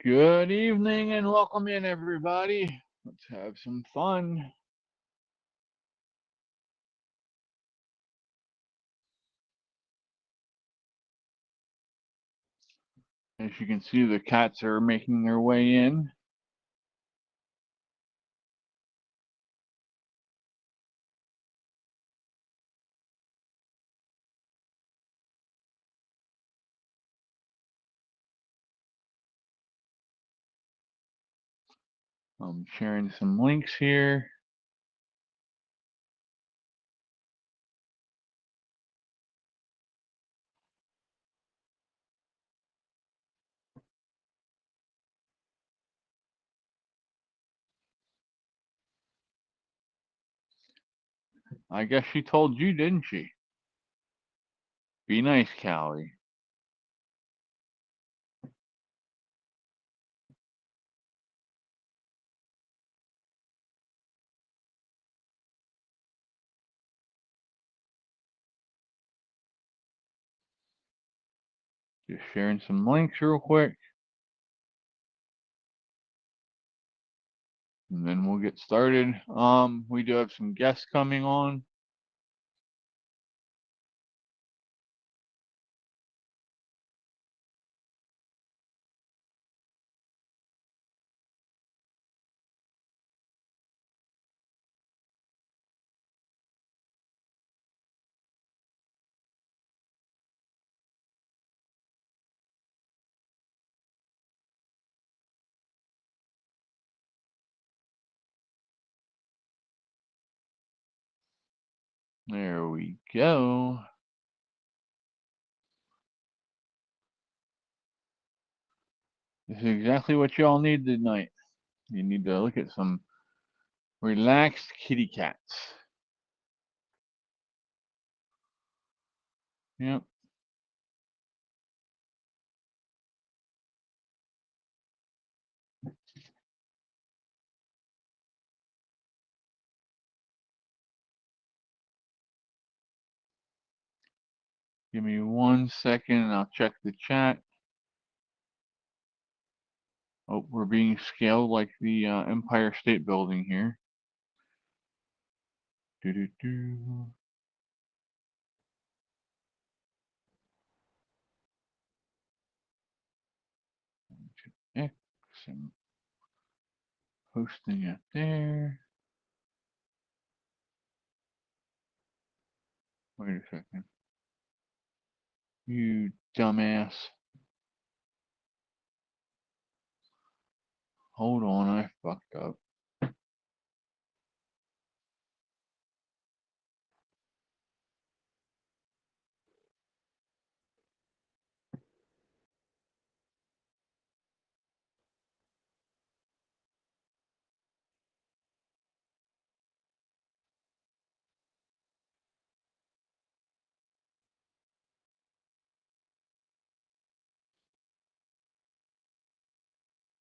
Good evening and welcome in, everybody. Let's have some fun. As you can see, the cats are making their way in. I'm sharing some links here. I guess she told you, didn't she? Be nice, Callie. Just sharing some links real quick. And then we'll get started. We do have some guests coming on. There we go. This is exactly what y'all need tonight. You need to look at some relaxed kitty cats. Yep. Give me 1 second and I'll check the chat. Oh, we're being scaled like the Empire State Building here. Do do do. X and posting it there. Wait a second. You dumbass. Hold on, I fucked up.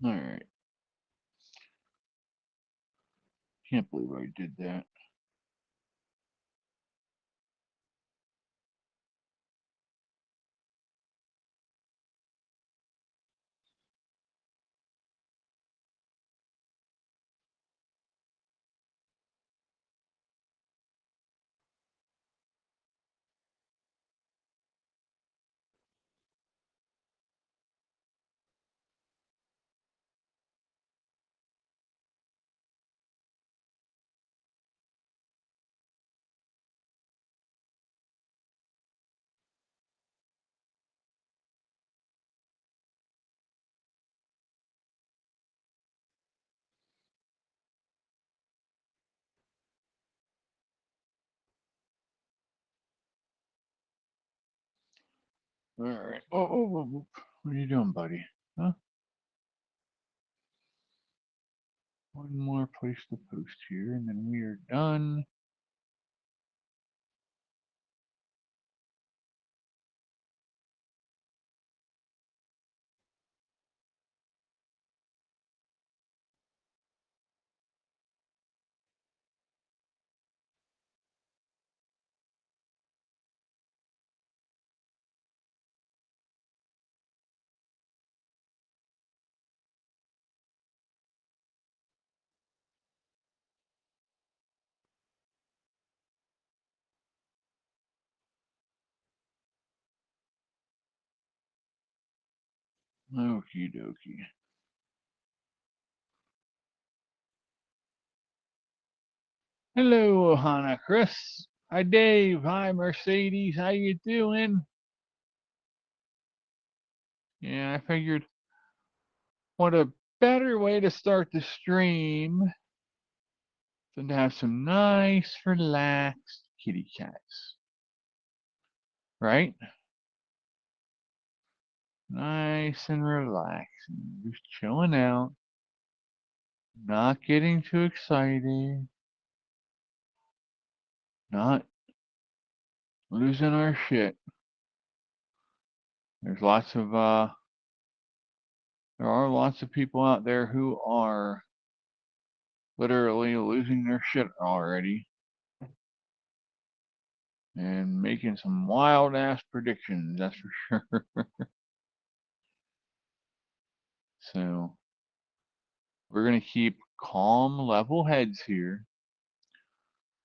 Alright. Can't believe I did that. Alright. Oh. What are you doing, buddy? Huh? One more place to post here, and then we are done. Okie dokie. Hello, Hannah, Chris. Hi, Dave. Hi, Mercedes. How you doing? Yeah, I figured what a better way to start the stream than to have some nice, relaxed kitty cats, right? Nice and relaxing, just chilling out, not getting too excited, not losing our shit. There's lots of there are lots of people out there who are literally losing their shit already and making some wild ass predictions, that's for sure. So we're gonna keep calm, level heads here.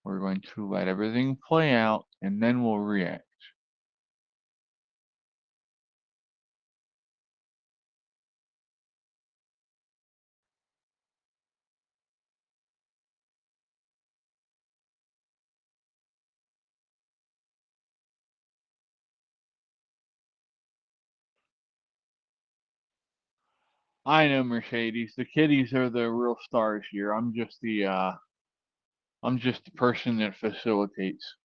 We're going to let everything play out and then we'll react. I know, Mercedes. The kitties are the real stars here. I'm just the person that facilitates.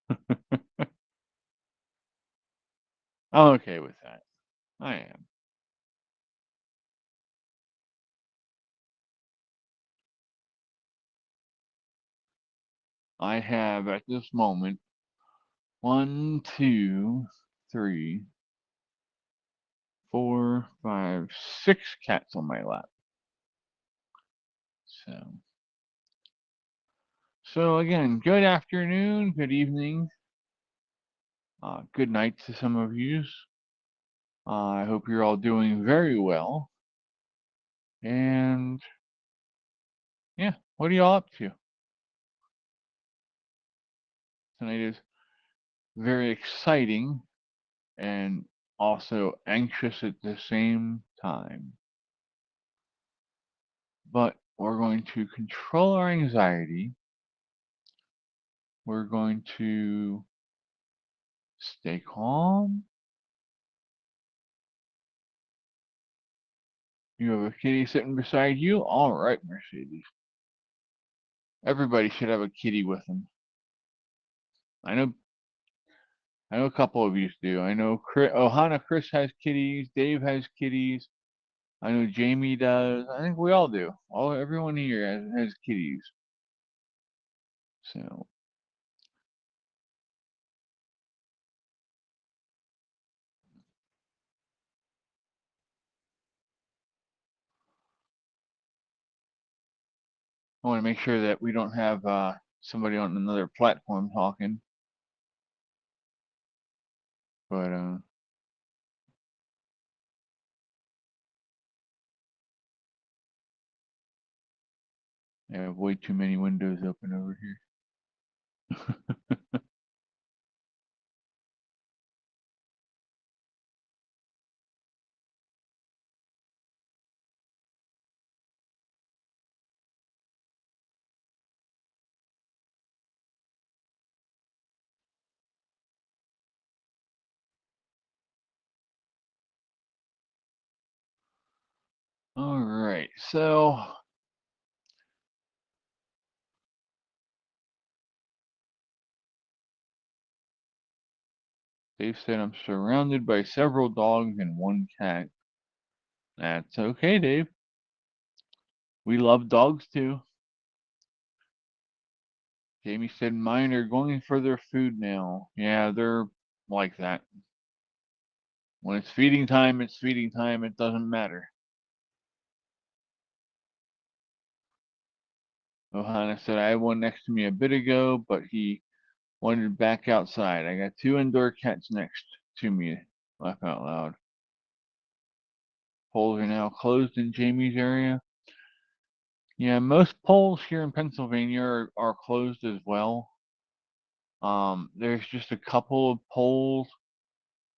I'm okay with that. I am. I have at this moment one, two, three, four, five, six cats on my lap. So again, good afternoon, good evening, good night to some of you. I hope you're all doing very well. And yeah, what are y'all up to? Tonight is very exciting and also anxious at the same time. But we're going to control our anxiety. We're going to stay calm. You have a kitty sitting beside you? All right, Mercedes. Everybody should have a kitty with them. I know a couple of you do. I know Chris has kitties, Dave has kitties. I know Jamie does. I think we all do. Everyone here has kitties. So I want to make sure that we don't have somebody on another platform talking. But I have way too many windows open over here. All right, so Dave said I'm surrounded by several dogs and one cat. That's okay, Dave. We love dogs too. Jamie said mine are going for their food now. Yeah, they're like that. When it's feeding time, it's feeding time. It doesn't matter. Ohana said I had one next to me a bit ago, but he wandered back outside. I got two indoor cats next to me. Laugh out loud. Polls are now closed in Jamie's area. Yeah, most polls here in Pennsylvania are closed as well. There's just a couple of polls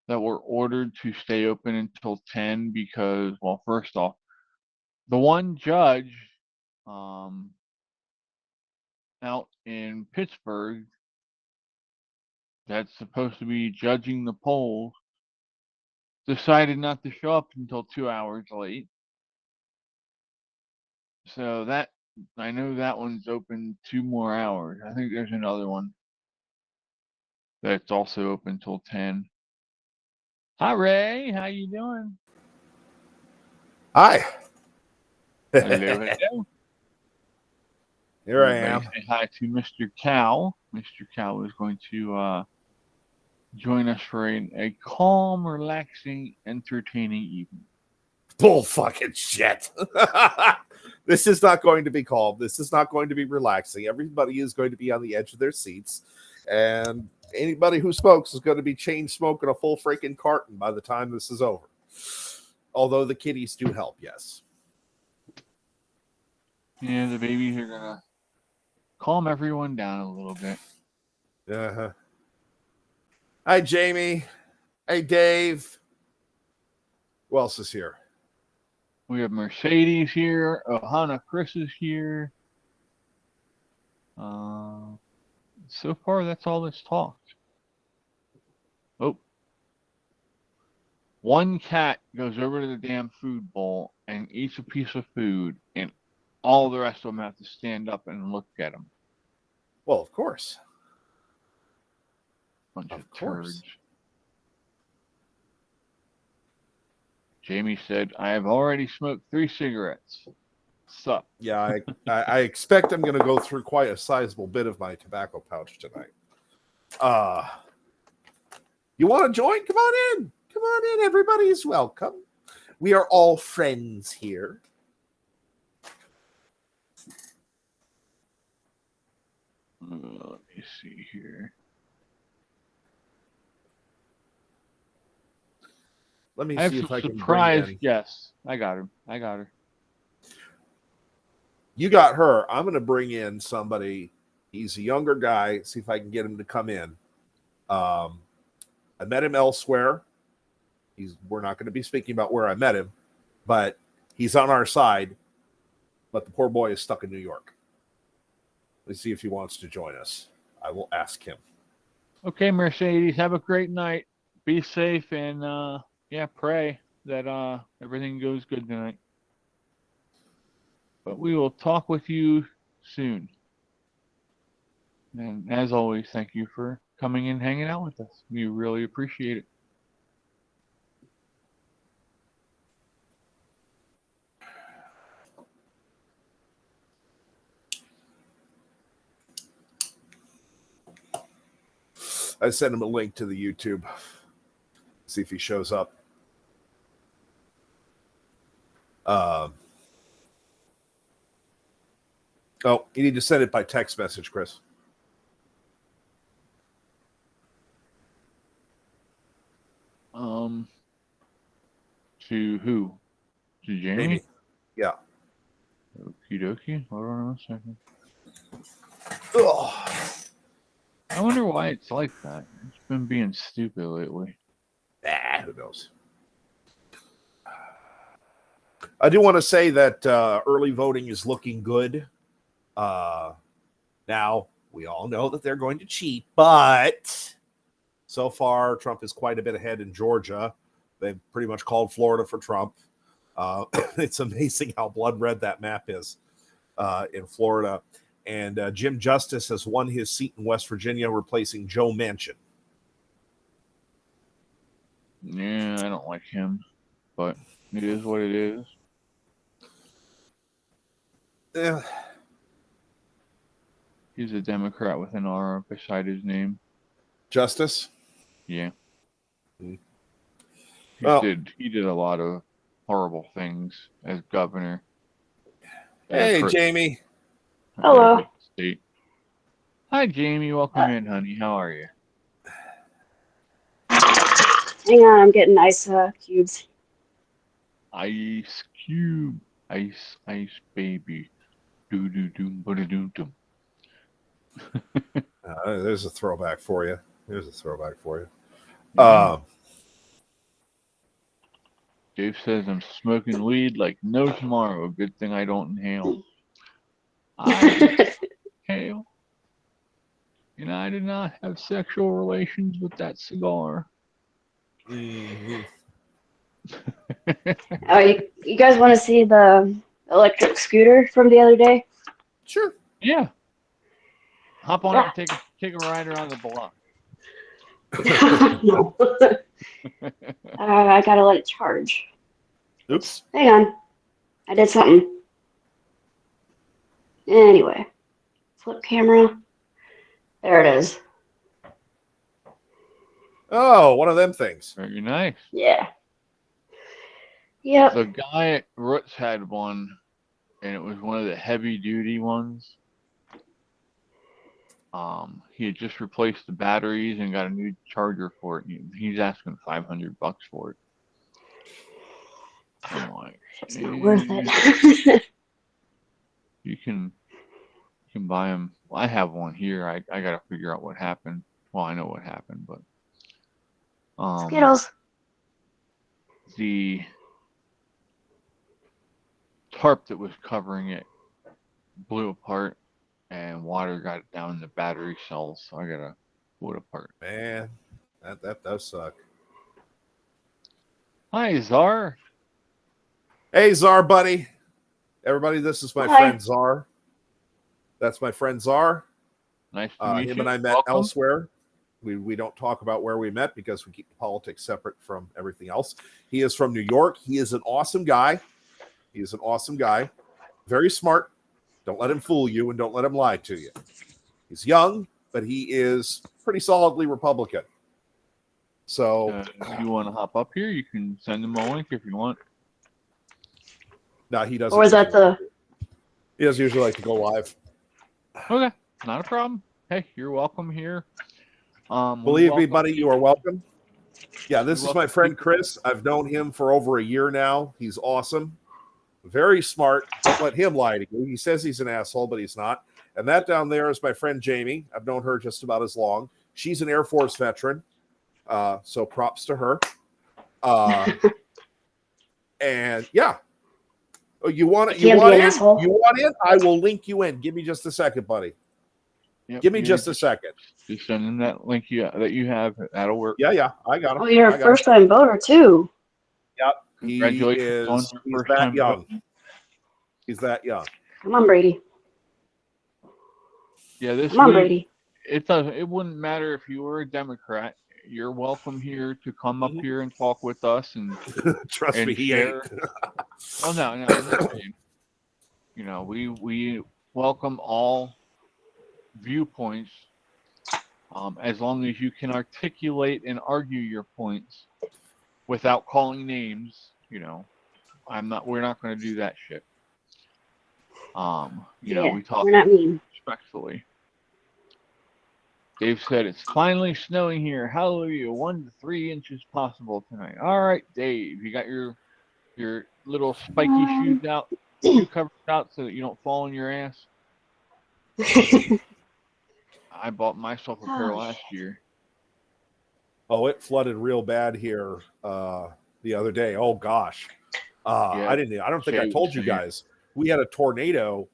that were ordered to stay open until 10 because, well, first off, the one judge um, out in Pittsburgh that's supposed to be judging the polls decided not to show up until 2 hours late. So that I know that one's open 2 more hours. I think there's another one that's also open till 10. Hi Ray, how you doing? Hi. Hello, hello. Here Everybody I am. say hi to Mr. Cal. Mr. Cal is going to join us for a calm, relaxing, entertaining evening. Bull fucking shit. This is not going to be calm. This is not going to be relaxing. Everybody is going to be on the edge of their seats. And anybody who smokes is going to be chain smoking a full freaking carton by the time this is over. Although the kitties do help, yes. Yeah, the babies are gonna calm everyone down a little bit. Uh-huh. Hi, Jamie. Hey, Dave. Who else is here? We have Mercedes here. Ohana Chris is here. So far, that's all that's talked. Oh. One cat goes over to the damn food bowl and eats a piece of food, and all the rest of them have to stand up and look at him. Well, of course. Bunch of turds. Jamie said, I have already smoked 3 cigarettes. Sup? Yeah, I expect I'm going to go through quite a sizable bit of my tobacco pouch tonight. You want to join? Come on in. Come on in. Everybody is welcome. We are all friends here. Let me see here. Let me I have see some if I can surprise bring in. guests. I got her. I got her. You got her. I'm going to bring in somebody. He's a younger guy. See if I can get him to come in. I met him elsewhere. We're not going to be speaking about where I met him, but he's on our side. But the poor boy is stuck in New York. Let's see if he wants to join us. I will ask him. Okay, Mercedes, have a great night. Be safe and pray that everything goes good tonight. But we will talk with you soon. And as always, thank you for coming and hanging out with us. We really appreciate it. I sent him a link to the YouTube. See if he shows up. Oh, you need to send it by text message, Chris. To who? To Jamie? Maybe. Yeah. Okie dokie. Hold on a second. Ugh. I wonder why it's like that. It's been being stupid lately. Who knows? I do want to say that early voting is looking good. Now, we all know that they're going to cheat, but so far, Trump is quite a bit ahead in Georgia. They've pretty much called Florida for Trump. It's amazing how blood red that map is in Florida. And Jim Justice has won his seat in West Virginia, replacing Joe Manchin. Yeah, I don't like him, but it is what it is. Yeah. He's a Democrat with an R beside his name. Justice? Yeah. He did a lot of horrible things as governor. Hey, Jamie. Hello. Hi, Jamie. Welcome in, honey. How are you? Hang on, I'm getting ice cubes. Ice cube. Ice, baby. Do-do-doom, ba-da-doom-doom. There's a throwback for you. Mm-hmm. Dave says I'm smoking weed like no tomorrow. Good thing I don't inhale. I inhale. And I did not have sexual relations with that cigar. Mhm. Oh, you guys want to see the electric scooter from the other day? Sure. Yeah. Hop on it and take a ride around the block. No. I gotta let it charge. Oops. Hang on. I did something. Anyway, flip camera. There it is. Oh, one of them things. Very nice. Yeah. Yep. The guy at Roots had one, and it was one of the heavy duty ones. He had just replaced the batteries and got a new charger for it. He's asking $500 for it. I'm like, It's not worth it. you can buy them. Well, I have one here. I got to figure out what happened. Well, I know what happened, but Skittles. the tarp that was covering it blew apart, and water got down in the battery cells, so I gotta pull it apart. Man, that does suck. Hi, Czar. Hey, Czar, buddy. Everybody, this is my Hi. friend Czar. That's my friend Czar. Nice to meet Him you. and I met Welcome. elsewhere. We don't talk about where we met because we keep politics separate from everything else. He is from New York. He is an awesome guy. He is an awesome guy. Very smart. Don't let him fool you and don't let him lie to you. He's young, but he is pretty solidly Republican. So If you want to hop up here, you can send him a link if you want. no, he doesn't. Or is that the... He doesn't usually like to go live. Okay, not a problem. Hey, you're welcome here. Believe me, buddy, you are welcome. Yeah, this You're is my welcome. friend Chris. I've known him for over a year now. He's awesome. Very smart. Don't let him lie to you. He says he's an asshole, but he's not. And that down there is my friend Jamie. I've known her just about as long. She's an Air Force veteran. So props to her. And yeah. Oh, you want it? You Can't be want an in? asshole. You want in? I will link you in. Give me just a second, buddy. Yep, Give me you're just a second. Just send him that link that you have. That'll work. Yeah. I got him. Oh, you're I a got him. first-time voter, too. Yep. Congratulations on your He's first that time young. voting. He's that young. Come on, Brady. Yeah, this Come on, week, Brady. it wouldn't matter if you were a Democrat. You're welcome here to come up here and talk with us and Trust and me, he share. ain't. Oh no, I'm not saying. You know, we welcome all viewpoints, as long as you can articulate and argue your points without calling names. You know, we're not going to do that shit. You know, we talk we're not mean. respectfully. Dave said it's finally snowing here. Hallelujah! 1 to 3 inches possible tonight. All right, Dave, you got your little spiky shoes out, shoe covers out so that you don't fall on your ass. I bought myself a pair last year. Oh, it flooded real bad here the other day. Oh gosh. Yeah, I don't think I Jay told was you saying. guys. We had a tornado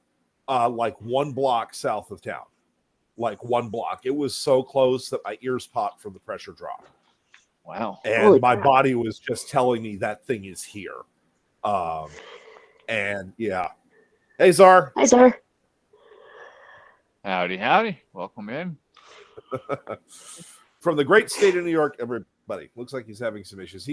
like 1 block south of town. Like 1 block. It was so close that my ears popped from the pressure drop. Wow. And Holy my crap. body was just telling me that thing is here. And yeah. Hey, Czar. Hi, sir. Howdy. Welcome in. From the great state of New York, everybody. Looks like he's having some issues.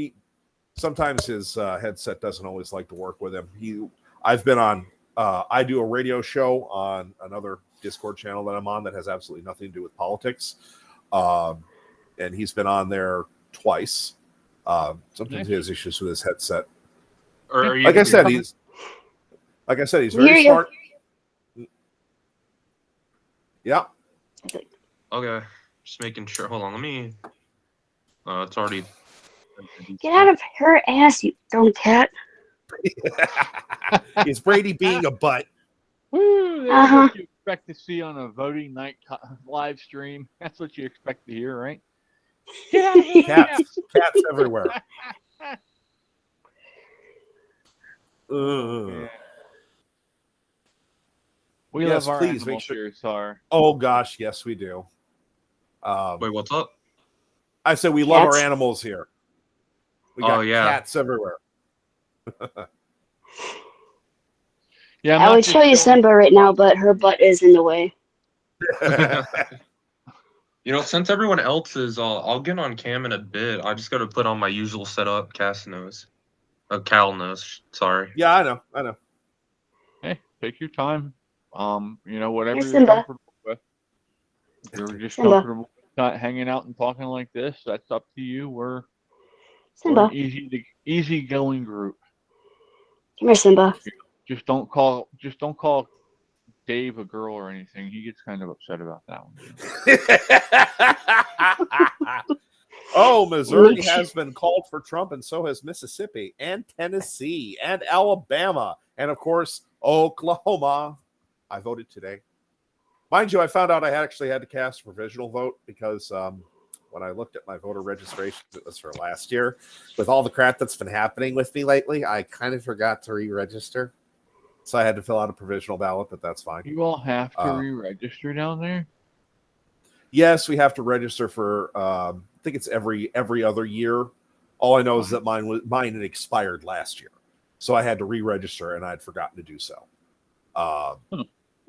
Sometimes his headset doesn't always like to work with him. I've been on. I do a radio show on another Discord channel that I'm on that has absolutely nothing to do with politics, and he's been on there twice. Sometimes he has issues with his headset. Or are you Like I said, he's very Hear ya. smart. Yeah. okay? Just making sure. Hold on, let me. It's already. Get out of her ass, you dumb cat. Is Brady being a butt? Woo! That's what you expect to see on a voting night live stream. That's what you expect to hear, right? Get out of here. Cats everywhere. Yeah. We Yes, love our please make animals sure. here, Sar. Oh gosh, yes we do. Wait, what's up? I said we love our Cats? animals here. We Oh, got yeah. cats everywhere. Yeah, I'm I not would just show you showing Simba right now, but her butt is in the way. You know, since everyone else is, I'll get on cam in a bit. I just got to put on my usual setup, cast nose. Cowl nose, sorry. Yeah, I know. Hey, take your time. Whatever Here's you're Simba. comfortable with. If you're just Simba. comfortable with not hanging out and talking like this, that's up to you. We're an Simba. easy going group. Come here, Simba. Just don't call Dave a girl or anything. He gets kind of upset about that one. Oh, Missouri Meet has been called for Trump, and so has Mississippi and Tennessee and Alabama, and of course Oklahoma. I voted today. Mind you, I found out I actually had to cast a provisional vote because when I looked at my voter registration, it was for last year. With all the crap that's been happening with me lately, I kind of forgot to re-register. So I had to fill out a provisional ballot, but that's fine. You all have to re-register down there? Yes, we have to register for I think it's every other year. All I know is that mine had expired last year. So I had to re-register and I had forgotten to do so.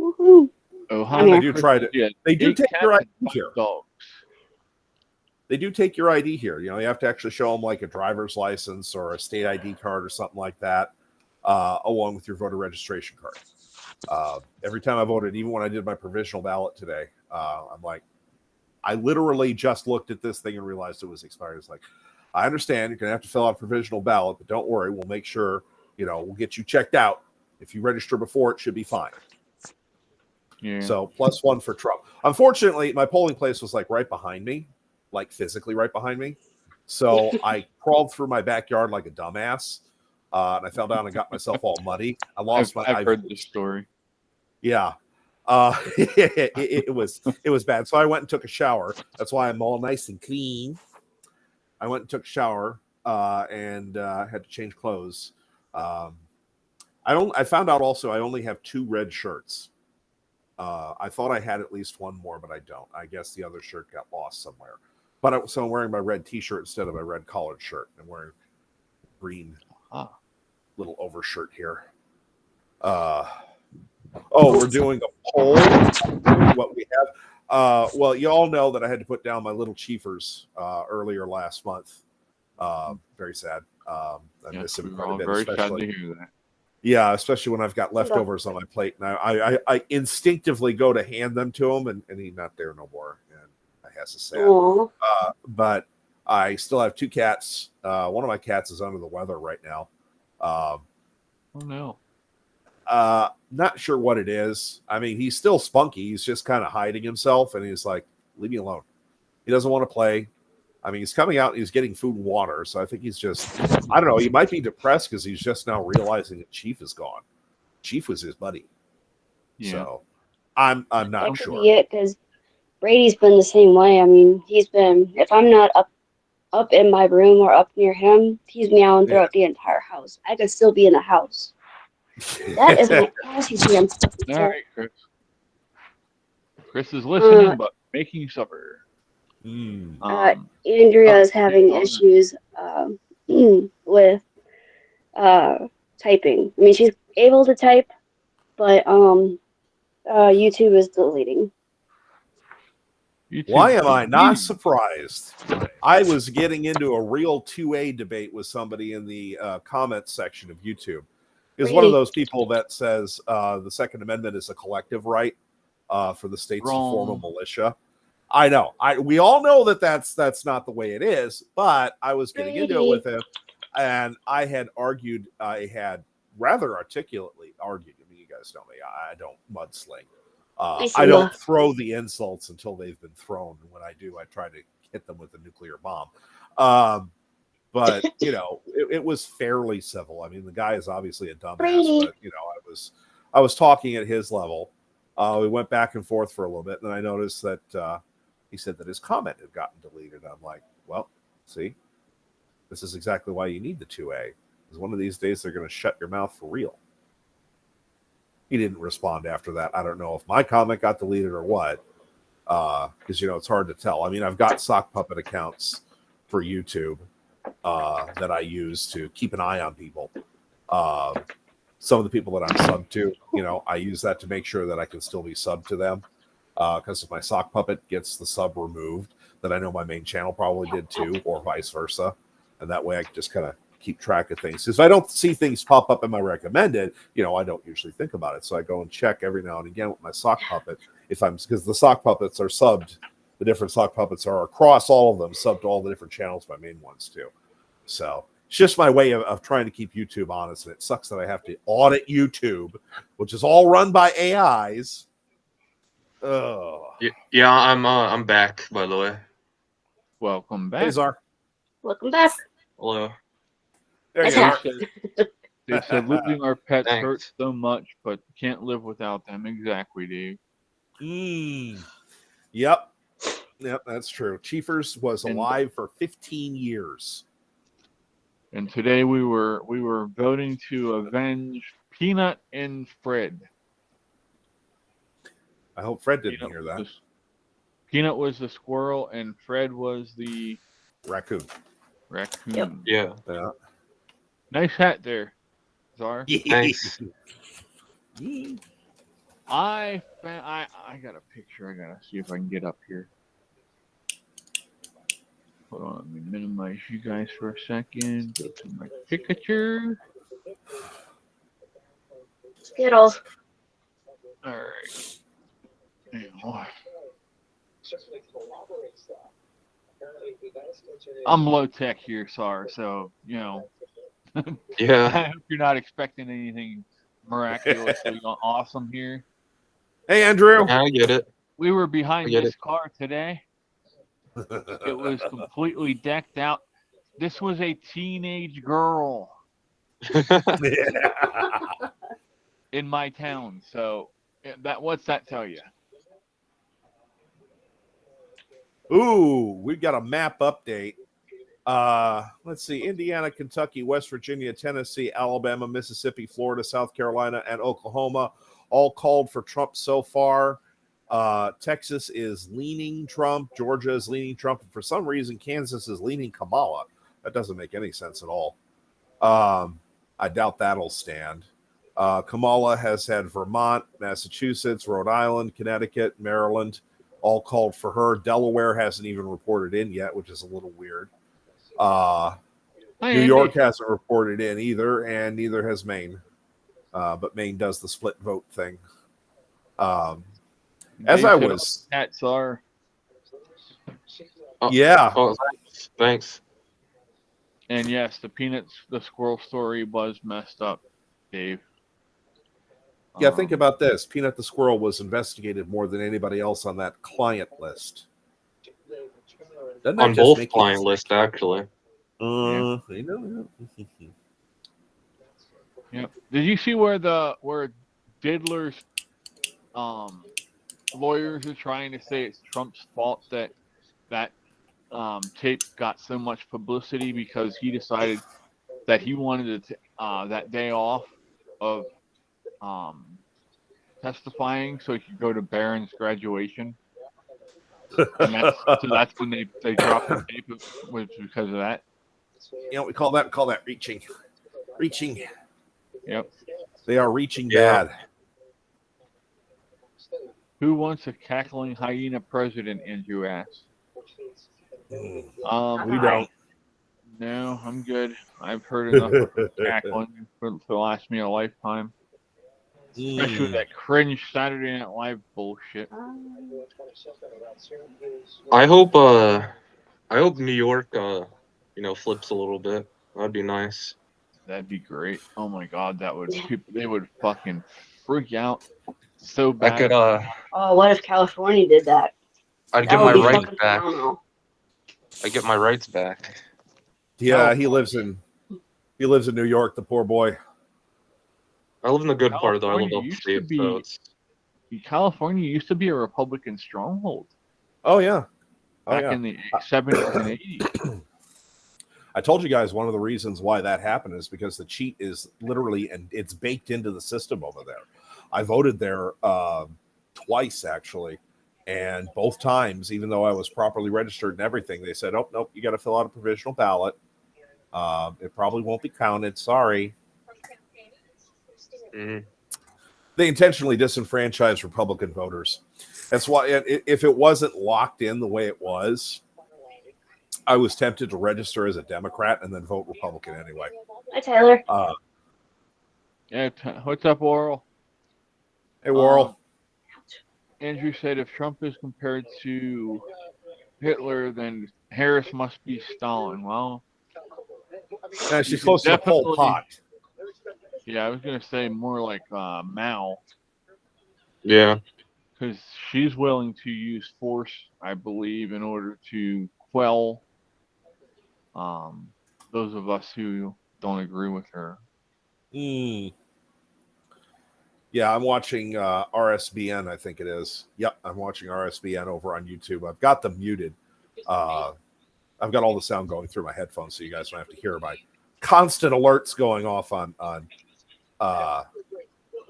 Woohoo. Ohio, they do try to they do take your ID here. Dogs. They do take your ID here. You know, you have to actually show them like a driver's license or a state ID card or something like that, along with your voter registration card. Every time I voted, even when I did my provisional ballot today, I'm like, I literally just looked at this thing and realized it was expired. It's like, I understand you're going to have to fill out a provisional ballot, but don't worry. We'll make sure, we'll get you checked out. If you register before, it should be fine. Yeah. So +1 for Trump. Unfortunately, my polling place was like right behind me, like physically right behind me. So I crawled through my backyard like a dumbass, and I fell down and got myself all muddy. I lost I've heard this story. Yeah. It was bad. So I went and took a shower. That's why I'm all nice and clean. I went and took a shower and had to change clothes. I found out also I only have 2 red shirts. I thought I had at least one more, but I don't. I guess the other shirt got lost somewhere. But so I'm wearing my red T-shirt instead of my red collared shirt. I'm wearing green little overshirt here. We're doing a poll. What we have. Well, you all know that I had to put down my little chiefers earlier last month. Very sad. I miss him quite a bit. Very sad to hear that. Yeah, especially when I've got leftovers on my plate, and I instinctively go to hand them to him, and he's not there no more, and I has to say. But I still have 2 cats. One of my cats is under the weather right now. Oh no. Not sure what it is. I mean, he's still spunky. He's just kind of hiding himself, and he's like, leave me alone. He doesn't want to play. I mean, he's coming out and he's getting food and water. So I think he's just, I don't know. He might be depressed because he's just now realizing that Chief is gone. Chief was his buddy. Yeah. So I'm not sure. Could be it, because Brady's been the same way. I mean, he's been, if I'm not up in my room or up near him, he's meowing throughout the entire house. I could still be in the house. That is my ass you see. All right, Chris. Chris is listening, but making supper. Andrea is having issues with typing. I mean, she's able to type, but YouTube is deleting. Why am I not surprised? I was getting into a real 2A debate with somebody in the comments section of YouTube. Is one of those people that says the Second Amendment is a collective right for the states to form a militia. I know. We all know that that's not the way it is, but I was getting into it with him, and I had argued. I had rather articulately argued. I mean, you guys know me. I don't mudsling. I don't throw the insults until they've been thrown. And when I do, I try to hit them with a nuclear bomb. But it was fairly civil. I mean, the guy is obviously a dumbass, but I was talking at his level. We went back and forth for a little bit, and then I noticed that he said that his comment had gotten deleted. I'm like, well, see, this is exactly why you need the 2A. Because one of these days they're going to shut your mouth for real. He didn't respond after that. I don't know if my comment got deleted or what. Because, it's hard to tell. I mean, I've got sock puppet accounts for YouTube that I use to keep an eye on people. Some of the people that I'm subbed to, I use that to make sure that I can still be subbed to them. Because if my sock puppet gets the sub removed, then I know my main channel probably did too, or vice versa. And that way I can just kind of keep track of things. Because if I don't see things pop up in my recommended, I don't usually think about it. So I go and check every now and again with my sock puppet. Because the sock puppets are subbed, the different sock puppets are across all of them, subbed to all the different channels, my main ones too. So it's just my way of trying to keep YouTube honest. And it sucks that I have to audit YouTube, which is all run by AIs. Oh. Yeah, I'm back, by the way. Welcome back. Hey, Czar. Welcome back. Hello. There you That's go. happened. They said losing our pets Thanks. hurts so much, but can't live without them. Exactly, Dave. Yep, that's true. Chiefers was And- alive for 15 years. And today we were voting to avenge Peanut and Fred. I hope Fred didn't Peanut hear was that. the- Peanut was the squirrel, and Fred was the Raccoon. raccoon. Yep. Yeah. Yeah. Nice hat there, Czar. Thanks. I got a picture. I gotta see if I can get up here. Hold on, let me minimize you guys for a second. Go to my picture. Skittles. All right. Now, I'm low tech here, Czar. So Yeah. I hope you're not expecting anything miraculously awesome here. Hey, Andrew. Yeah, I get it. We were behind I get this car today. It was completely decked out. This was a teenage girl in my town. So what's that tell you? Ooh, we've got a map update. Let's see. Indiana, Kentucky, West Virginia, Tennessee, Alabama, Mississippi, Florida, South Carolina, and Oklahoma all called for Trump so far. Texas is leaning Trump. Georgia is leaning Trump. And for some reason, Kansas is leaning Kamala. That doesn't make any sense at all. I doubt that'll stand. Kamala has had Vermont, Massachusetts, Rhode Island, Connecticut, Maryland all called for her. Delaware hasn't even reported in yet, which is a little weird. New York hasn't reported in either, and neither has Maine. But Maine does the split vote thing. As I was, Hats are. yeah. Oh, thanks. And yes, the squirrel story was messed up, Dave. Yeah, think about this. Peanut the squirrel was investigated more than anybody else on that client list. Doesn't that On just both make client you... lists, actually. Yep. Did you see where Diddler's lawyers are trying to say it's Trump's fault that tape got so much publicity because he decided that he wanted to that day off of testifying so he could go to Barron's graduation. And that's when they dropped the tape, was because of that. We call that reaching. Reaching. Yep. They are reaching Yeah. bad. Who wants a cackling hyena president? Andrew asked. We Hi. don't. No, I'm good. I've heard enough of cackling to last me a lifetime. Especially with that cringe Saturday Night Live bullshit. I hope New York flips a little bit. That'd be nice. That'd be great. Oh my god, they would fucking freak out so bad. I could Oh, what if California did that? I'd That get would my be rights fucking back. phenomenal. I get my rights back. Yeah, he lives in New York, the poor boy. I live in the good part, though. I live California used to upstate, be- so it's California used to be a Republican stronghold Oh yeah. back in the 70s and 80s. I told you guys one of the reasons why that happened is because the cheat is literally, and it's baked into the system over there. I voted there twice, actually. And both times, even though I was properly registered and everything, they said, oh, nope, you got to fill out a provisional ballot. It probably won't be counted. Sorry. Mhm. They intentionally disenfranchise Republican voters. That's why, if it wasn't locked in the way it was, I was tempted to register as a Democrat and then vote Republican anyway. Hi, Tyler. Yeah, what's up, Oral? Hey, Worrell. Andrew said if Trump is compared to Hitler, then Harris must be Stalin. Well, She's close to Pol Pot. Yeah, I was gonna say more like Mao. Yeah. Because she's willing to use force, I believe, in order to quell those of us who don't agree with her. Yeah, I'm watching RSBN, I think it is. Yep, I'm watching RSBN over on YouTube. I've got them muted. I've got all the sound going through my headphones so you guys don't have to hear my constant alerts going off on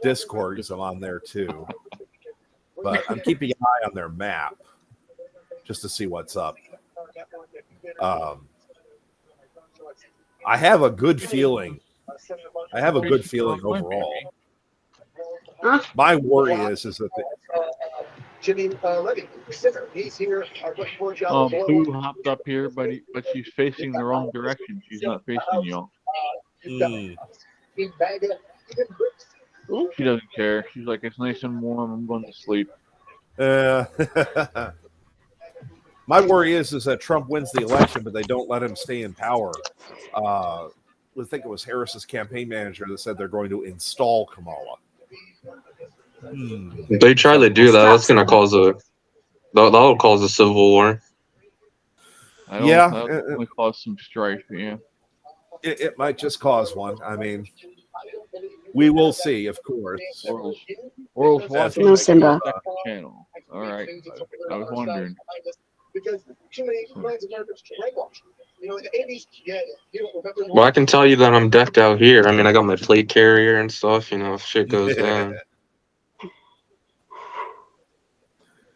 Discord because I'm on there too. But I'm keeping an eye on their map just to see what's up. I have a good feeling. Overall. Huh? My worry is that Jimmy Levy, center. He's here. Boo hopped up here, but she's facing the wrong direction. She's not facing y'all. She doesn't care. She's like, it's nice and warm. I'm going to sleep. My worry is that Trump wins the election, but they don't let him stay in power. I think it was Harris's campaign manager that said they're going to install Kamala. If they try to do that, that's going to cause that'll cause a civil war. That'll cause some strife. Yeah, it might just cause one. I mean, we will see, of course. Oral's watching No, Simba. channel. All right, I was wondering. Because too many Americans brainwashed. You know, in the 80s, you don't remember. Well, I can tell you that I'm decked out here. I mean, I got my plate carrier and stuff. You know, if shit goes down.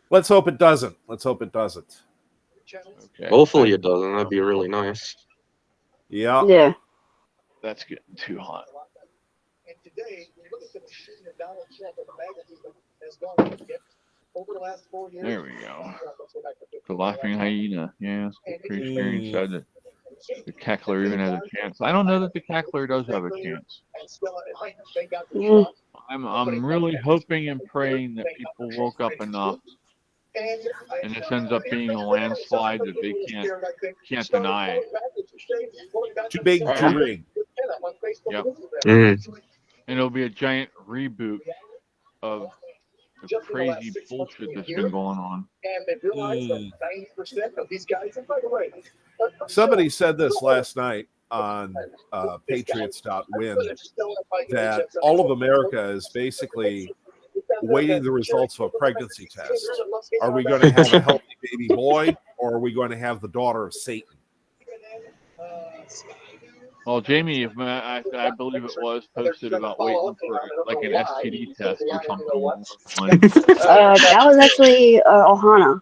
Let's hope it doesn't. Okay. Hopefully it doesn't. That'd be really nice. Yeah. Yeah. That's getting too hot. And today, when you look at the machine that Donald Trump and the magazine has gone over the last 4 years. There we go. The laughing hyena. Yeah, Pretty said that the cackler even has a chance. I don't know that the cackler does have a chance. I'm really hoping and praying that people woke up enough, and this ends up being a landslide that they can't deny. Too big to rig. Yep. Mm. And it'll be a giant reboot of the crazy bullshit that's been going on. Somebody said this last night on Patriots.win that all of America is basically waiting the results of a pregnancy test. Are we going to have a healthy baby boy, or are we going to have the daughter of Satan? Well, Jamie, I believe it was posted about waiting for like an STD test or something. That was actually Ohana.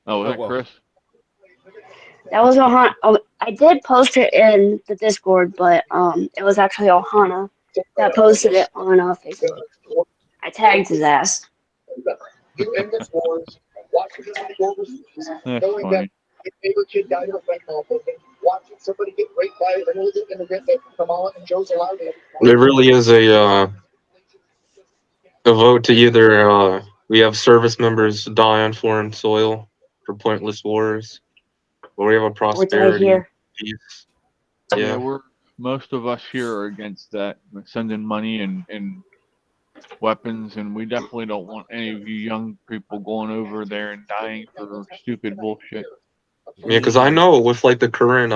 Oh, was that Chris? That was Ohana. Oh, I did post it in the Discord, but it was actually Ohana that posted it on Facebook. I tagged his ass. That's funny. Favorite kid died of a fentanyl poisoning. Watching somebody get raped by an illegal immigrant that Kamala and Joe's allowed in. There really is a vote to either we have service members die on foreign soil for pointless wars, or we have a prosperity peace. Yeah, most of us here are against that. We're sending money and weapons, and we definitely don't want any of you young people going over there and dying for stupid bullshit. Yeah, because I know with like the current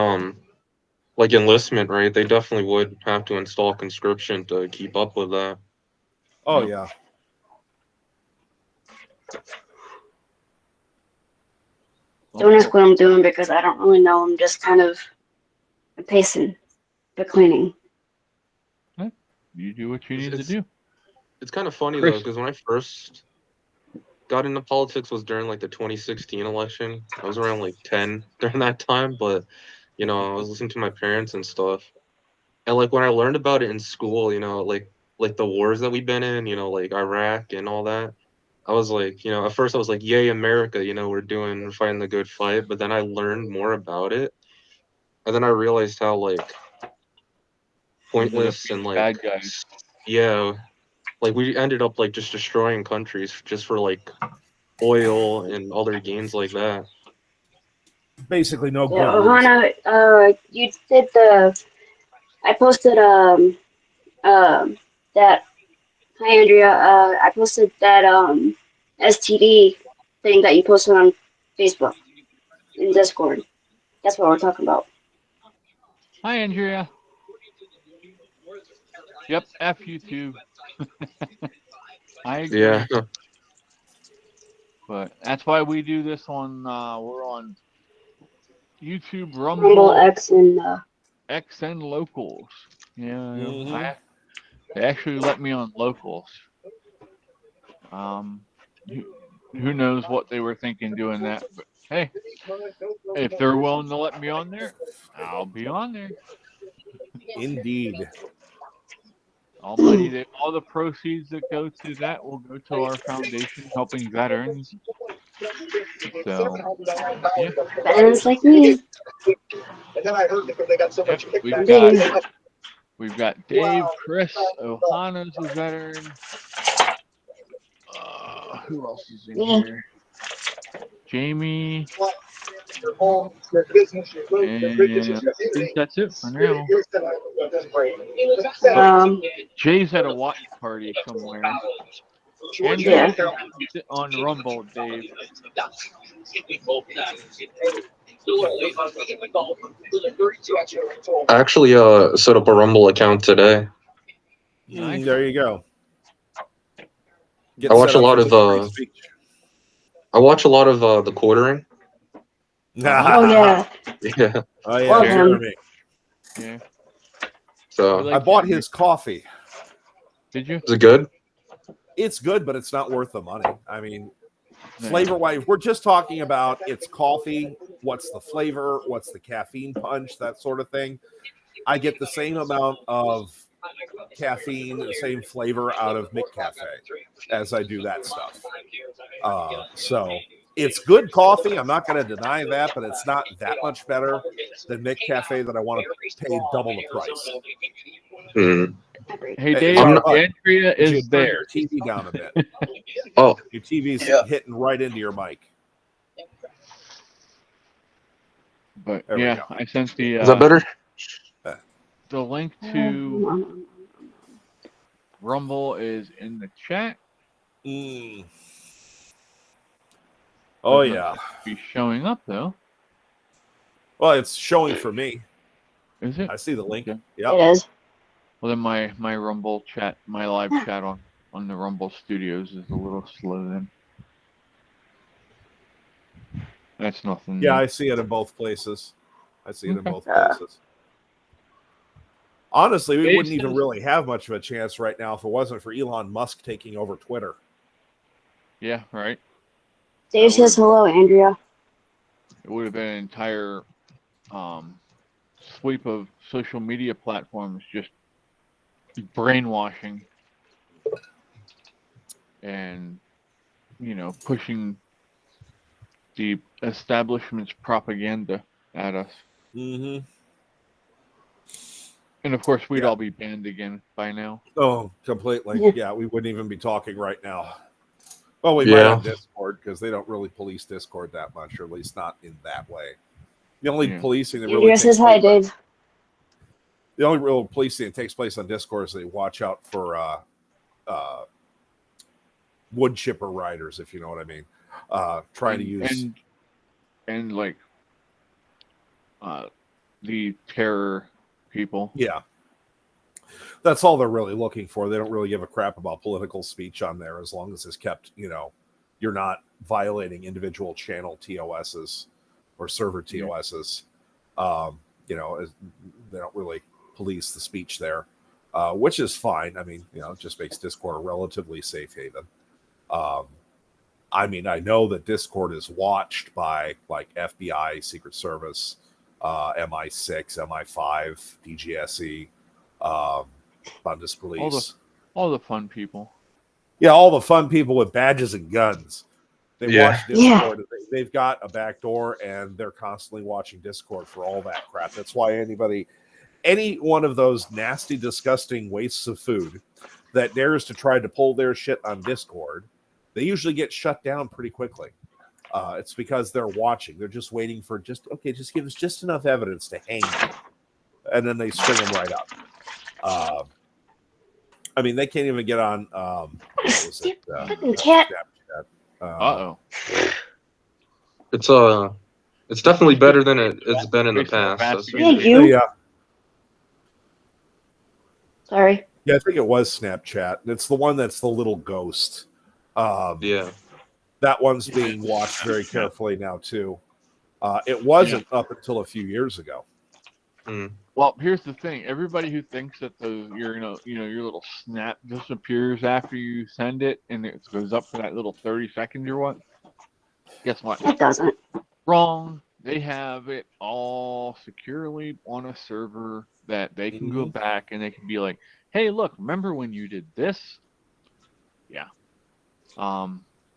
like enlistment, right? They definitely would have to install conscription to keep up with that. Oh yeah. Don't ask what I'm doing because I don't really know. I'm just kind of I'm pacing, but cleaning. You do what you need to It's do. it's kind of funny though, Chris. because when I first got into politics was during like the 2016 election. I was around like 10 during that time, but I was listening to my parents and stuff. And like when I learned about it in school, like the wars that we've been in, like Iraq and all that. I was like, at first I was like, "Yay, America!" We're fighting the good fight. But then I learned more about it, and then I realized how like Ended up pointless being and like, bad guys. yeah, like we ended up like just destroying countries just for like oil and other gains like that. Basically, no Yeah, good reason. Ohana, you did I posted that. Hi Andrea. I posted that STD thing that you posted on Facebook in Discord. That's what we're talking about. Hi, Andrea. Yep, F YouTube. I agree. Yeah, But that's why we do this on, we're on YouTube, Rumble Rumble, X and X, and Locals. Yeah, Mhm. they actually let me on Locals. Who, who knows what they were thinking doing that? But hey, if they're willing to let me on there, I'll be on there. Indeed. All the proceeds that go to that will go to our foundation helping veterans. So, yeah. veterans like me. And then I heard that they got so Yep, much kickback. we've got Dave, Chris, Ohana's a veteran. Who else is in Me. here? Jamie, Your home, your business, your boat, your bridges, and your I think community. that's it for now. Um, Jay's at a watch party somewhere. yeah. Andrea is on Rumble, Dave. I actually set up a Rumble account today. Nice. There you go. Get I watch set a up lot for of some free speech. the quartering. Oh yeah. Yeah, Oh yeah, Love him. Jeremy. Yeah. so We like I bought Jeremy. his coffee. Did you? is it good? It's good, but it's not worth the money. I mean, No. flavor wise, we're just talking about it's coffee. What's the flavor? What's the caffeine punch? That sort of thing. I get the same amount of caffeine, the same flavor out of McCafe as I do that stuff. So it's good coffee. I'm not going to deny that, but it's not that much better than McCafe that I want to pay double the price. Hmm. Hey, Hey, Dave, sorry, not- bud. Andrea Could you is turn there. your TV down a bit? Oh, Your TV's hitting right into your mic. But There we yeah, go. I sent is that better? the link to Rumble is in the chat. Mm. Oh Doesn't yeah. be showing up though. Well, it's showing for me. Is it? I see the link. Okay. Yep. It is. Well, then my Rumble chat, my live chat on the Rumble Studios is a little slow then. That's nothing. Yeah, new. I see it in both places. I see it in Okay. both places. Honestly, we Dave wouldn't even says- really have much of a chance right now if it wasn't for Elon Musk taking over Twitter. Yeah, right. Dave says hello, Andrea. It would have been an entire sweep of social media platforms just brainwashing and pushing the establishment's propaganda at us. Mm-hmm. And of course, we'd Yeah. all be banned again by now. Oh, completely. Yeah. Yeah, we wouldn't even be talking right now. Well, we Yeah. might on Discord because they don't really police Discord that much, or at least not in that way. The only Yeah. policing that really Andrea takes says hi, place, Dave. the only real policing that takes place on Discord is they watch out for wood chipper riders, if you know what I mean. Trying to use and like the terror people. Yeah. That's all they're really looking for. They don't really give a crap about political speech on there as long as it's kept, you're not violating individual channel TOSs or server TOSs. they don't really police the speech there, which is fine. I mean, it just makes Discord a relatively safe haven. I mean, I know that Discord is watched by like FBI, Secret Service, MI6, MI5, DGSE, Bundespolice. All the fun people. Yeah, all the fun people with badges and guns. They Yeah. watch Discord. They've got a back door, and they're constantly watching Discord for all that crap. That's why any one of those nasty, disgusting wastes of food that dares to try to pull their shit on Discord, they usually get shut down pretty quickly. It's because they're watching. They're just waiting for just give us just enough evidence to hang them. And then they string them right up. I mean, they can't even get on. What was it? Fucking cat. Uh-oh. It's definitely better than it's been in the past. That's for Thank sure. you. Yeah, Sorry. yeah, I think it was Snapchat. It's the one that's the little ghost. Yeah. That one's being watched very carefully now too. It wasn't up until a few years ago. Mm. Well, here's the thing. Everybody who thinks that your little snap disappears after you send it and it goes up for that little 30 seconds or what? Guess what? It doesn't. Wrong. They have it all securely on a server that they can go back and they can be like, hey, look, remember when you did this? Yeah.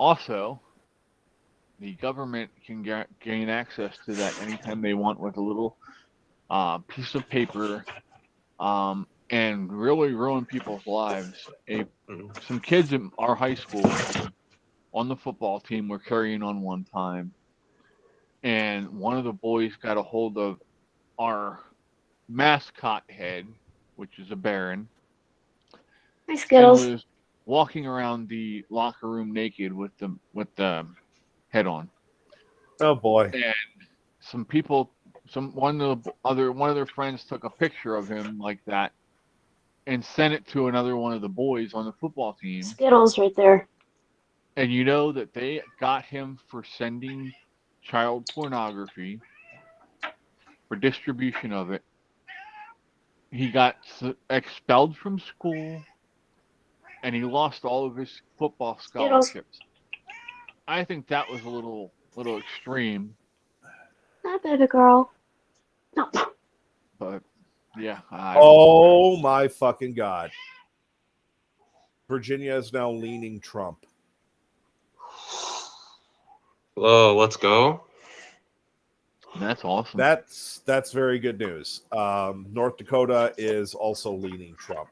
Also, the government can gain access to that anytime they want with a little piece of paper and really ruin people's lives. Some kids in our high school on the football team were carrying on one time, and one of the boys got a hold of our mascot head, which is a Baron, Hi, and Skittles. was walking around the locker room naked with the head on. Oh boy! And some people, one of their friends took a picture of him like that and sent it to another one of the boys on the football team. Skittles right there. And you know that they got him for sending child pornography for distribution of it. He got expelled from school, and he lost all of his football scholarships. I think that was a little extreme. Hi, baby girl. No. But yeah. Oh my fucking God! Virginia is now leaning Trump. Oh, let's go. That's awesome. That's very good news. North Dakota is also leaning Trump,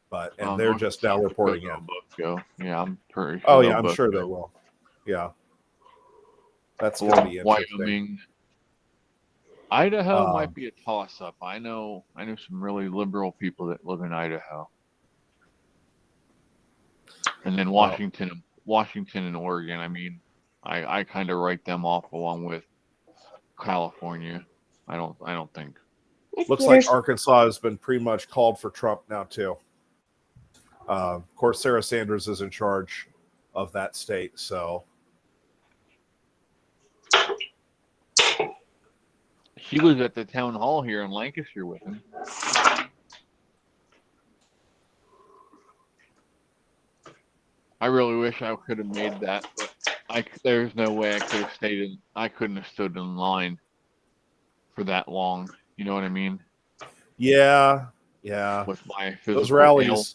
but they're North just and now South reporting Dakota in. will both go. Yeah, I'm pretty sure. Oh they'll yeah, I'm both sure go. they will. Yeah, that's going to be interesting. Wyoming, Idaho Um, might be a toss-up. I know some really liberal people that live in Idaho, and then Washington and Oregon. I mean, I kind of write them off along with California. I don't think. Looks like Arkansas has been pretty much called for Trump now too. Of course, Sarah Sanders is in charge of that state, so She was at the town hall here in Lancaster with him. I really wish I could have made that, but there's no way I could have stayed in. I couldn't have stood in line for that long. You know what I mean? yeah. With my physical Those rallies, ailments.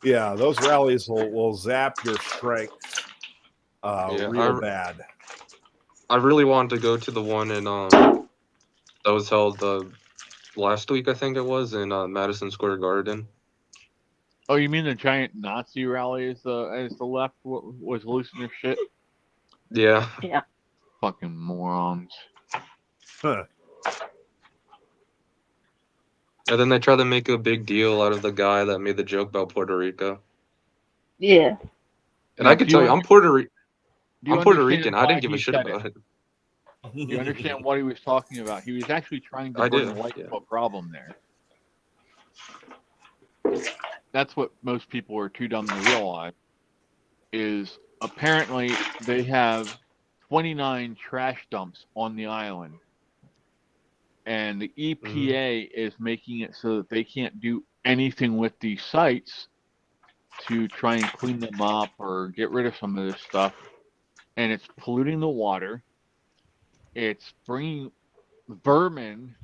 yeah, those rallies will zap your strength real bad. I really wanted to go to the one in that was held last week, I think it was, in Madison Square Garden. Oh, you mean the giant Nazi rally as the left was losing their shit? Yeah. Yeah. Fucking morons. Huh. And then they try to make a big deal out of the guy that made the joke about Puerto Rico. Yeah. And I can tell you, I'm Puerto Rican. I why didn't give he a shit said about it. You understand what he was talking about? He was actually trying to I bring do, light yeah. to a problem there. That's what most people are too dumb to realize. Is apparently they have 29 trash dumps on the island. and the EPA is making it so that they can't do anything with these sites to try and clean them up or get rid of some of this stuff. And it's polluting the water. It's bringing vermin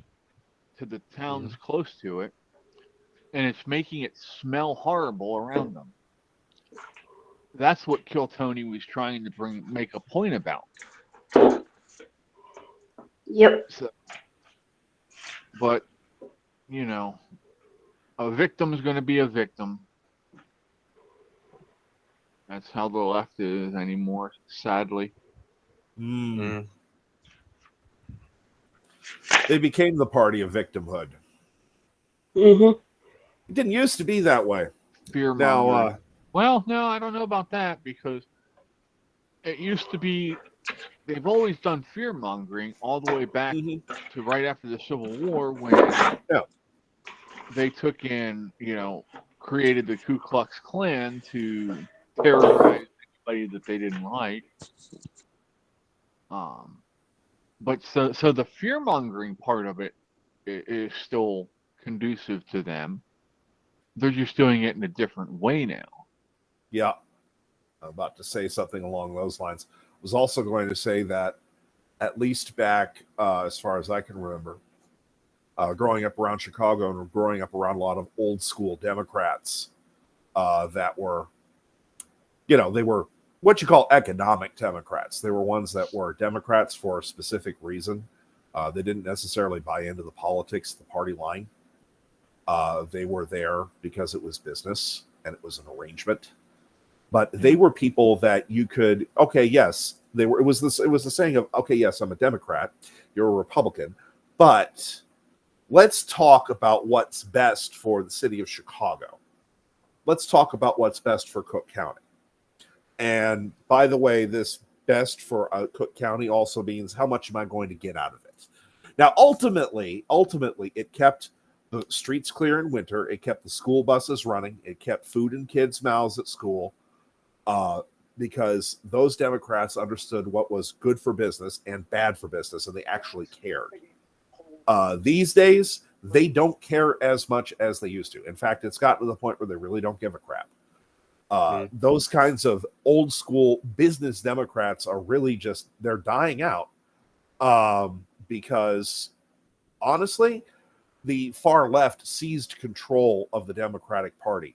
to the towns close to it, and it's making it smell horrible around them. That's what Kill Tony was trying to make a point about. Yep. So, but you know, a victim is going to be a victim. That's how the left is anymore, sadly. They became the party of victimhood. Mm-hmm. It didn't used to be that way. Fear mongering. Well, no, I don't know about that, because it used to be, they've always done fear mongering all the way back to right after the Civil War, when they took in, created the Ku Klux Klan to terrorize anybody that they didn't like. But so the fear mongering part of it is still conducive to them. They're just doing it in a different way now. Yeah. I'm about to say something along those lines. I was also going to say that at least back, as far as I can remember, growing up around Chicago and growing up around a lot of old school Democrats that were, they were what you call economic Democrats. They were ones that were Democrats for a specific reason. They didn't necessarily buy into the politics, the party line. They were there because it was business and it was an arrangement. But they were people that you could, okay, yes, they were. It was the saying of, okay, yes, I'm a Democrat, you're a Republican, but let's talk about what's best for the city of Chicago. Let's talk about what's best for Cook County. And by the way, this best for Cook County also means how much am I going to get out of it? Now, ultimately, it kept the streets clear in winter. It kept the school buses running. It kept food in kids' mouths at school, because those Democrats understood what was good for business and bad for business, and they actually cared. These days, they don't care as much as they used to. In fact, it's gotten to the point where they really don't give a crap. Those kinds of old school business Democrats are really just, they're dying out, because honestly, the far left seized control of the Democratic Party.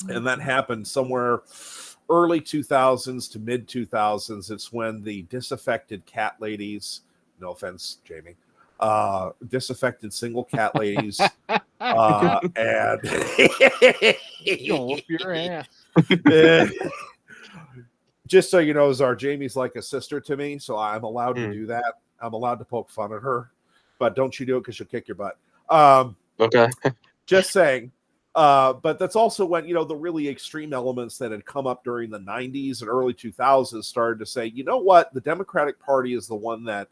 And that happened somewhere early 2000s to mid 2000s. It's when the disaffected cat ladies, no offense, Jamie, disaffected single cat ladies, and You'll whoop your ass. Just so you know, Czar, Jamie's like a sister to me, so I'm allowed to do that. I'm allowed to poke fun at her, but don't you do it because she'll kick your butt. Okay. Just saying. But that's also when, the really extreme elements that had come up during the 90s and early 2000s started to say, you know what, the Democratic Party is the one that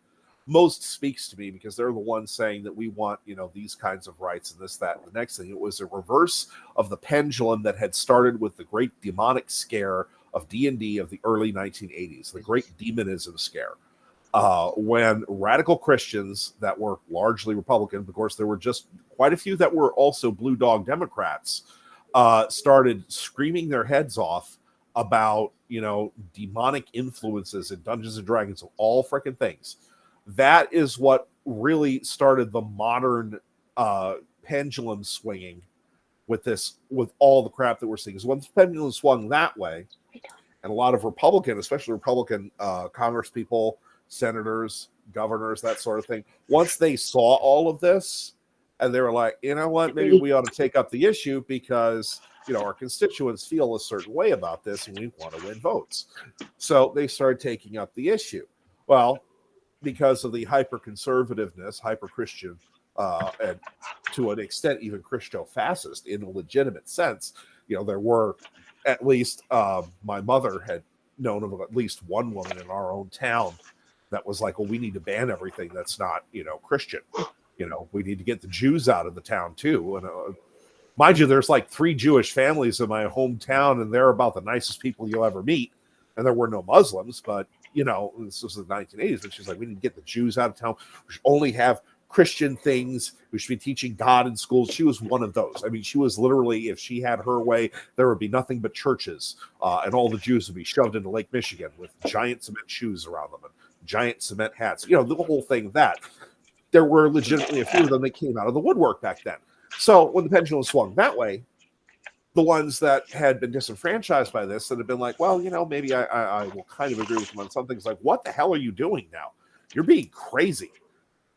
most speaks to me, because they're the ones saying that we want, these kinds of rights and this, that, and the next thing. It was a reverse of the pendulum that had started with the great demonic scare of D&D of the early 1980s, the great demonism scare. When radical Christians that were largely Republican, of course, there were just quite a few that were also blue dog Democrats, started screaming their heads off about, demonic influences in Dungeons and Dragons, of all freaking things. That is what really started the modern pendulum swinging with all the crap that we're seeing. Because once the pendulum swung that way, and a lot of Republican, especially Republican Congress people, senators, governors, that sort of thing, once they saw all of this, and they were like, you know what, maybe we ought to take up the issue, because our constituents feel a certain way about this and we want to win votes. So they started taking up the issue. Well, because of the hyper-conservativeness, hyper-Christian, and to an extent even Christo-fascist in a legitimate sense, there were at least, my mother had known of at least one woman in our own town that was like, well, we need to ban everything that's not, Christian. We need to get the Jews out of the town too. And mind you, there's like 3 Jewish families in my hometown, and they're about the nicest people you'll ever meet. And there were no Muslims, but this was the 1980s. And she's like, we need to get the Jews out of town. We should only have Christian things. We should be teaching God in schools. She was one of those. I mean, she was literally, if she had her way, there would be nothing but churches, and all the Jews would be shoved into Lake Michigan with giant cement shoes around them and giant cement hats. The whole thing. That there were legitimately a few of them that came out of the woodwork back then. So when the pendulum swung that way, the ones that had been disenfranchised by this that have been like, well, maybe I will kind of agree with them on some things. Like, what the hell are you doing now? You're being crazy.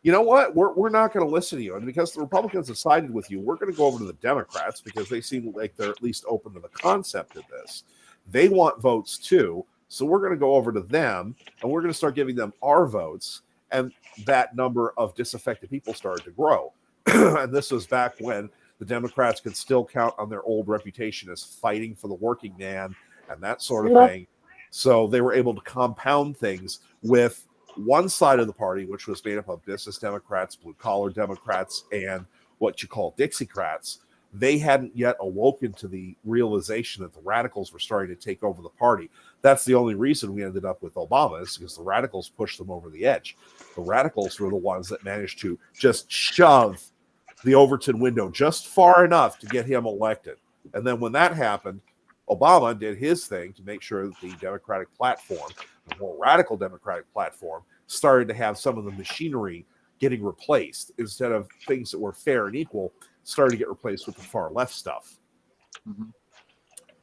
You know what? We're not going to listen to you. And because the Republicans have sided with you, we're going to go over to the Democrats because they seem like they're at least open to the concept of this. They want votes too. So we're going to go over to them and we're going to start giving them our votes. And that number of disaffected people started to grow. And this was back when the Democrats could still count on their old reputation as fighting for the working man and that sort of thing. So they were able to compound things with one side of the party, which was made up of business Democrats, blue-collar Democrats, and what you call Dixiecrats. They hadn't yet awoken to the realization that the radicals were starting to take over the party. That's the only reason we ended up with Obama, is because the radicals pushed them over the edge. The radicals were the ones that managed to just shove the Overton window just far enough to get him elected. And then when that happened, Obama did his thing to make sure that the Democratic platform, the more radical Democratic platform, started to have some of the machinery getting replaced. Instead of things that were fair and equal, started to get replaced with the far left stuff.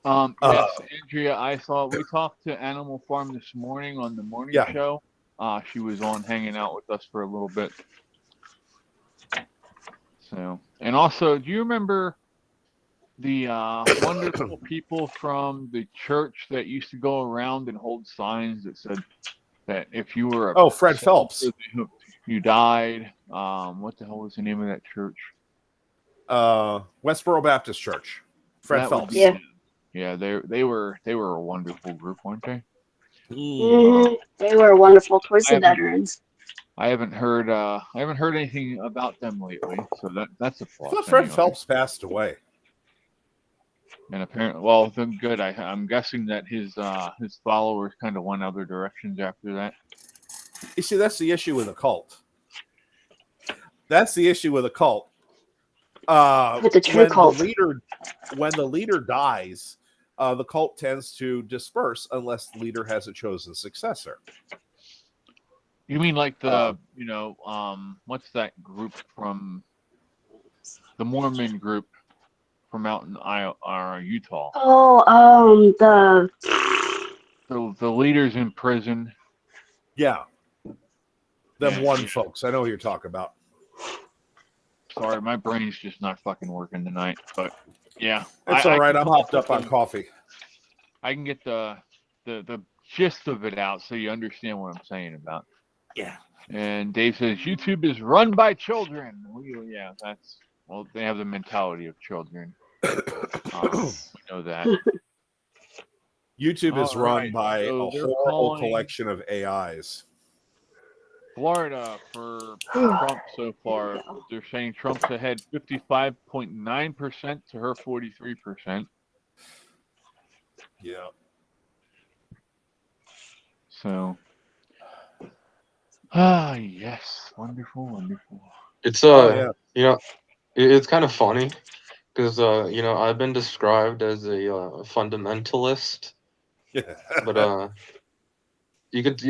Yes, Andrea, we talked to Animal Farm this morning on the morning show. She was on hanging out with us for a little bit. So, and also, do you remember the wonderful people from the church that used to go around and hold signs that said that if you were Fred Phelps, you died? What the hell was the name of that church? Westboro Baptist Church. Fred Phelps. Yeah, they were a wonderful group, weren't they? They were wonderful towards the veterans. I haven't heard anything about them lately, so that's a plus. I thought Fred Phelps passed away. And apparently, well, then good. I'm guessing that his followers kind of went other directions after that. You see, that's the issue with a cult. That's the issue with a cult. With the true cult. When the leader dies, the cult tends to disperse unless the leader has a chosen successor. You mean like the what's that group from the Mormon group from out in Utah? Oh, the leaders in prison. Yeah. Folks. I know what you're talking about. Sorry, my brain's just not fucking working tonight. But yeah. It's all right. I'm hopped up on coffee. I can get the gist of it out so you understand what I'm saying about. Yeah. And Dave says YouTube is run by children. Yeah, they have the mentality of children. We know that. YouTube is run by a horrible collection of AIs. Florida for Trump so far. They're saying Trump's ahead 55.9% to her 43%. Yeah. So, yes, wonderful. It's it's kind of funny because I've been described as a fundamentalist, but you could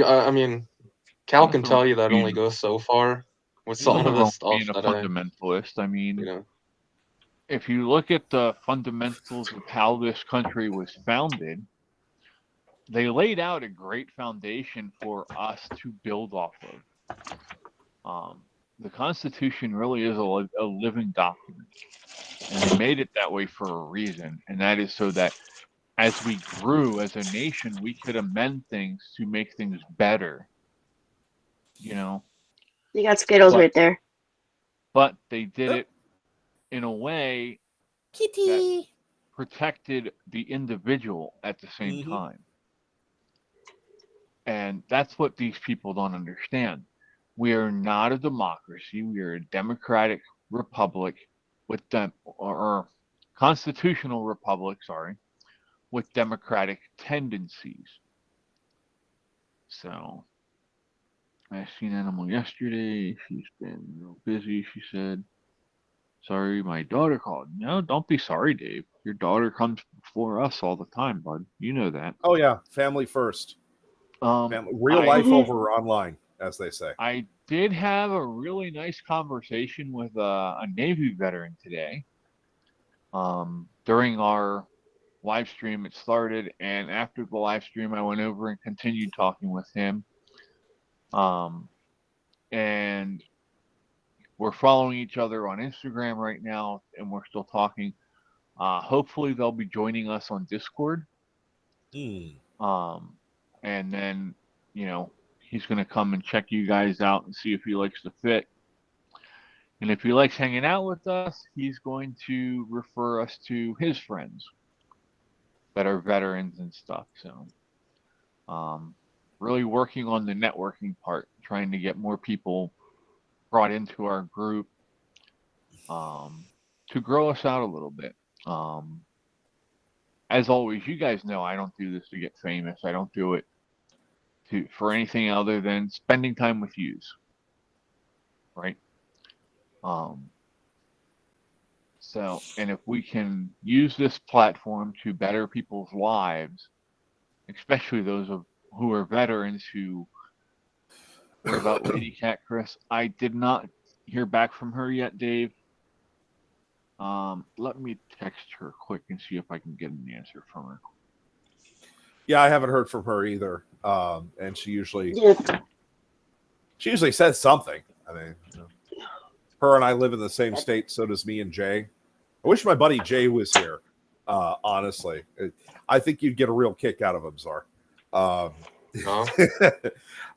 Cal can tell you that only goes so far with some of the stuff being a fundamentalist. I mean, if you look at the fundamentals of how this country was founded, they laid out a great foundation for us to build off of. The Constitution really is a living document, and they made it that way for a reason, and that is so that as we grew as a nation, we could amend things to make things better. You got Skittles right there. But they did it in a way that protected the individual at the same time. And that's what these people don't understand. We are not a democracy. We are a democratic republic with or constitutional republic, with democratic tendencies. So, I seen Animal yesterday. She's been real busy, she said. Sorry, my daughter called. No, don't be sorry, Dave. Your daughter comes before us all the time, bud. You know that. Oh yeah, family first. Real I life over online, as they say. I did have a really nice conversation with a Navy veteran today. During our live stream, it started, and after the live stream, I went over and continued talking with him. And we're following each other on Instagram right now, and we're still talking. Hopefully, they'll be joining us on Discord. And then, he's going to come and check you guys out and see if he likes the fit. And if he likes hanging out with us, he's going to refer us to his friends that are veterans and stuff. So, really working on the networking part, trying to get more people brought into our group to grow us out a little bit. As always, you guys know I don't do this to get famous. I don't do it for anything other than spending time with yous, right? So, and if we can use this platform to better people's lives, especially those who are veterans who. What about Lady Cat, Chris? I did not hear back from her yet, Dave. Let me text her quick and see if I can get an answer from her. Yeah, I haven't heard from her either. And she usually says something. I mean, her and I live in the same state. So does me and Jay. I wish my buddy Jay was here. Honestly, I think you'd get a real kick out of him, Czar. No?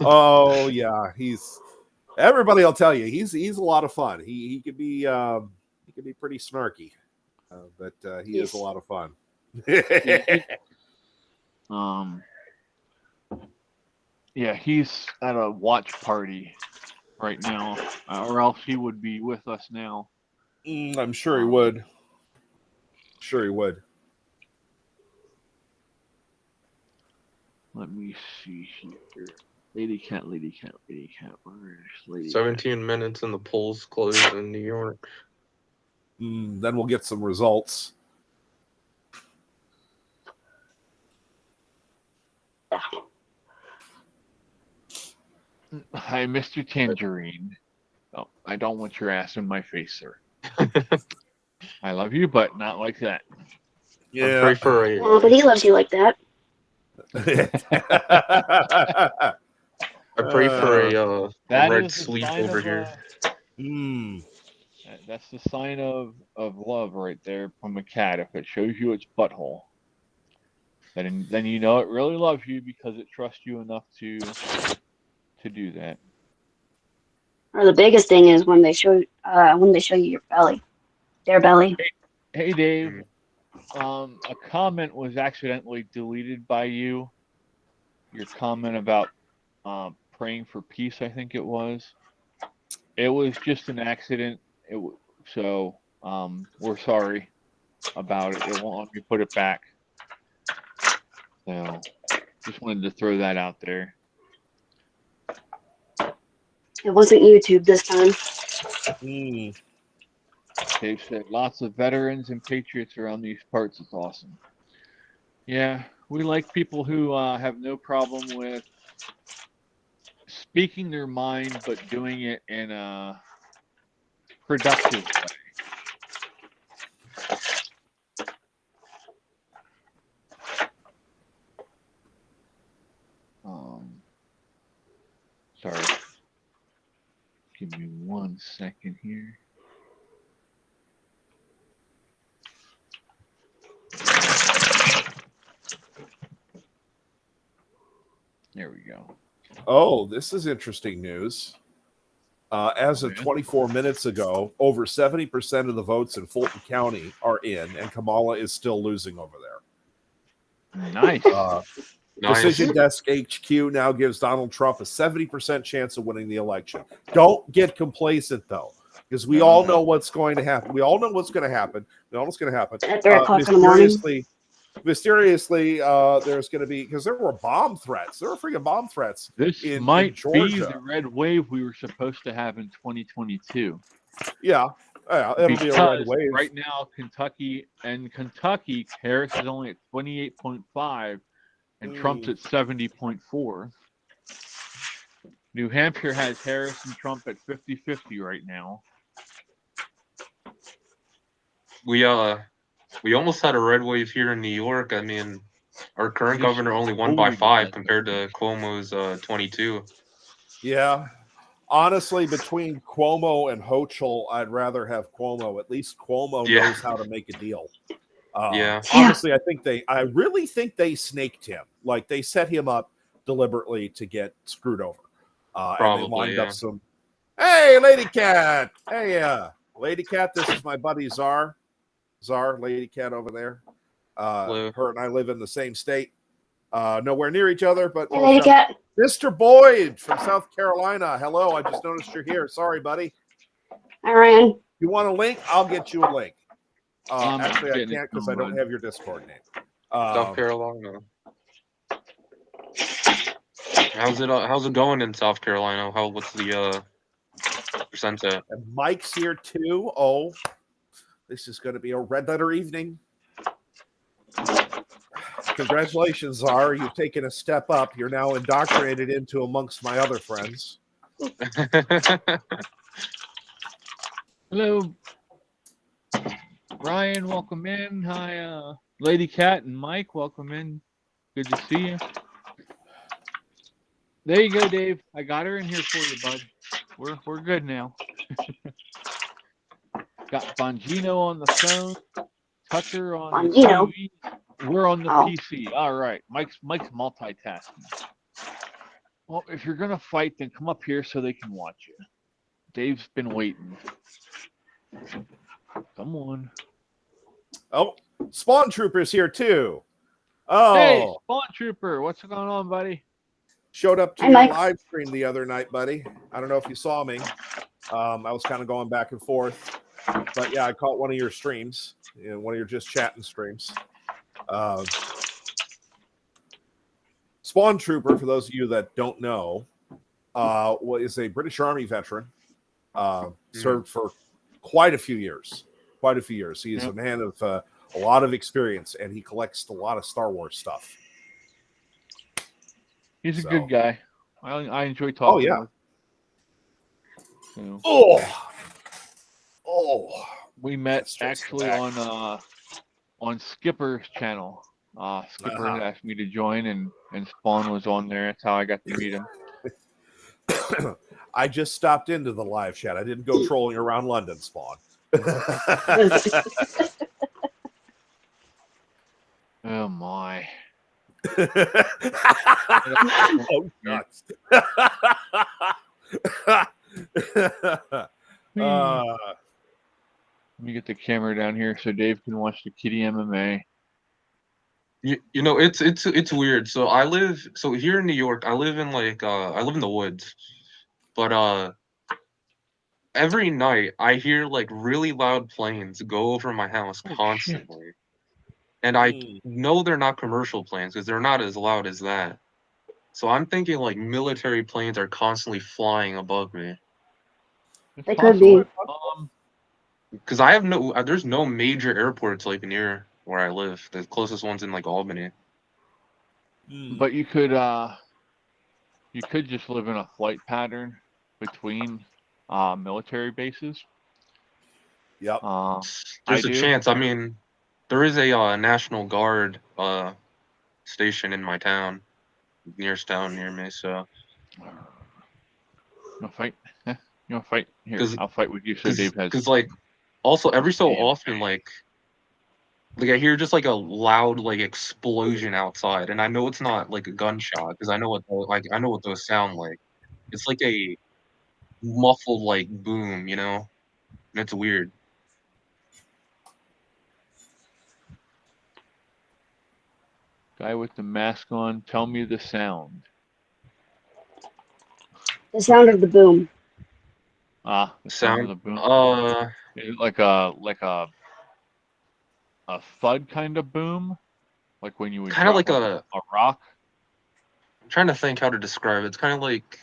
Oh yeah, everybody will tell you he's a lot of fun. He could be pretty snarky, but he is a lot of fun. Yeah, he's at a watch party right now, or else he would be with us now. I'm sure he would. Sure he would. Let me see here. Lady Cat. Where's Lady 17 minutes and the polls closed in New York. Then we'll get some results. Hi, Mr. Tangerine. Oh, I don't want your ass in my face, sir. I love you, but not like that. I pray for a, but he loves you like that. I pray for a red is the sleep sign over of, here. That's the sign of love right there from a cat. If it shows you its butthole, then you know it really loves you because it trusts you enough to do that. Or the biggest thing is when they show you your belly, their belly. Hey Dave, a comment was accidentally deleted by you. Your comment about praying for peace, I think it was. It was just an accident. So we're sorry about it. It won't let me put it back. So just wanted to throw that out there. It wasn't YouTube this time. Dave said lots of veterans and patriots around these parts. It's awesome. Yeah, we like people who have no problem with speaking their mind, but doing it in a productive way. Sorry. Give me 1 second here. There we go. Oh, this is interesting news. As of 24 minutes ago, over 70% of the votes in Fulton County are in, and Kamala is still losing over there. Nice. Decision Desk HQ now gives Donald Trump a 70% chance of winning the election. Don't get complacent, though, because we all know what's going to happen. We all know what's going to happen. We all know what's going to happen. At 3 o'clock in the morning. mysteriously, there's going to be, because there were bomb threats. There were freaking bomb threats This in might be Georgia. the red wave we were supposed to have in 2022. Yeah, it'll be a red Because wave. right now, Kentucky, Harris is only at 28.5 and Trump's at 70.4. New Hampshire has Harris and Trump at 50-50 right now. We almost had a red wave here in New York. I mean, our current governor only won by 5 compared to Cuomo's 22. Yeah. Honestly, between Cuomo and Hochul, I'd rather have Cuomo. At least Cuomo knows how to make a deal. Honestly, I really think they snaked him. Like they set him up deliberately to get screwed over. And they lined up some. Hey, Lady Cat. Hey, Lady Cat. This is my buddy Czar. Lady Cat over there. Her and I live in the same state. Nowhere near each other, but hey, Lady Cat. Mr. Boyd from South Carolina. Hello, I just noticed you're here. Sorry, buddy. Hi, Ryan. You want a link? I'll get you a link. Actually, I can't because I don't bud. have your Discord name. South Carolina. How's it going in South Carolina? What's the percent at? And Mike's here too. Oh, this is going to be a red letter evening. Congratulations, Czar. You've taken a step up. You're now indoctrinated into amongst my other friends. Hello, Ryan. Welcome in. Hi, Lady Cat and Mike. Welcome in. Good to see you. There you go, Dave. I got her in here for you, bud. We're good now. Got Bongino on the phone. Tucker on the TV. We're on the PC. All right. Mike's multitasking. Well, if you're gonna fight, then come up here so they can watch you. Dave's been waiting. Come on. Oh, Spawn Trooper's here too. Oh, hey, Spawn Trooper, what's going on, buddy? Showed up to your live stream the other night, buddy. I don't know if you saw me. I was kind of going back and forth, but yeah, I caught one of your streams, one of your just chatting streams. Spawn Trooper, for those of you that don't know, is a British Army veteran. Served for quite a few years. He's a man of a lot of experience, and he collects a lot of Star Wars stuff. He's a good guy. I enjoy talking. Oh yeah. So, we met actually on Skipper's channel. Skipper had asked me to join, and Spawn was on there. That's how I got to meet him. I just stopped into the live chat. I didn't go trolling around London, Spawn. Oh my. Oh, nuts. Let me get the camera down here so Dave can watch the Kitty MMA. You know, it's weird. So here in New York, I live in the woods. But every night I hear like really loud planes go over my house constantly. Shit. And I know they're not commercial planes because they're not as loud as that. So I'm thinking like military planes are constantly flying above me. They could be. Because there's no major airports like near where I live. The closest one's in like Albany. But you could just live in a flight pattern between military bases. Yep. There's a chance. I mean, there is a National Guard station in my town, nearest town near me. So, you want to fight? You want to fight? Here, I'll fight with you. So Dave has. Because like, also every so often, like I hear just like a loud like explosion outside, and I know it's not like a gunshot because I know what those sound like. It's like a muffled like boom, you know, and it's weird. Guy with the mask on, tell me the sound. The sound of the boom. The sound of the boom. Is it like a thud kind of boom? Like when you would Kind of drop like a. a rock. I'm trying to think how to describe it. It's kind of like.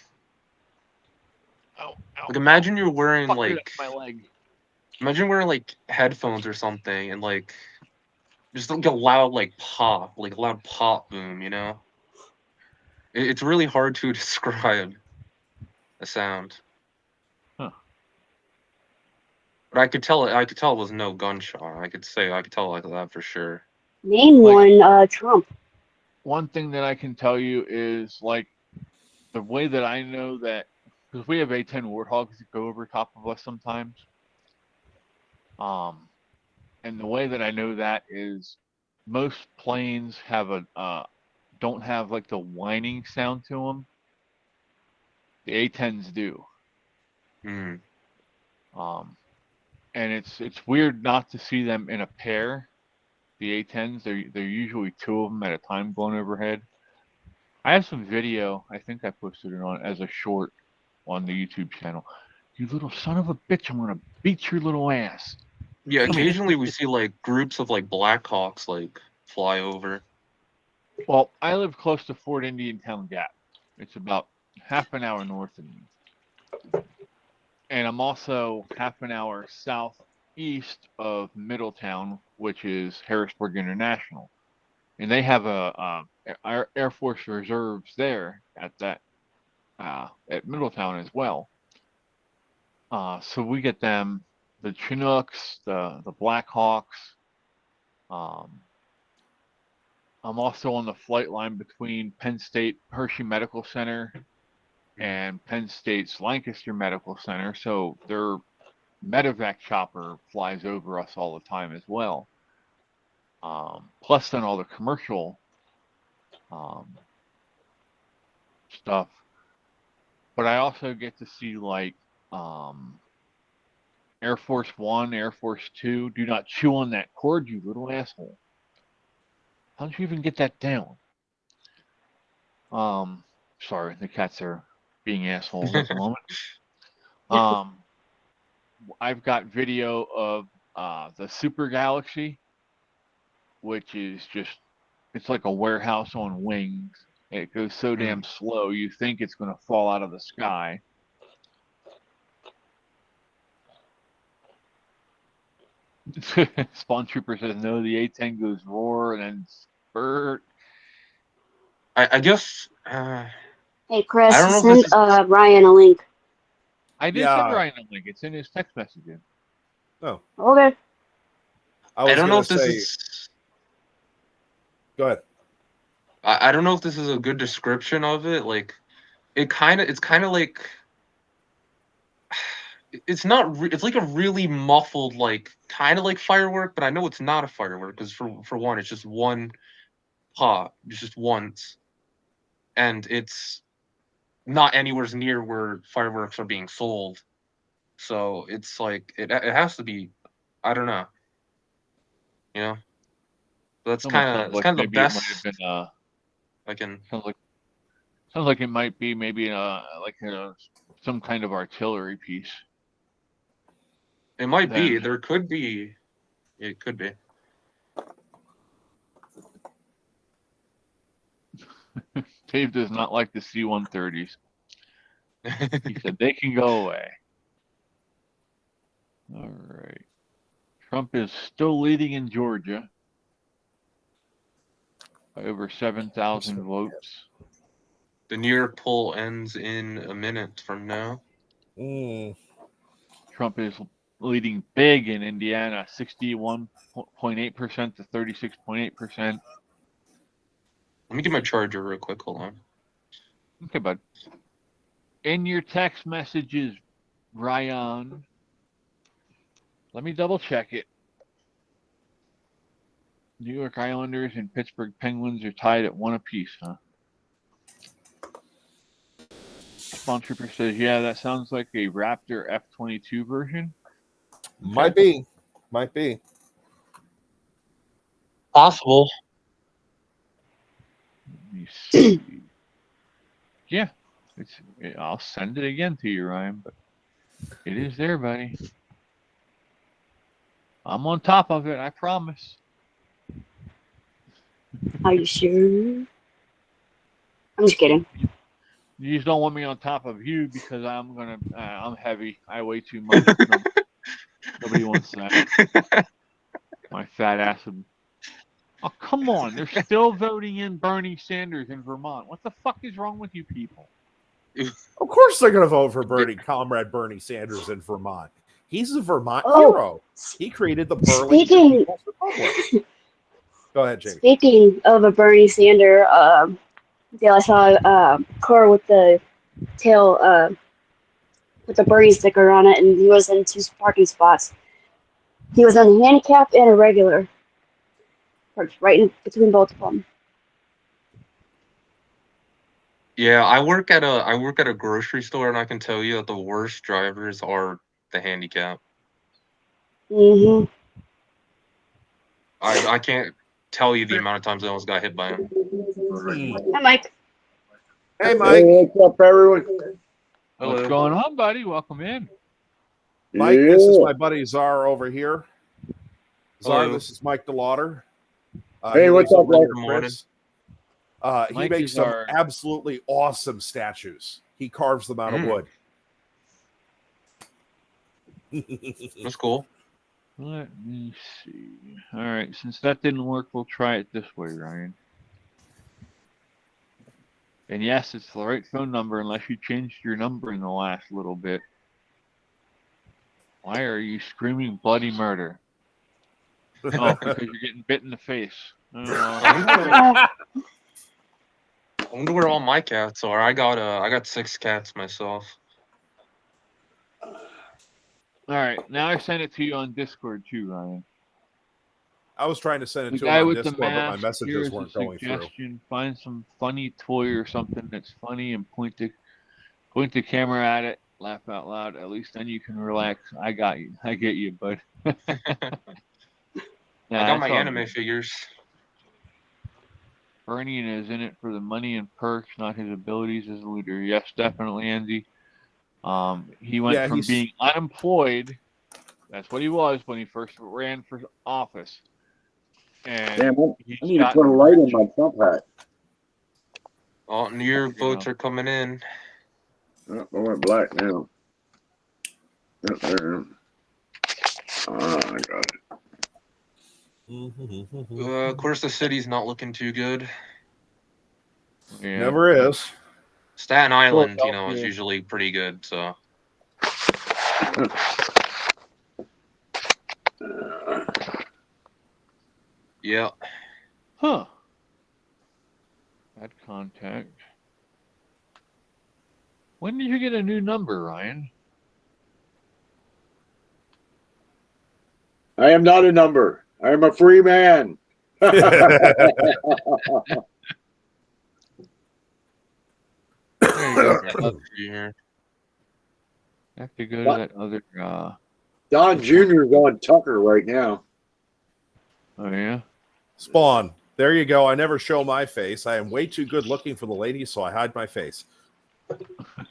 Oh, ow, Like imagine you're wearing fuck it up like. my leg. Imagine wearing like headphones or something, and like just like a loud like pop, like a loud pop boom. You know. It's really hard to describe a sound. Huh. But I could tell it. I could tell it was no gunshot. I could tell like that for sure. Name Like- one, Trump. One thing that I can tell you is like the way that I know that, because we have A-10 Warthogs that go over top of us sometimes. And the way that I know that is most planes have don't have like the whining sound to them. The A-10s do. Hmm. And it's weird not to see them in a pair. The A-10s, they're usually two of them at a time going overhead. I have some video. I think I posted it on as a short on the YouTube channel. You little son of a bitch! I'm gonna beat your little ass. Yeah, Come here. occasionally we see like groups of like Blackhawks like fly over. Well, I live close to Fort Indiantown Gap. It's about half an hour north of me. And I'm also half an hour southeast of Middletown, which is Harrisburg International. And they have a Air Force reserves there at that at Middletown as well. So we get them, the Chinooks, the Blackhawks. I'm also on the flight line between Penn State Hershey Medical Center and Penn State's Lancaster Medical Center. So their medevac chopper flies over us all the time as well. Plus then all the commercial stuff. But I also get to see like Air Force One, Air Force Two. Do not chew on that cord, you little asshole. How'd you even get that down? Sorry, the cats are being assholes at the moment. I've got video of the Super Galaxy, which is just, it's like a warehouse on wings. It goes so damn slow, you think it's going to fall out of the sky. Spawn Trooper says, no, the A-10 goes roar and then spurt. I guess. Hey, Chris, I don't know if this send is. Ryan a link. I did send Ryan a link. It's in his text messages. Oh, Okay. I don't know gonna if this say, is. Go ahead. I don't know if this is a good description of it. Like, it's kind of like. It's not. It's like a really muffled, like kind of like firework, but I know it's not a firework because for one, it's just one pop, it's just once, and it's not anywhere near where fireworks are being sold. So it's like it has to be. I don't know. You know, that's Almost kind of sounds it's like kind of the maybe it might have best been I can. sounds like it might be maybe some kind of artillery piece. It might be. Then There could be. It could be. Dave does not like the C-130s. He said they can go away. All right. Trump is still leading in Georgia by over 7,000 votes. The New York poll ends in a minute from now. Trump is leading big in Indiana, 61.8% to 36.8%. Let me get my charger real quick. Hold on. Okay, bud. In your text messages, Ryan, let me double check it. New York Islanders and Pittsburgh Penguins are tied at 1 apiece, huh? Spawn Trooper says, yeah, that sounds like a Raptor F-22 version. Might be. Possible. Let me see. Yeah, I'll send it again to you, Ryan, but it is there, buddy. I'm on top of it, I promise. Are you sure? I'm just kidding. You just don't want me on top of you because I'm heavy. I weigh too much. Nobody wants that. My fat ass. Oh, come on. They're still voting in Bernie Sanders in Vermont. What the fuck is wrong with you people? Of course they're going to vote for Comrade Bernie Sanders in Vermont. He's a Vermont Oh, hero. He created the Burlington speaking People's Republic. Go ahead, Jamie. speaking of a Bernie Sanders, I saw a car with the tail with the Bernie sticker on it, and he was in 2 parking spots. He was on a handicap and a regular, parked right in between both of them. Yeah, I work at a grocery store, and I can tell you that the worst drivers are the handicap. Mm-hmm. I can't tell you the amount of times I almost got hit by him. Hi, Mike. Hey, Mike. Hey, what's up, everyone? What's going on, buddy? Welcome in. Mike, this is my buddy Czar over here. Czar, Hello. this is Mike DeLauder. Hey, he what's lives up, over here, Good morning. Chris. He Mike makes is some our- absolutely awesome statues. He carves them out of wood. That's cool. Let me see. All right, since that didn't work, we'll try it this way, Ryan. And yes, it's the right phone number unless you changed your number in the last little bit. Why are you screaming bloody murder? Oh, because you're getting bit in the face. I wonder where all my cats are. I got 6 cats myself. All right, now I sent it to you on Discord too, Ryan. I was trying to send The it to guy him on with the Discord, but my mask. messages Here's a weren't going through. suggestion: find some funny toy or something that's funny and point the camera at it. Laugh out loud. At least then you can relax. I got you. I get you, bud. I Nah, got my it's all anime good. figures. Bernie is in it for the money and perks, not his abilities as a leader. Yes, definitely, Andy. He went Yeah, from he's- being unemployed. That's what he was when he first ran for office. And Damn, I he's need to gotten put a light in rich. my Trump hat. Oh, New Year votes are coming in. Oh, I went black now. Oh, there. Ah, I got it. Of course, the city's not looking too good. Yeah. Never is. Staten Island, you know, is Philadelphia. usually pretty good. So yeah. Huh. Bad contact. When did you get a new number, Ryan? I am not a number. I am a free man. There you go. Here. I have to go to that other. Don Jr. is on Tucker right now. Oh yeah. Spawn. There you go. I never show my face. I am way too good looking for the ladies, so I hide my face.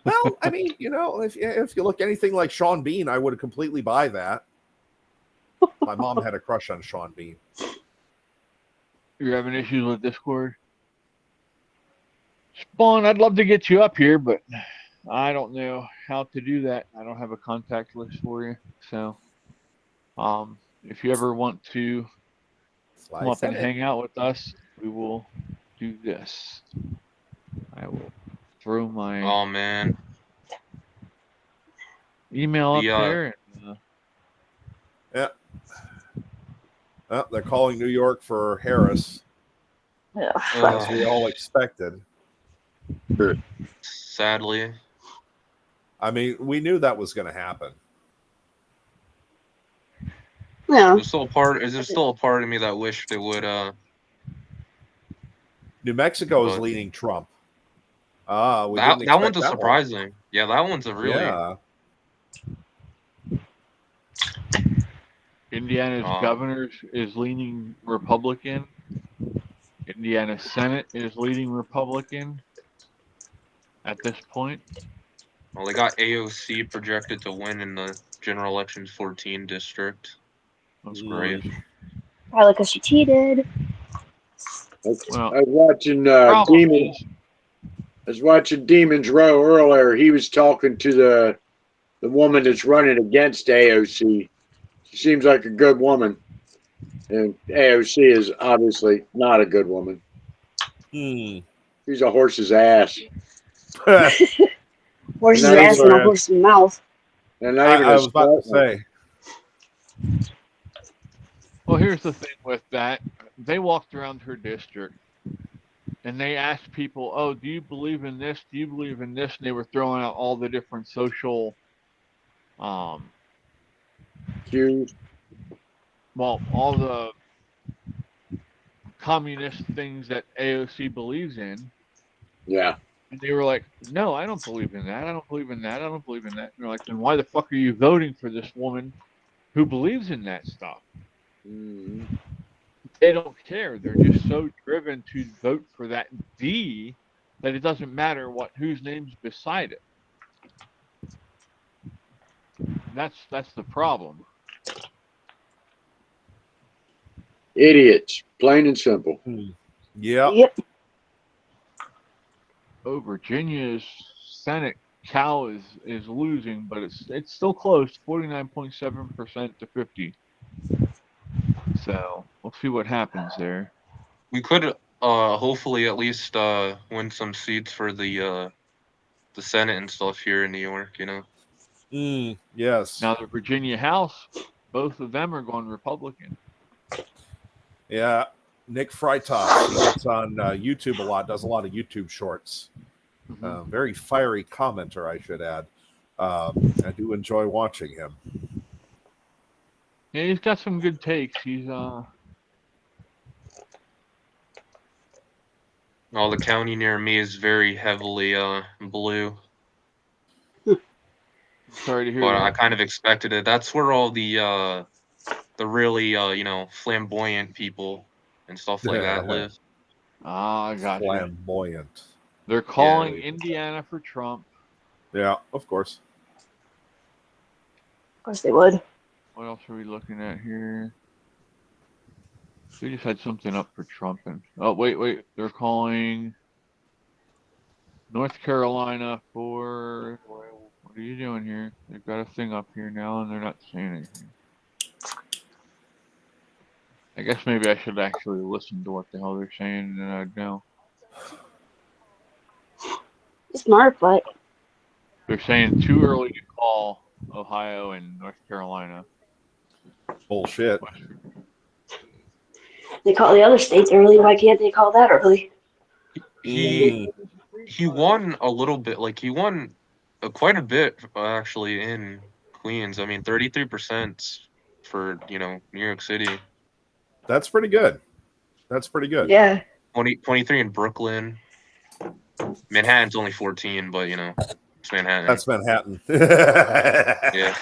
Well, I mean, you know, if you look anything like Sean Bean, I would completely buy that. My mom had a crush on Sean Bean. You're having issues with Discord? Spawn, I'd love to get you up here, but I don't know how to do that. I don't have a contact list for you. So, if you ever want to come up and hang out with us, we will do this. I will throw my Oh man. email up The, there. And, Oh, they're calling New York for Harris, as we all expected. Sadly. I mean, we knew that was going to happen. No. Is there still a part of me that wished it would New Mexico is But- leaning Trump. We that didn't expect one's a that surprising. Yeah, that one's a one. really Yeah. Indiana's governor is leaning Republican. Indiana Senate is leaning Republican at this point. well, they got AOC projected to win in the general elections 14 district. That's great. Probably because she cheated. Well, I was watching problem Demons. is, I was watching Demons Row earlier. He was talking to the woman that's running against AOC. She seems like a good woman, and AOC is obviously not a good woman. Hmm. She's a horse's ass. Horse's Not ass even, and a horse's mouth. and not even I a was about to smart one. say. well, here's the thing with that. They walked around her district and they asked people, "Oh, do you believe in this? Do you believe in this?" And they were throwing out all the different social, um, Cues. well, all the communist things that AOC believes in. Yeah. And they were like, "No, I don't believe in that. I don't believe in that. I don't believe in that." And they're like, "Then why the fuck are you voting for this woman who believes in that stuff?" Mm-hmm. They don't care. They're just so driven to vote for that D that it doesn't matter whose name's beside it. That's the problem. Idiots, plain and simple. Yeah. Yep. Oh, Virginia's Senate cow is losing, but it's still close, 49.7% to 50. So we'll see what happens there. We could hopefully at least win some seats for the Senate and stuff here in New York, you know. Yes. Now the Virginia House, both of them are going Republican. Yeah. Nick Freitas, he gets on YouTube a lot, does a lot of YouTube shorts. Very fiery commenter, I should add. I do enjoy watching him. Yeah, he's got some good takes. He's Oh, the county near me is very heavily blue, sorry to hear but I that. kind of expected it. That's where all the really flamboyant people and stuff like that live. Ah, I got you. Flamboyant. They're calling Yeah. Indiana for Trump. Yeah, of course. Of course they would. What else are we looking at here? We just had something up for Trump. And oh, wait. They're calling North Carolina for. What are you doing here? They've got a thing up here now, and they're not saying anything. I guess maybe I should actually listen to what the hell they're saying, and then I'd know. Smart, but They're saying too early to call Ohio and North Carolina. Bullshit. they call the other states early. Why can't they call that early? He won a little bit, like he won quite a bit actually in Queens. I mean, 33% for New York City. That's pretty good. That's pretty good. Yeah. 23 in Brooklyn. Manhattan's only 14, but it's Manhattan. That's Manhattan. Yeah.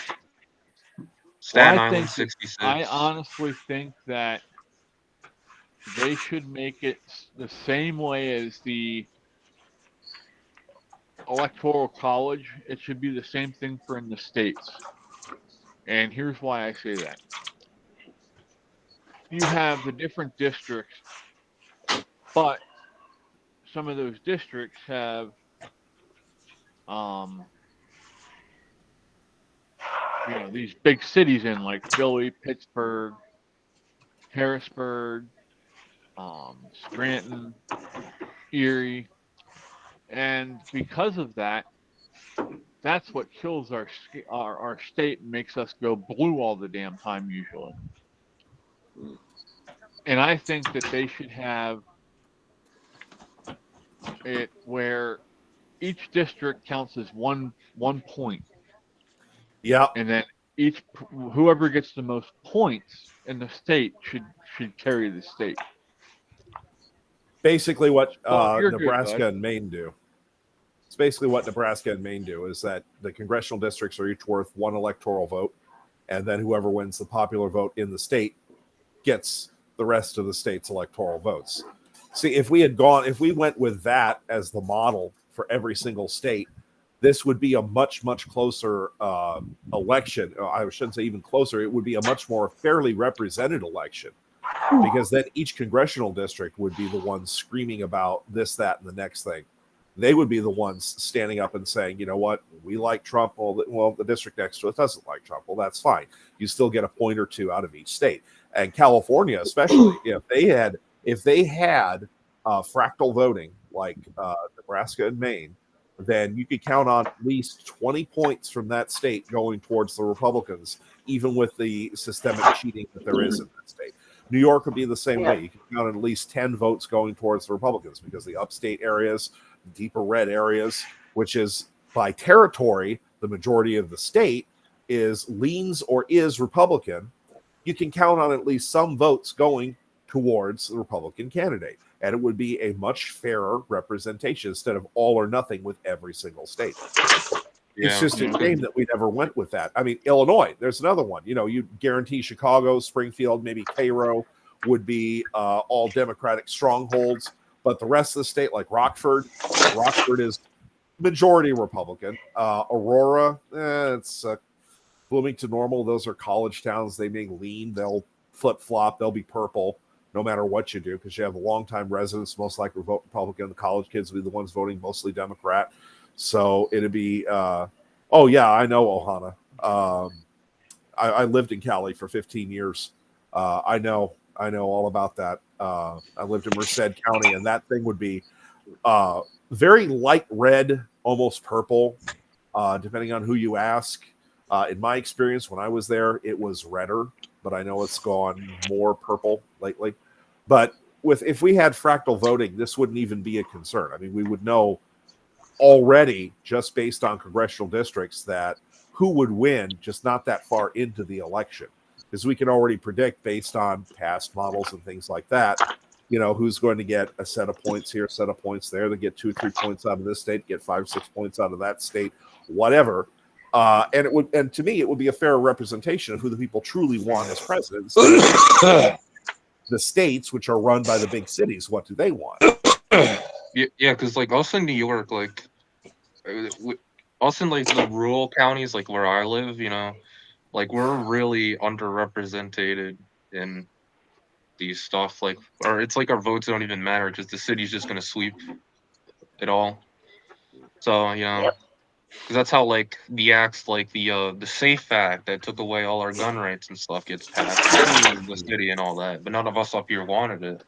Staten Well, Island 66. I honestly think that they should make it the same way as the Electoral College. It should be the same thing for in the states. And here's why I say that. You have the different districts, but some of those districts have these big cities in, like Philly, Pittsburgh, Harrisburg, Scranton, Erie, and because of that, that's what kills our state and makes us go blue all the damn time usually. And I think that they should have it where each district counts as one point. Yeah. And then whoever gets the most points in the state should carry the state. Basically what You're Nebraska good, and Maine do. It's basically what Nebraska and Maine do, is that the congressional districts are each worth one electoral vote, and then whoever wins the popular vote in the state gets the rest of the state's electoral votes. See, if we went with that as the model for every single state, this would be a much, much closer election. I shouldn't say even closer. It would be a much more fairly represented election. because then each congressional district would be the ones screaming about this, that, and the next thing. They would be the ones standing up and saying, you know what, we like Trump. Well, the district next to it doesn't like Trump. Well, that's fine. You still get a point or two out of each state. And California, especially, if they had fractal voting like Nebraska and Maine, then you could count on at least 20 points from that state going towards the Republicans, even with the systemic cheating that there is in that state. New York would be the same way. You can count on at least 10 votes going towards the Republicans because the upstate areas, deeper red areas, which is by territory, the majority of the state leans or is Republican. You can count on at least some votes going towards the Republican candidate. And it would be a much fairer representation instead of all or nothing with every single state. It's just a shame that we never went with that. I mean, Illinois, there's another one. You know, you guarantee Chicago, Springfield, maybe Cairo would be all Democratic strongholds. But the rest of the state, like Rockford is majority Republican. Aurora, it's Bloomington Normal. Those are college towns. They may lean. They'll flip-flop. They'll be purple no matter what you do because you have the longtime residents most likely vote Republican. The college kids will be the ones voting mostly Democrat. So it'd be, I know Ohana. I lived in Cali for 15 years. I know all about that. I lived in Merced County, and that thing would be very light red, almost purple, depending on who you ask. In my experience, when I was there, it was redder, but I know it's gone more purple lately. But if we had fractal voting, this wouldn't even be a concern. I mean, we would know already, just based on congressional districts, that who would win just not that far into the election. Because we can already predict based on past models and things like that, you know, who's going to get a set of points here, a set of points there. They get 2 or 3 points out of this state, get 5 or 6 points out of that state, whatever. And to me, it would be a fair representation of who the people truly want as presidents. The states, which are run by the big cities, what do they want? Yeah, because like also in New York, like also in like the rural counties, like where I live, you know, like we're really underrepresented in these stuff. Like, or it's like our votes don't even matter because the city's just gonna sweep it all. So you know, because that's how like the acts like the SAFE Act that took away all our gun rights and stuff gets passed in the city and all that, but none of us up here wanted it.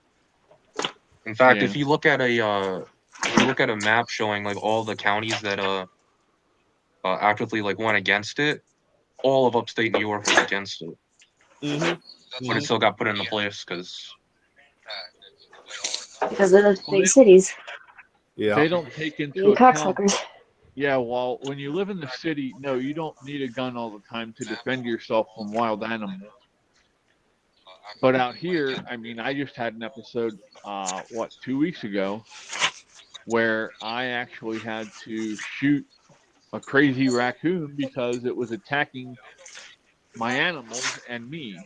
In fact, if you look at a map showing like all the counties that actively like went against it, all of upstate New York was against it. But it still got put into place because of the big cities. Yeah. They don't take into Being account. Cocksuckers. Yeah, well, when you live in the city, no, you don't need a gun all the time to defend yourself from wild animals. But out here, I mean, I just had an episode, 2 weeks ago, where I actually had to shoot a crazy raccoon because it was attacking my animals and me.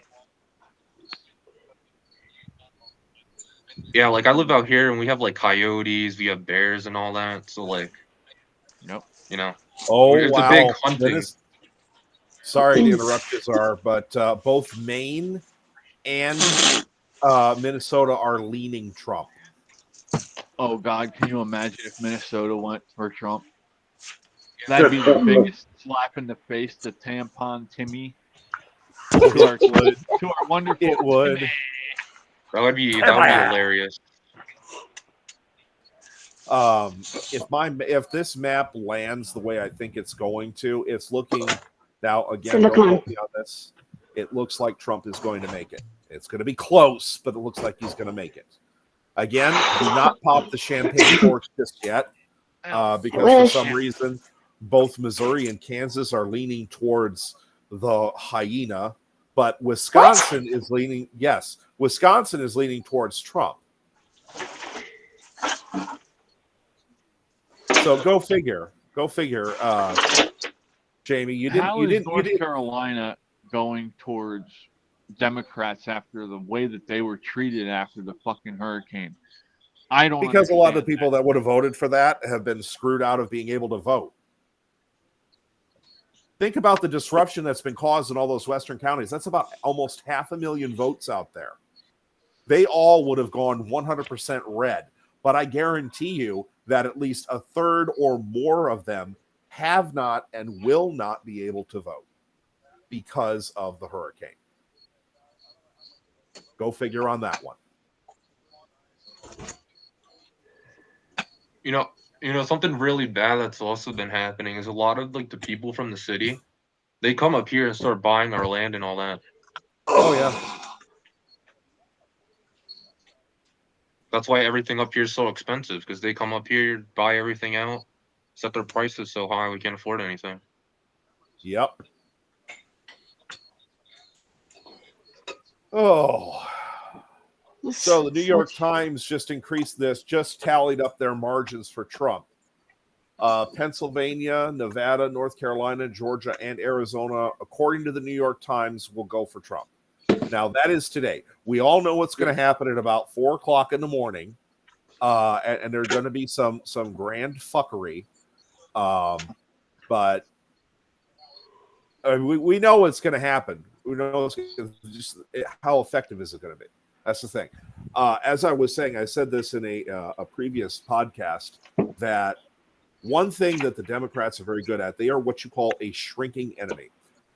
yeah, like I live out here and we have like coyotes, we have bears and all that. So like, you know, it's a big hunting. Sorry to interrupt you, Czar, but both Maine and Minnesota are leaning Trump. Oh God, can you imagine if Minnesota went for Trump? That'd be the biggest slap in the face to Tampon Timmy. To our wonderful. It would. Timmy. That would be hilarious. If this map lands the way I think it's going to, it's looking now again. Don't quote me on this. It looks like Trump is going to make it. It's going to be close, but it looks like he's going to make it. Again, do not pop the champagne cork just yet, because for some reason both Missouri and Kansas are leaning towards the hyena, but Wisconsin is leaning. Yes, Wisconsin is leaning towards Trump. So go figure. Jamie, you didn't. North Carolina going towards Democrats after the way that they were treated after the fucking hurricane? I don't because a lot of the people that would have voted for that have been screwed out of being able to vote. Think about the disruption that's been caused in all those western counties. That's about almost 500,000 votes out there. they all would have gone 100% red. But I guarantee you that at least a third or more of them have not and will not be able to vote because of the hurricane. Go figure on that one. You know, something really bad that's also been happening is a lot of like the people from the city, they come up here and start buying our land and all that. Oh, yeah. That's why everything up here is so expensive, because they come up here, buy everything out, set their prices so high we can't afford anything. Yep. Oh. So the New York Times just tallied up their margins for Trump. Pennsylvania, Nevada, North Carolina, Georgia, and Arizona, according to the New York Times, will go for Trump. Now, that is today. We all know what's going to happen at about 4 o'clock in the morning, and there's going to be some grand fuckery. But we know what's going to happen. We know how effective is it going to be. That's the thing. As I was saying, I said this in a previous podcast, that one thing that the Democrats are very good at, they are what you call a shrinking enemy.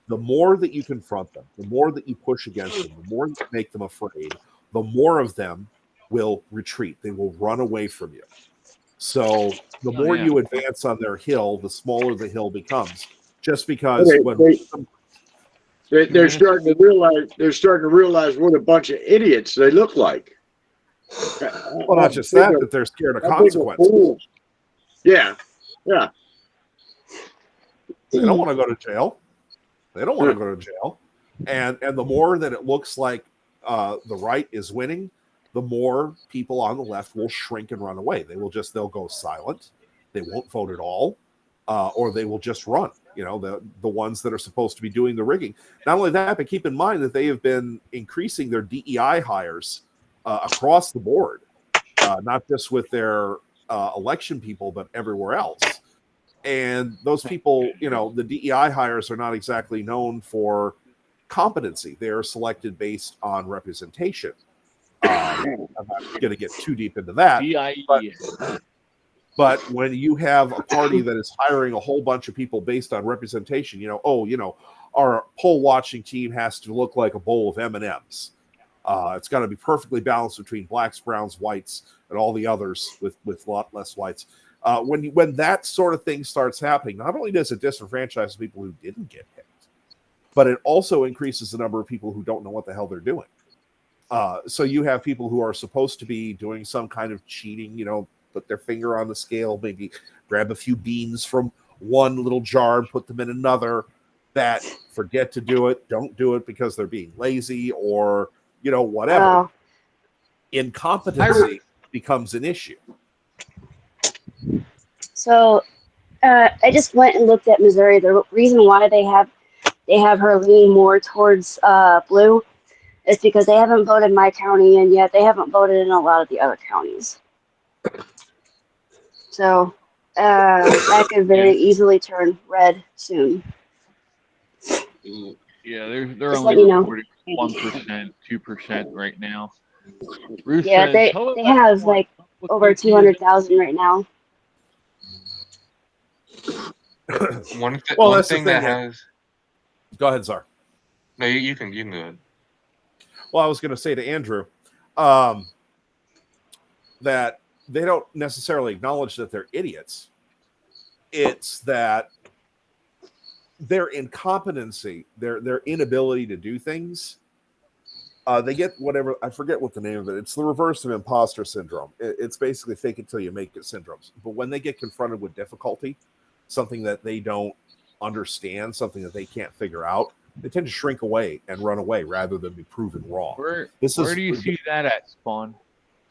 The more that you confront them, the more that you push against them, the more you make them afraid, the more of them will retreat. They will run away from you. So the more you advance on their hill, the smaller the hill becomes. Just because they're starting to realize what a bunch of idiots they look like. Well, not just that they're scared of consequences. Yeah. They don't want to go to jail. They don't want to go to jail. And the more that it looks like the right is winning, the more people on the left will shrink and run away. They'll go silent. They won't vote at all, or they will just run. You know, the ones that are supposed to be doing the rigging. Not only that, but keep in mind that they have been increasing their DEI hires across the board, not just with their election people, but everywhere else. And those people, you know, the DEI hires are not exactly known for competency. They are selected based on representation. I'm not going to get too deep into that. But when you have a party that is hiring a whole bunch of people based on representation, our poll watching team has to look like a bowl of M&Ms. It's got to be perfectly balanced between blacks, browns, whites, and all the others with a lot less whites. When that sort of thing starts happening, not only does it disenfranchise the people who didn't get picked, but it also increases the number of people who don't know what the hell they're doing. So you have people who are supposed to be doing some kind of cheating, put their finger on the scale, maybe grab a few beans from one little jar and put them in another, that forget to do it, don't do it because they're being lazy or, whatever. Wow. Incompetency becomes an issue. So I just went and looked at Missouri. The reason why they have her leaning more towards blue is because they haven't voted my county in yet. They haven't voted in a lot of the other counties. So that could very easily turn red soon. Yeah, they're Just only let me know. reporting 1%, 2% right now. Ruth Yeah, says, they have like over 200,000 right now. One that's the thing thing, that has. Go ahead, Czar. No, you can go ahead. Well, I was going to say to Andrew that they don't necessarily acknowledge that they're idiots. It's that their incompetency, their inability to do things, they get whatever, I forget what the name of it. It's the reverse of imposter syndrome. It's basically fake it till you make it syndromes. But when they get confronted with difficulty, something that they don't understand, something that they can't figure out, they tend to shrink away and run away rather than be proven wrong. Where do you see that at, Spawn?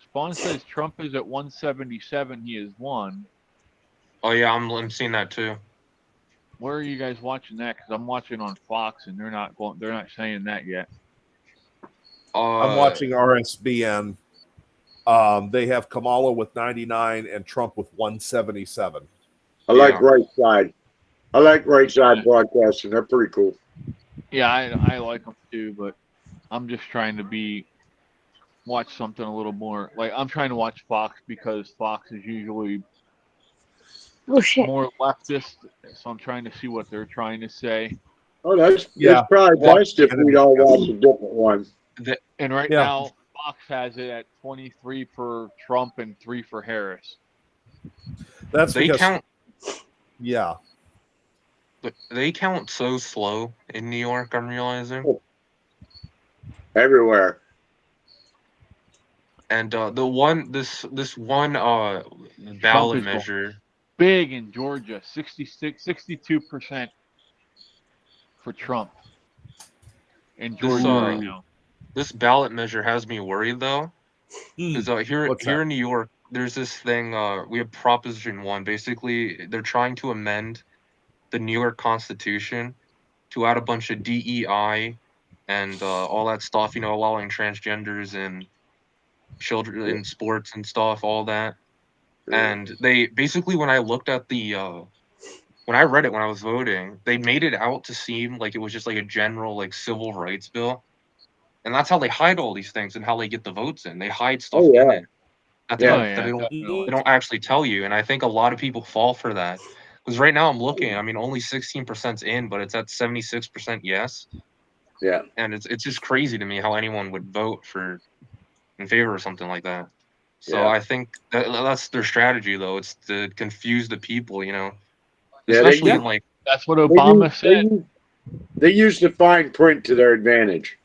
Spawn says Trump is at 177. He has won. Oh yeah, I'm seeing that too. Where are you guys watching that? Because I'm watching on Fox, and they're not saying that yet. I'm watching RSBN. They have Kamala with 99 and Trump with 177. I like right side. I like right side broadcasting. They're pretty cool. Yeah, I like them too, but I'm just trying to be watch something a little more. Like I'm trying to watch Fox because Fox is usually Oh shit. more leftist, so I'm trying to see what they're trying to say. Oh, that's Yeah. probably Watch best if we'd all watch a different one. And right Yeah. now, Fox has it at 23 for Trump and 3 for Harris. That's They because count. yeah. They count so slow in New York. I'm realizing. Everywhere. And this one Trump ballot is going measure. big in Georgia, 62% for Trump in Georgia right now. This ballot measure has me worried though, because What's here that? in New York, there's this thing. We have Proposition 1. Basically, they're trying to amend the New York Constitution to add a bunch of DEI and all that stuff. You know, allowing transgenders and children in sports and stuff, all that. And they basically, when I looked at the when I read it when I was voting, they made it out to seem like it was just like a general like civil rights bill. And that's how they hide all these things and how they get the votes in. They hide stuff in it that they Yeah. Oh don't yeah, that definitely. they don't actually tell you. And I think a lot of people fall for that. Because right now I'm looking, I mean, only 16%'s in, but it's at 76% yes. Yeah. And it's just crazy to me how anyone would vote in favor of something like that. So Yeah. I think that's their strategy, though. It's to confuse the people, you know, Yeah, especially they, in like That's what Obama said. They use the fine print to their advantage.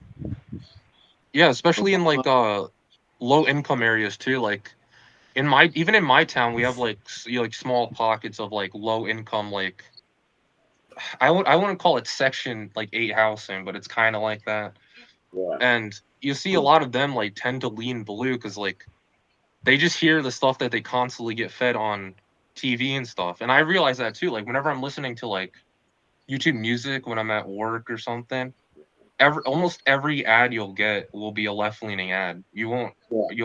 yeah, especially in like Obama, low income areas too. Like even in my town, we have like like small pockets of like low income like I wouldn't call it section like 8 housing, but it's kind of like that. Yeah. And you see a lot of them like tend to lean blue because like they just hear the stuff that they constantly get fed on TV and stuff. And I realize that too. Like whenever I'm listening to like YouTube music when I'm at work or something, almost every ad you'll get will be a left leaning ad. You'll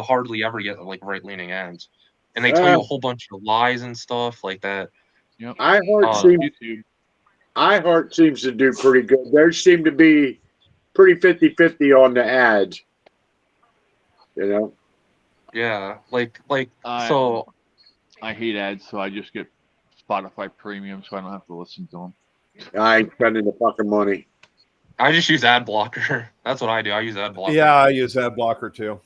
hardly ever get like right leaning ads. And they tell you a whole bunch of lies and stuff like that. yep. iHeart YouTube. seems to do pretty good. Theirs seem to be pretty 50-50 on the ads. You know? Yeah. So I hate ads, so I just get Spotify Premium, so I don't have to listen to them. I ain't spending the fucking money. I just use ad blocker. That's what I do. I use ad blocker. Yeah, I use ad blocker too.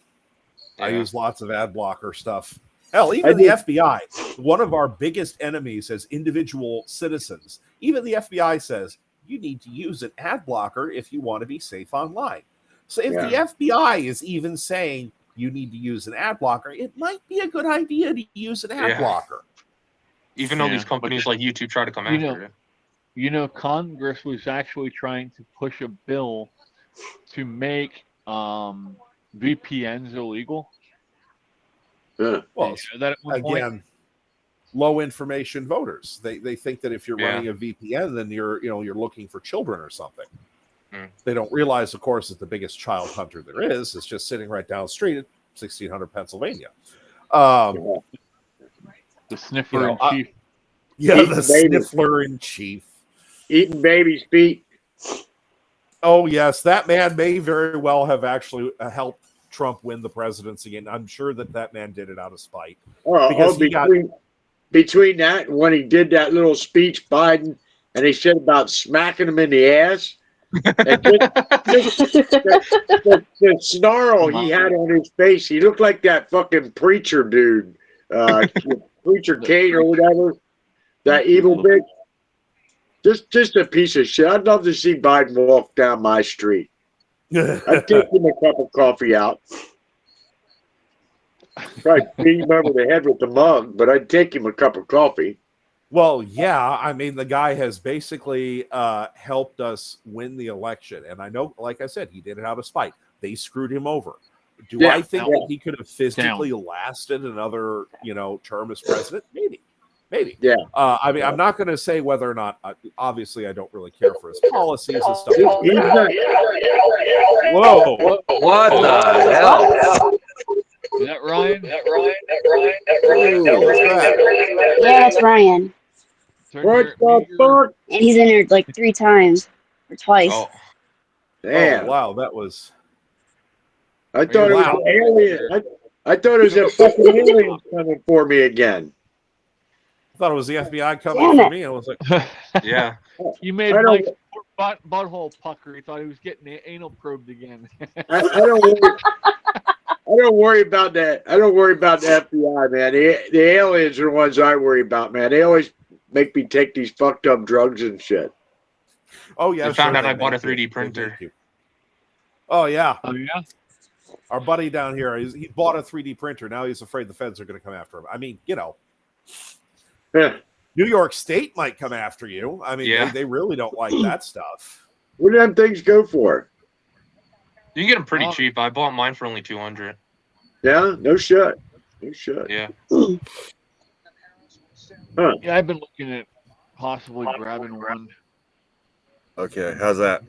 I Yeah. use lots of ad blocker stuff. Hell, even the FBI, one of our biggest enemies as individual citizens, even the FBI says you need to use an ad blocker if you want to be safe online. So if the FBI is even saying you need to use an ad blocker, it might be a good idea to use an ad blocker. Even though these companies like YouTube try to come after it. You know, Congress was actually trying to push a bill to make VPNs illegal. Yeah. Well, that at one point? again, low information voters. They think that if you're running a VPN, then you're looking for children or something. They don't realize, of course, that the biggest child hunter there is just sitting right down the street at 1600 Pennsylvania. The Sniffler in Chief. Yeah, the Sniffler in Chief. Eating baby's feet. Oh, yes. That man may very well have actually helped Trump win the presidency, and I'm sure that man did it out of spite. Between that and when he did that little speech, Biden, and he said about smacking him in the ass, and the snarl he had on his face, he looked like that fucking preacher dude, Preacher Kate or whatever, that evil bitch. Just a piece of shit. I'd love to see Biden walk down my street. I'd take him a cup of coffee out. Probably beat him over the head with the mug, but I'd take him a cup of coffee. Well, yeah. I mean, the guy has basically helped us win the election. And I know, like I said, he did it out of spite. They screwed him over. Do I think that he could have physically lasted another, term as president? Maybe. Yeah. I mean, I'm not going to say whether or not. Obviously, I don't really care for his policies and stuff. Whoa! What the hell? Is that Ryan? Yeah, that's Ryan. What the fuck? And he's in there like 3 times or twice. Oh. Damn. Oh, wow, that was. I thought it was Wow. an alien. I thought it was a fucking alien coming for me again. I thought it was the FBI coming Damn for it. me. I was like, Yeah. You made I don't- Mike's butthole pucker. He thought he was getting anal probed again. I don't worry about that. I don't worry about the FBI, man. The aliens are the ones I worry about, man. They always make me take these fucked up drugs and shit. oh yeah. They found out they I bought a make you. 3D They printer. make you. Oh yeah. Oh yeah. Our buddy down here, he bought a 3D printer. Now he's afraid the feds are going to come after him. I mean, Yeah. New York State might come after you. I mean, Yeah. they really don't like that stuff. What do them things go for? You can get them pretty Oh. cheap. I bought mine for only 200. Yeah, no shit. No shit. Yeah. Yeah, I've been looking at possibly grabbing one. Okay, how's that?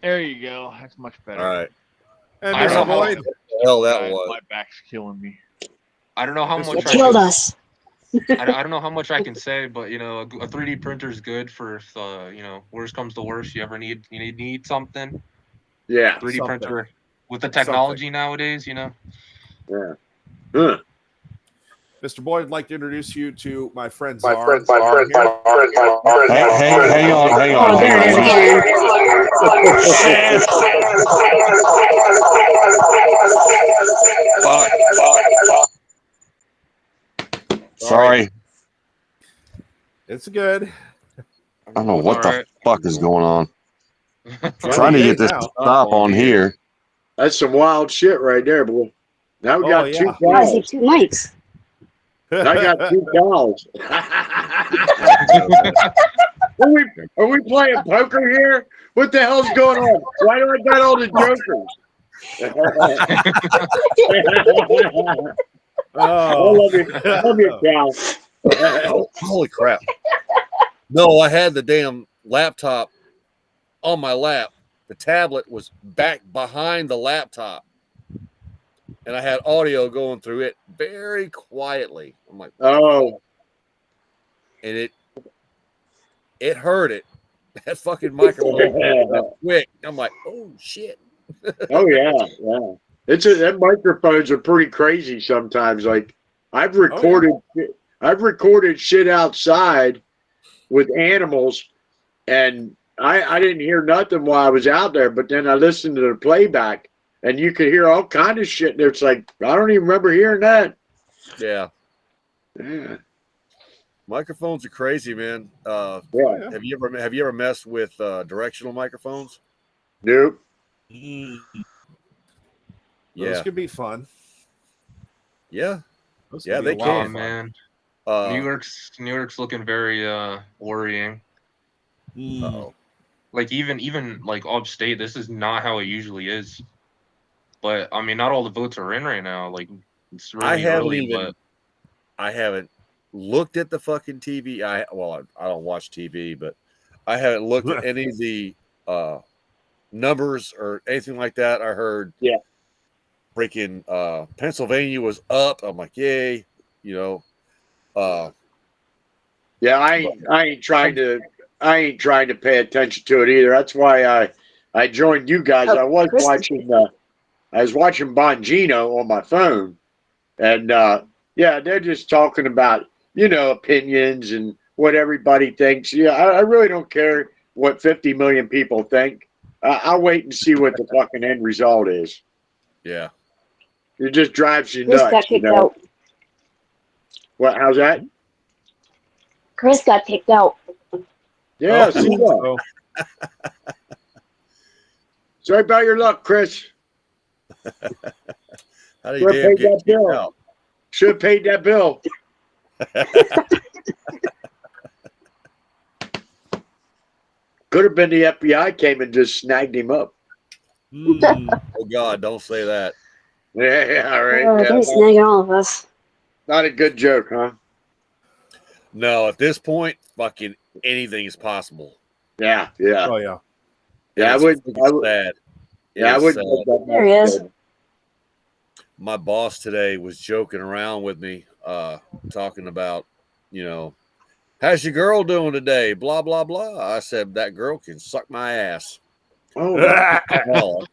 There you go. That's much better. All right. And I don't Mr. know how- Boyd, What the hell that God, was? my back's killing me. I don't know how This much. It killed us. I don't know how much I can say, but you know, a 3D printer is good for if you know, worst comes to worst, you need something. Yeah. 3D Something. printer with the technology nowadays, you know. Yeah. Huh. Mr. Boyd, I'd like to introduce you to my friend My Czar. friend, Czar here. Hang on, hang on. Oh, there it is again. Sorry, It's good. I don't know what the Alright. fuck is going on. Well, Trying to yeah, get this now. to stop on here. That's some wild shit right there, boy. Now we Oh, got yeah. two Why is he cows. two mics? I got two cows. Are we playing poker here? What the hell's going on? Why do I got all the jokers? I Oh. love you, Cal. Oh, holy crap. No, I had the damn laptop on my lap. The tablet was back behind the laptop. And I had audio going through it very quietly. I'm like, Oh, and it heard it. That fucking microphone went up quick. I'm like, oh shit. oh yeah, yeah. That microphones are pretty crazy sometimes. Like I've recorded shit outside with animals, and I didn't hear nothing while I was out there. But then I listened to the playback, and you could hear all kind of shit. And it's like I don't even remember hearing that. Yeah. Yeah, Microphones are crazy, man. yeah. Have you ever messed with directional microphones? Nope. Those Yeah. could be fun. Yeah. Those Yeah, could be they a lot Oh of can. fun. man, Uh, New York's looking very worrying. uh-oh. Like even like upstate, this is not how it usually is. But I mean, not all the votes are in right now. Like it's really I haven't early, even. but I haven't looked at the fucking TV. I don't watch TV, but I haven't looked at any of the numbers or anything like that. I heard freaking Pennsylvania was up. I'm like, yay, you know. Yeah, I ain't trying to pay attention to it either. That's why I joined you guys. I was watching Bongino on my phone, and yeah, they're just talking about opinions and what everybody thinks. Yeah, I really don't care what 50 million people think. I'll wait and see what the fucking end result is. Yeah. It just drives you Chris nuts. got kicked out. What? How's that? Chris got kicked out. Yeah, Oh, see that? Sorry about your luck, Chris. How do Should you have damn paid get that kicked bill. out? Should have paid that bill. Could have been the FBI came and just snagged him up. Oh God, don't say that. Yeah, all right. Oh, Yeah, they're snagging all of us. not a good joke, huh? No, at this point, fucking anything is possible. Yeah, yeah. Oh yeah. Yeah, I It's would. freaking sad. It Yeah, I is would. sad. There he is. My boss today was joking around with me, talking about, how's your girl doing today? Blah blah blah. I said that girl can suck my ass. Oh, Hell,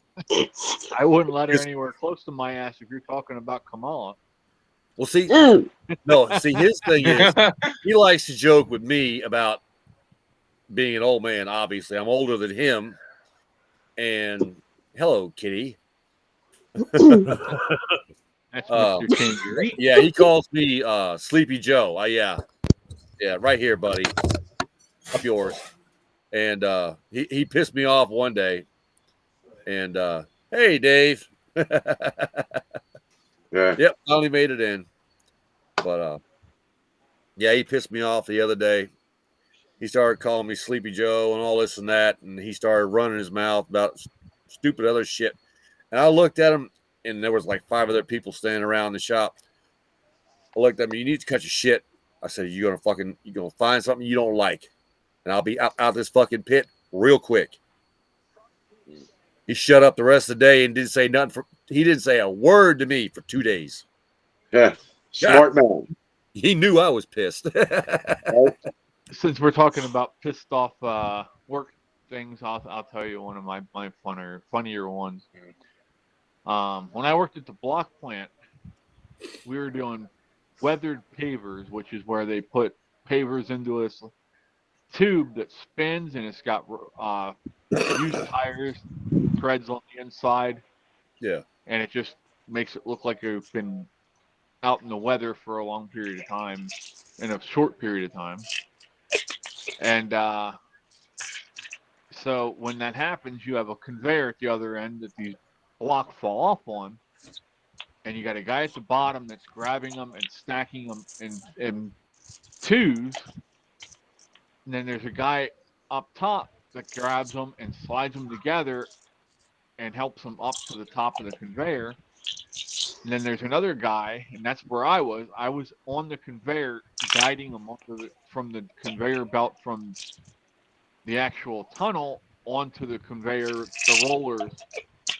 I wouldn't let her anywhere close to my ass if you're talking about Kamala. Well, see, Ooh. no, see, his thing is he likes to joke with me about being an old man. Obviously, I'm older than him. And hello, kitty. That's Mr. Tangerine. Yeah, he calls me Sleepy Joe. Yeah, right here, buddy. Up yours. And he pissed me off one day. And hey, Dave. Yeah. Yep, finally made it in. But yeah, he pissed me off the other day. He started calling me Sleepy Joe and all this and that, and he started running his mouth about stupid other shit. And I looked at him, and there was like 5 other people standing around the shop. I looked at him. You need to cut your shit. I said, you gonna find something you don't like, and I'll be out this fucking pit real quick. He shut up the rest of the day and didn't say nothing. He didn't say a word to me for 2 days. Yeah. Smart man. He knew I was pissed. Since we're talking about pissed off work things, I'll tell you one of my funnier ones. When I worked at the block plant, we were doing weathered pavers, which is where they put pavers into a tube that spins, and it's got used tires, treads on the inside. Yeah. And it just makes it look like it's been out in the weather for a long period of time, in a short period of time. And so when that happens, you have a conveyor at the other end that these blocks fall off on, and you got a guy at the bottom that's grabbing them and stacking them in twos, and then there's a guy up top that grabs them and slides them together and helps them up to the top of the conveyor. And then there's another guy, and that's where I was. I was on the conveyor guiding them from the conveyor belt from the actual tunnel onto the conveyor, the rollers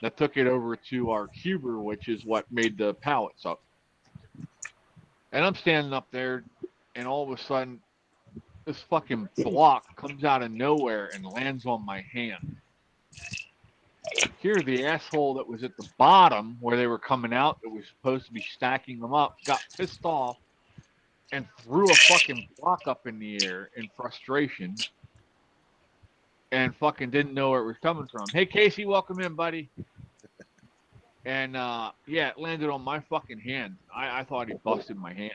that took it over to our cuber, which is what made the pallets up. And I'm standing up there, and all of a sudden, this fucking block comes out of nowhere and lands on my hand. Here, the asshole that was at the bottom where they were coming out, that was supposed to be stacking them up, got pissed off and threw a fucking block up in the air in frustration and fucking didn't know where it was coming from. Hey, Casey, welcome in, buddy. And, yeah, it landed on my fucking hand. I thought he busted my hand.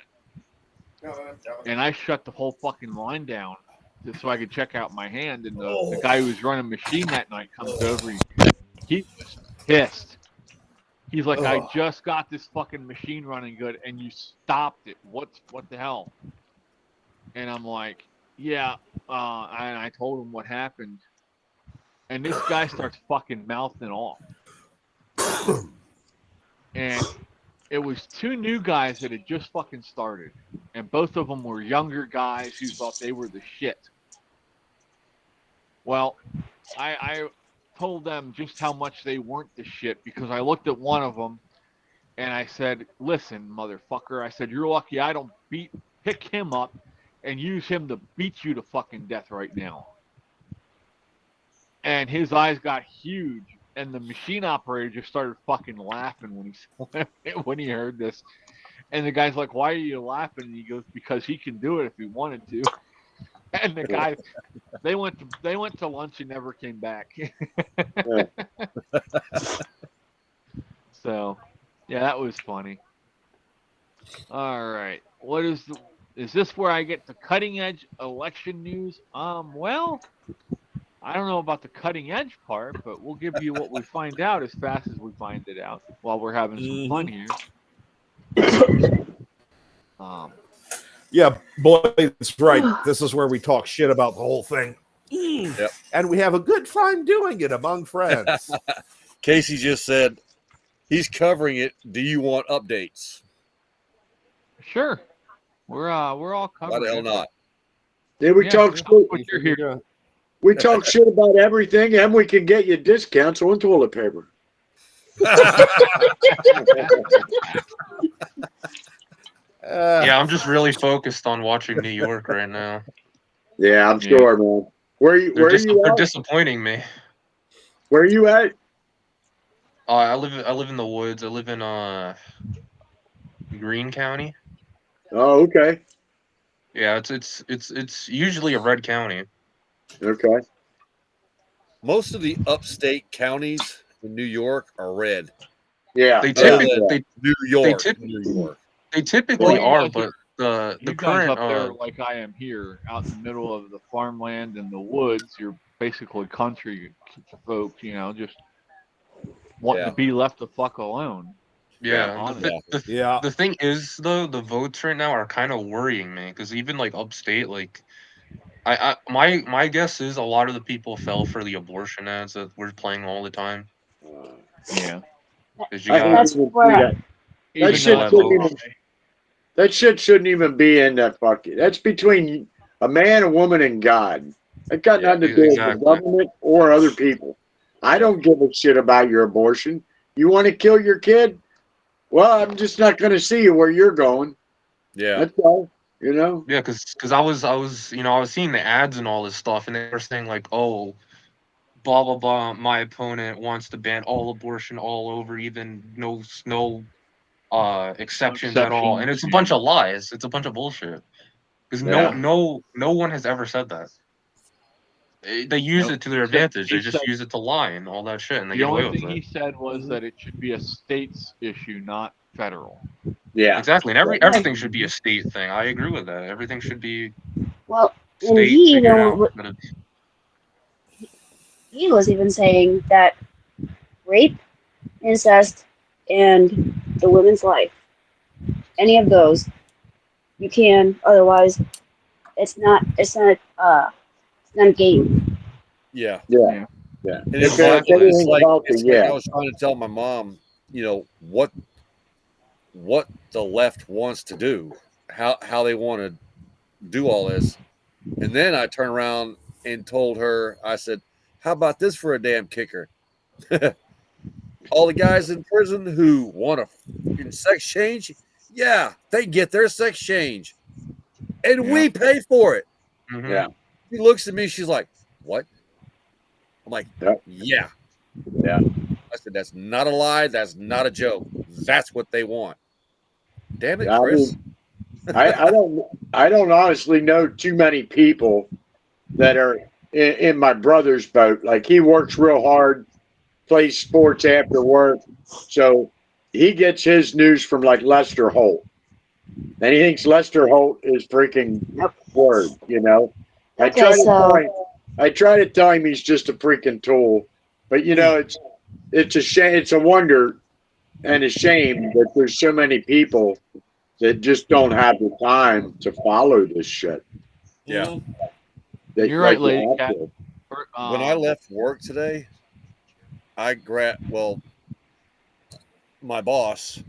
And I shut the whole fucking line down just so I could check out my hand. And the guy who was running machine that night comes over. He was pissed. He's like, I just got this fucking machine running good, and you stopped it. What the hell? And I'm like, yeah. And I told him what happened. And this guy starts fucking mouthing off. And it was 2 new guys that had just fucking started. And both of them were younger guys who thought they were the shit. Well, I told them just how much they weren't the shit, because I looked at one of them and I said, listen, motherfucker, I said, you're lucky I don't pick him up and use him to beat you to fucking death right now. And his eyes got huge, and the machine operator just started fucking laughing when he heard this. And the guy's like, why are you laughing? And he goes, because he can do it if he wanted to. And the guy, they went to lunch and never came back. So, yeah, that was funny. All right, is this where I get the cutting edge election news? Well, I don't know about the cutting edge part, but we'll give you what we find out as fast as we find it out while we're having some fun here. Yeah, boy, that's right. This is where we talk shit about the whole thing. Yep. And we have a good time doing it among friends. Casey just said he's covering it. Do you want updates? Sure. We're all covered. Why the hell not? Yeah, we talk that's shit. what you're here. We talk shit about everything, and we can get you discounts on toilet paper. Yeah, I'm just really focused on watching New York right now. Yeah, I'm sure, man. Where are you They're at? disappointing me. Where are you at? I live in the woods. I live in Greene County. Oh, okay. Yeah, it's usually a red county. Okay. Most of the upstate counties in New York are red. Yeah. They Other Yeah. typically than they New they York, tip New York. they typically Well, you are, guys but are the you guys current up there like I am here, out in the middle of the farmland and the woods. You're basically country folks, just wanting to Yeah. be left the fuck alone. yeah honestly. Yeah. the thing is though, the votes right now are kind of worrying me because even like upstate, like my guess is a lot of the people fell for the abortion ads that we're playing all the time. Yeah. Because you I hate got That's even see where that. That Even shit though bad it's a shouldn't votes. even. lie. That shit shouldn't even be in that fucking. That's between a man, a woman, and God. That got Yeah. nothing to do with the Exactly. government or other people. I Yeah. don't give a shit about your abortion. You want to kill your kid? Well, I'm just not going to see you where you're going. Yeah. That's all. You know. Yeah, because I was seeing the ads and all this stuff, and they were saying like, oh, blah blah blah. My opponent wants to ban all abortion all over, even no No exceptions at all, and exceptions. it's a Yeah. bunch of lies. It's a bunch of bullshit. Because Yeah. no one has ever said that. They use Nope. it to their advantage. They just use it to lie and all that shit, and they The get away only with thing it. he said was that it should be a state's issue, not federal. Yeah. Exactly, and like, everything should be a state thing. I agree with that. Everything should be well, and state figured out. But it's, he was even saying that rape, incest, and the women's life, any of those, you can. Otherwise, it's not a game. Yeah. Yeah. Yeah. Yeah. And If, it's if exactly. it's everything's like healthy, it's like yeah. I was trying to tell my mom, what the left wants to do, how they want to do all this. And then I turned around and told her, I said, how about this for a damn kicker? All the guys in prison who want a fucking sex change, yeah, they get their sex change. And Yeah. we pay for it. Hmm. Yeah. She looks at me, she's like, what? I'm like, Yep. yeah. Yeah. I said, that's not a lie. That's not a joke. That's what they want. Damn it, I Chris. mean, I don't honestly know too many people that are in my brother's boat. Like he works real hard, plays sports after work, so he gets his news from like Lester Holt, and he thinks Lester Holt is freaking Yep. word. You know, I Okay, try to tell so him, I try to tell him he's just a freaking tool, but you know, it's a shame, it's a wonder and a shame that there's so many people that just don't have the time to follow this shit. Yeah. That, You're right, like, Lady you have Cat. to. When I left work today, my boss,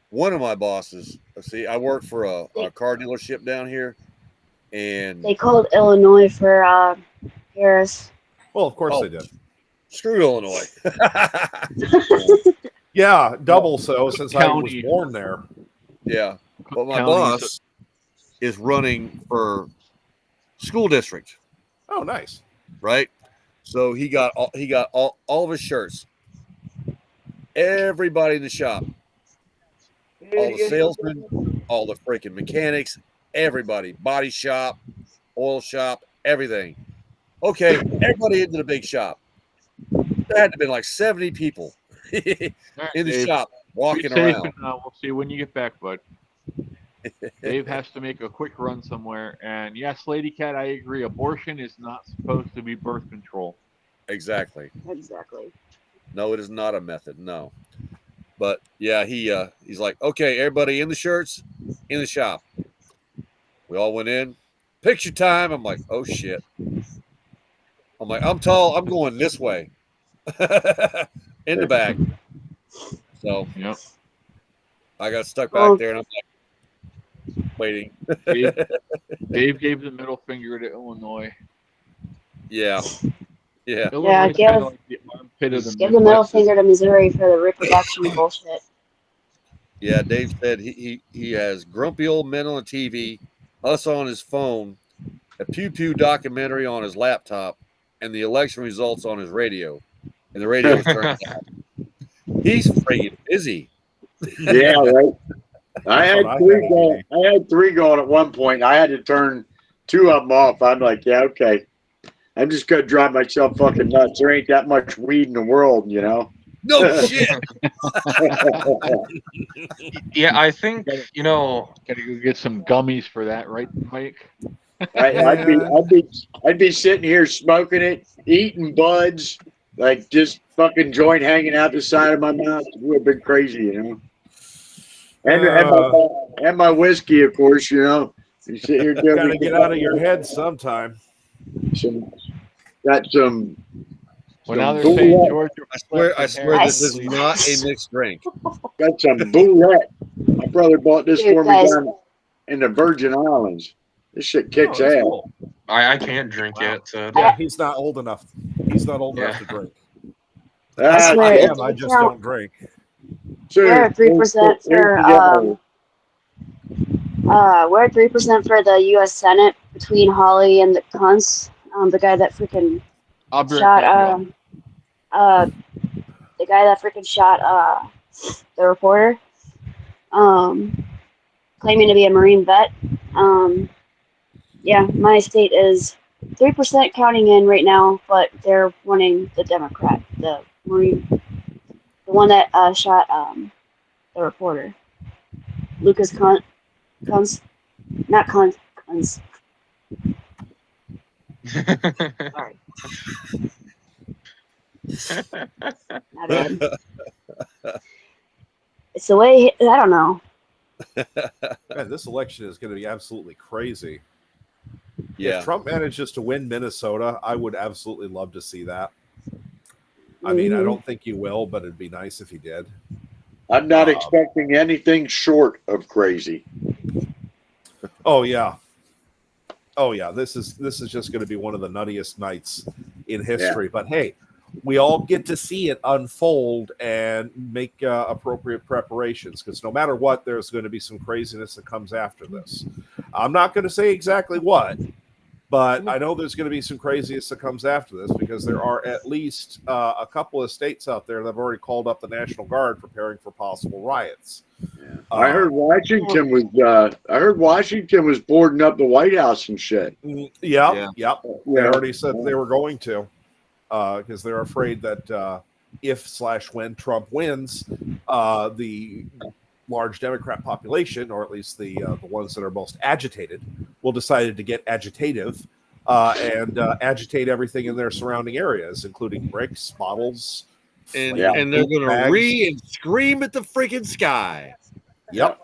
one of my bosses, let's see, I work for a car dealership down here, and they called Illinois for Harris. Well, of course Oh. they did. screw Illinois. Yeah, double so since I was County. born there. Yeah. But my Counties- boss is running for school district, Oh, nice. right? So he got all of his shirts. Everybody in the shop, all the salesmen, all the freaking mechanics, everybody, body shop, oil shop, everything. Okay, everybody into the big shop. There had to have been like 70 people All right, in the Dave, shop be walking safe, around. and we'll see you when you get back, bud. Dave has to make a quick run somewhere, and yes, Lady Cat, I agree. Abortion is not supposed to be birth control. Exactly. Exactly. No, it is not a method. No. But yeah, he's like, okay, everybody in the shirts, in the shop. We all went in. Picture time. I'm like, oh shit. I'm like, I'm tall. I'm going this way. In the back. So Yep. I got stuck Well- back there, and I'm like, waiting. Dave gave the middle finger to Illinois. Yeah. Yeah. Illinois is give- kind of like the armpit of the Give the middle Midwest. finger to Missouri for the reproduction bullshit. Yeah, Dave said he has grumpy old men on the TV, us on his phone, a Pew Pew documentary on his laptop, and the election results on his radio. And the radio was turned down. He's friggin' busy. Yeah, right. I That's had what I three had, going. I had three going at one point. I had to turn two of them off. I'm like, yeah, okay. I'm just gonna drive myself fucking nuts. There ain't that much weed in the world, you know. No shit. Yeah, I think Gotta, you know. gotta go get some gummies for that, right, Mike? I'd be sitting here smoking it, eating buds, like just fucking joint hanging out the side of my mouth. It would have been crazy, you know. And my whiskey, of course, you know. You sit here doing Gotta get out of your head sometime. some got some Well, now some they're saying boulette, Georgia. I swear this is Nice. not a mixed drink. got some boulette. My brother bought this Dude, for me guys. down in the Virgin Islands. This shit kicks Oh, that's ass. cool. I can't drink Wow. yet. So Yeah, he's not old enough. He's not old enough Yeah. to drink. Ah, swear, I if am. I you just count- don't drink. We're at 3% Soon. we're at 3% for the U.S. Senate between Holly and the cunts. The guy that freaking I'll be right shot back. the guy that freaking shot the reporter, claiming to be a Marine vet. Yeah, my state is 3% counting in right now, but they're wanting the Democrat, the Marine, the one that shot the reporter, Lucas Kunz, not Kunz. Sorry, my bad. It's the way I don't know. Man, this election is going to be absolutely crazy. Yeah. If Trump manages to win Minnesota, I would absolutely love to see that. I mean, I don't think he will, but it'd be nice if he did. I'm not expecting anything short of crazy. Oh yeah. Oh yeah. This is just going to be one of the nuttiest nights in history. But hey, we all get to see it unfold and make appropriate preparations, because no matter what, there's going to be some craziness that comes after this. I'm not going to say exactly what, but I know there's going to be some craziness that comes after this, because there are at least a couple of states out there that have already called up the National Guard, preparing for possible riots. I heard Washington was boarding up the White House and shit. Yeah. They Yeah. already said they were going to, because they're afraid that if/when Trump wins, the large Democrat population, or at least the ones that are most agitated, will decide to get agitative and agitate everything in their surrounding areas, including bricks, bottles, And flaming they're poop gonna bags. and scream at the freaking sky. Yep.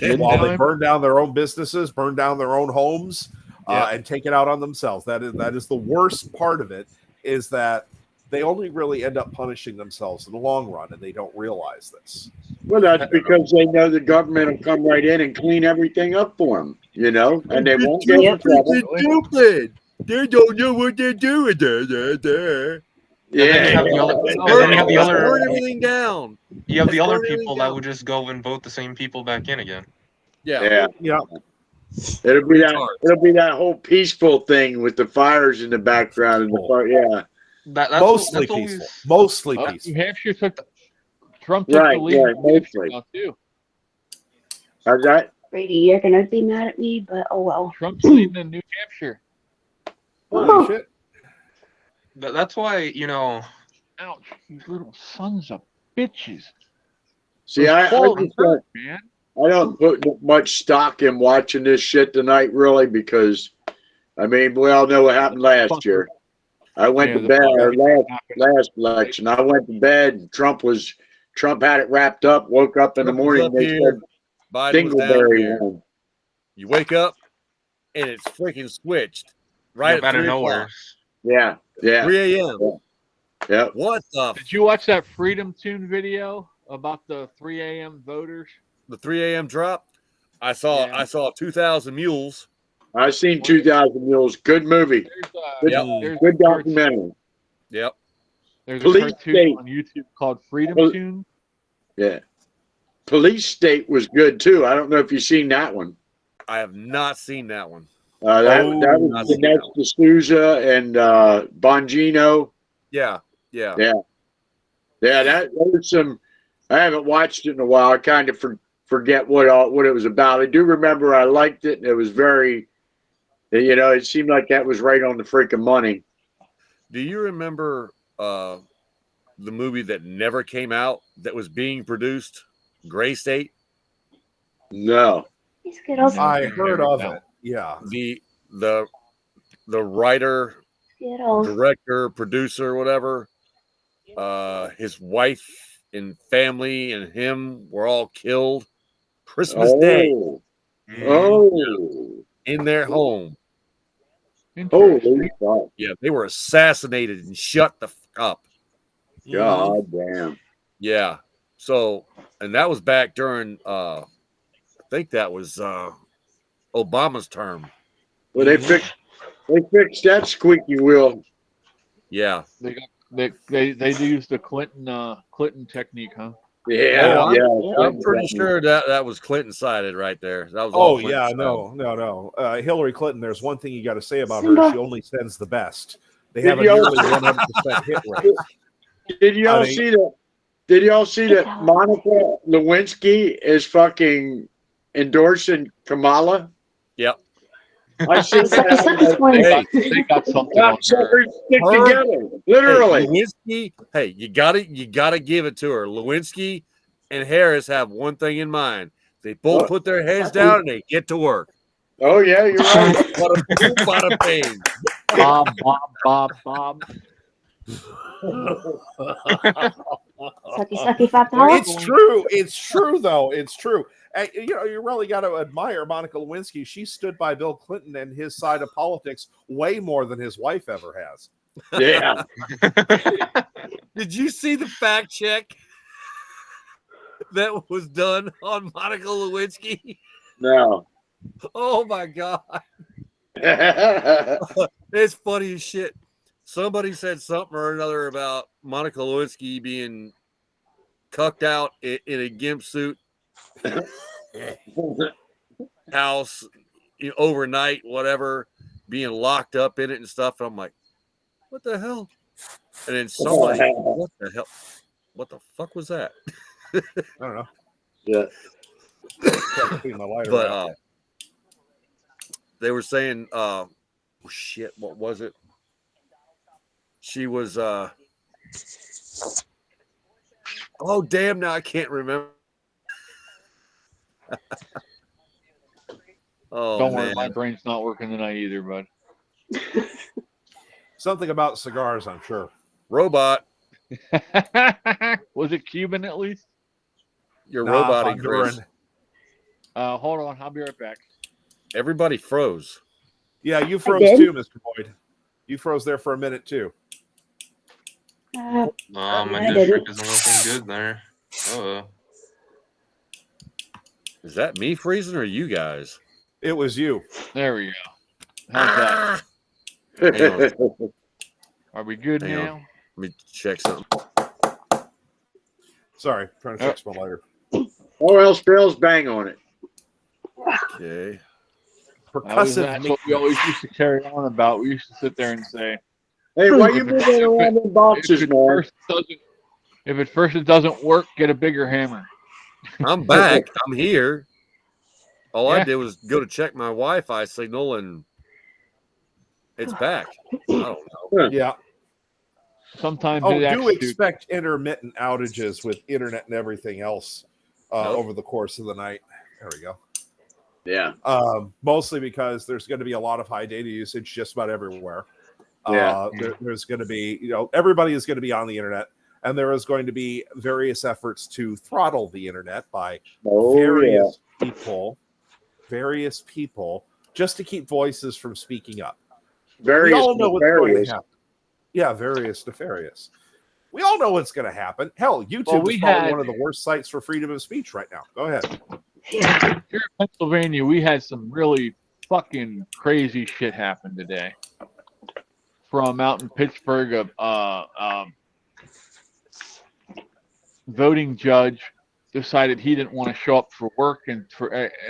Midnight. While they burn down their own businesses, burn down their own homes, Yep. and take it out on themselves. That is the worst part of it, is that they only really end up punishing themselves in the long run, and they don't realize this. Well, that's because they know the government will come right in and clean everything up for them, you know, and they won't get in trouble. Stupid. They don't know what they're doing. There. And then you have the other, and then you have the Burn other, everything down. you have the other Burn everything people that down. would just go and vote the same people back in again. Yeah. Yeah. It'll be that whole peaceful thing with the fires in the background and the fire. Yeah. That's Mostly that's peaceful. always, Mostly New peaceful. Hampshire Trump took Right, the lead. right, in New Hampshire mostly. now, too. How's that? Brady, you're gonna be mad at me, but oh well. Trump's leading in New Hampshire. Holy shit. that's why, Ouch! These little sons of bitches. See, Those I quality just don't, man. I don't put much stock in watching this shit tonight, really, because I mean, we all know what happened last year. I went to bed last election. I went to bed. And Trump had it wrapped up. Woke up in the Trump was morning. up They here, said Biden was down Dingleberry here. won. You wake up and it's freaking switched right out at of 3 nowhere. o'clock. Yeah, yeah, 3 a.m. yeah. What the Did you watch that Freedom Tune video about the 3 a.m. voters? the 3 a.m. drop? I saw 2,000 mules. I seen 2,000 Mules. Good movie. There's Good a cartoon- documentary. Yep. There's a Police cartoon State. on YouTube called Freedom Pol- Tune. Yeah. Police State was good too. I don't know if you've seen that one. I have not seen that one. That was Dinesh D'Souza and Bongino. Yeah. Yeah. That was I haven't watched it in a while. I kind of forget what it was about. I do remember I liked it, and it was very, it seemed like that was right on the freaking money. Do you remember the movie that never came out that was being produced, Gray State? No. These Skittles. I Never heard of know. it. Yeah. The writer, Skittles. director, producer, whatever, his wife and family and him were all killed Christmas Day Oh. in their home. Interesting. Holy fuck. Yeah, they were assassinated and shut the fuck up. God damn. Yeah. So, and that was back during, I think that was Obama's term. Well, they fixed that squeaky wheel. Yeah. They used the Clinton technique, huh? Yeah, I'm pretty sure that was Clinton sided right there. That was Oh all Clinton yeah, sided. no. Hillary Clinton. There's one thing you got to say about Simba. her. She only sends the best. They Did have a y'all- nearly 100% hit rate. Did y'all I mean- see that? Did y'all see that Monica Lewinsky is fucking endorsing Kamala? Yep. I see that. Hey, they got something on her. Suckers stick Her- together, literally. Hey, Lewinsky, hey, you gotta give it to her. Lewinsky and Harris have one thing in mind. They both put their heads down and they get to work. Oh yeah, you're right. Bada boom, bada bing. Bob. Sucky, fat dollar. It's true. It's true, though. It's true. You really got to admire Monica Lewinsky. She stood by Bill Clinton and his side of politics way more than his wife ever has. Yeah. Did you see the fact check that was done on Monica Lewinsky? No. Oh my God. It's funny as shit. Somebody said something or another about Monica Lewinsky being cucked out in a gimp suit house overnight, whatever, being locked up in it and stuff. And I'm like, what the hell? And then somebody, what the hell? What the fuck was that? I don't know. Yeah. Trying to clean my lighter But out. they were saying, shit, what was it? She was, oh damn, now I can't remember. Oh, Don't man. worry, my brain's not working tonight either, bud. Something about cigars, I'm sure. Robot. Was it Cuban at least? You're Nah, roboting, Chris. Honduran. Hold on, I'll be right back. Everybody froze. Yeah, you froze did? too, Mr. Boyd. You froze there for a minute too. My I district didn't. isn't looking good there. Is that me freezing or you guys? It was you. There we go. How's that? Hang on. Are we good Hang on. now? Let me check something. Sorry, trying to fix my lighter. Or else Bill's bang on it. Okay. That's what we always used to carry on about. We used to sit there and say, Hey, why you moving around in boxes, man? if at first it doesn't work, get a bigger hammer. I'm back. I'm here. All I Yeah. did was go to check my Wi-Fi signal and it's back. I don't know. Yeah. Sometimes Oh, it do actually expect intermittent outages with internet and everything else Nope. over the course of the night. There we go. Yeah. Mostly because there's going to be a lot of high data usage just about everywhere. Yeah. There's going to be, everybody is going to be on the internet, and there is going to be various efforts to throttle the internet by various people, just to keep voices from speaking up. Various We all know what's going nefarious. to happen. Yeah, various nefarious. We all know what's going to happen. Hell, YouTube Well, is probably one of the worst sites for freedom of speech right now. Go ahead. Here in Pennsylvania, we had some really fucking crazy shit happen today. From out in Pittsburgh, voting judge decided he didn't want to show up for work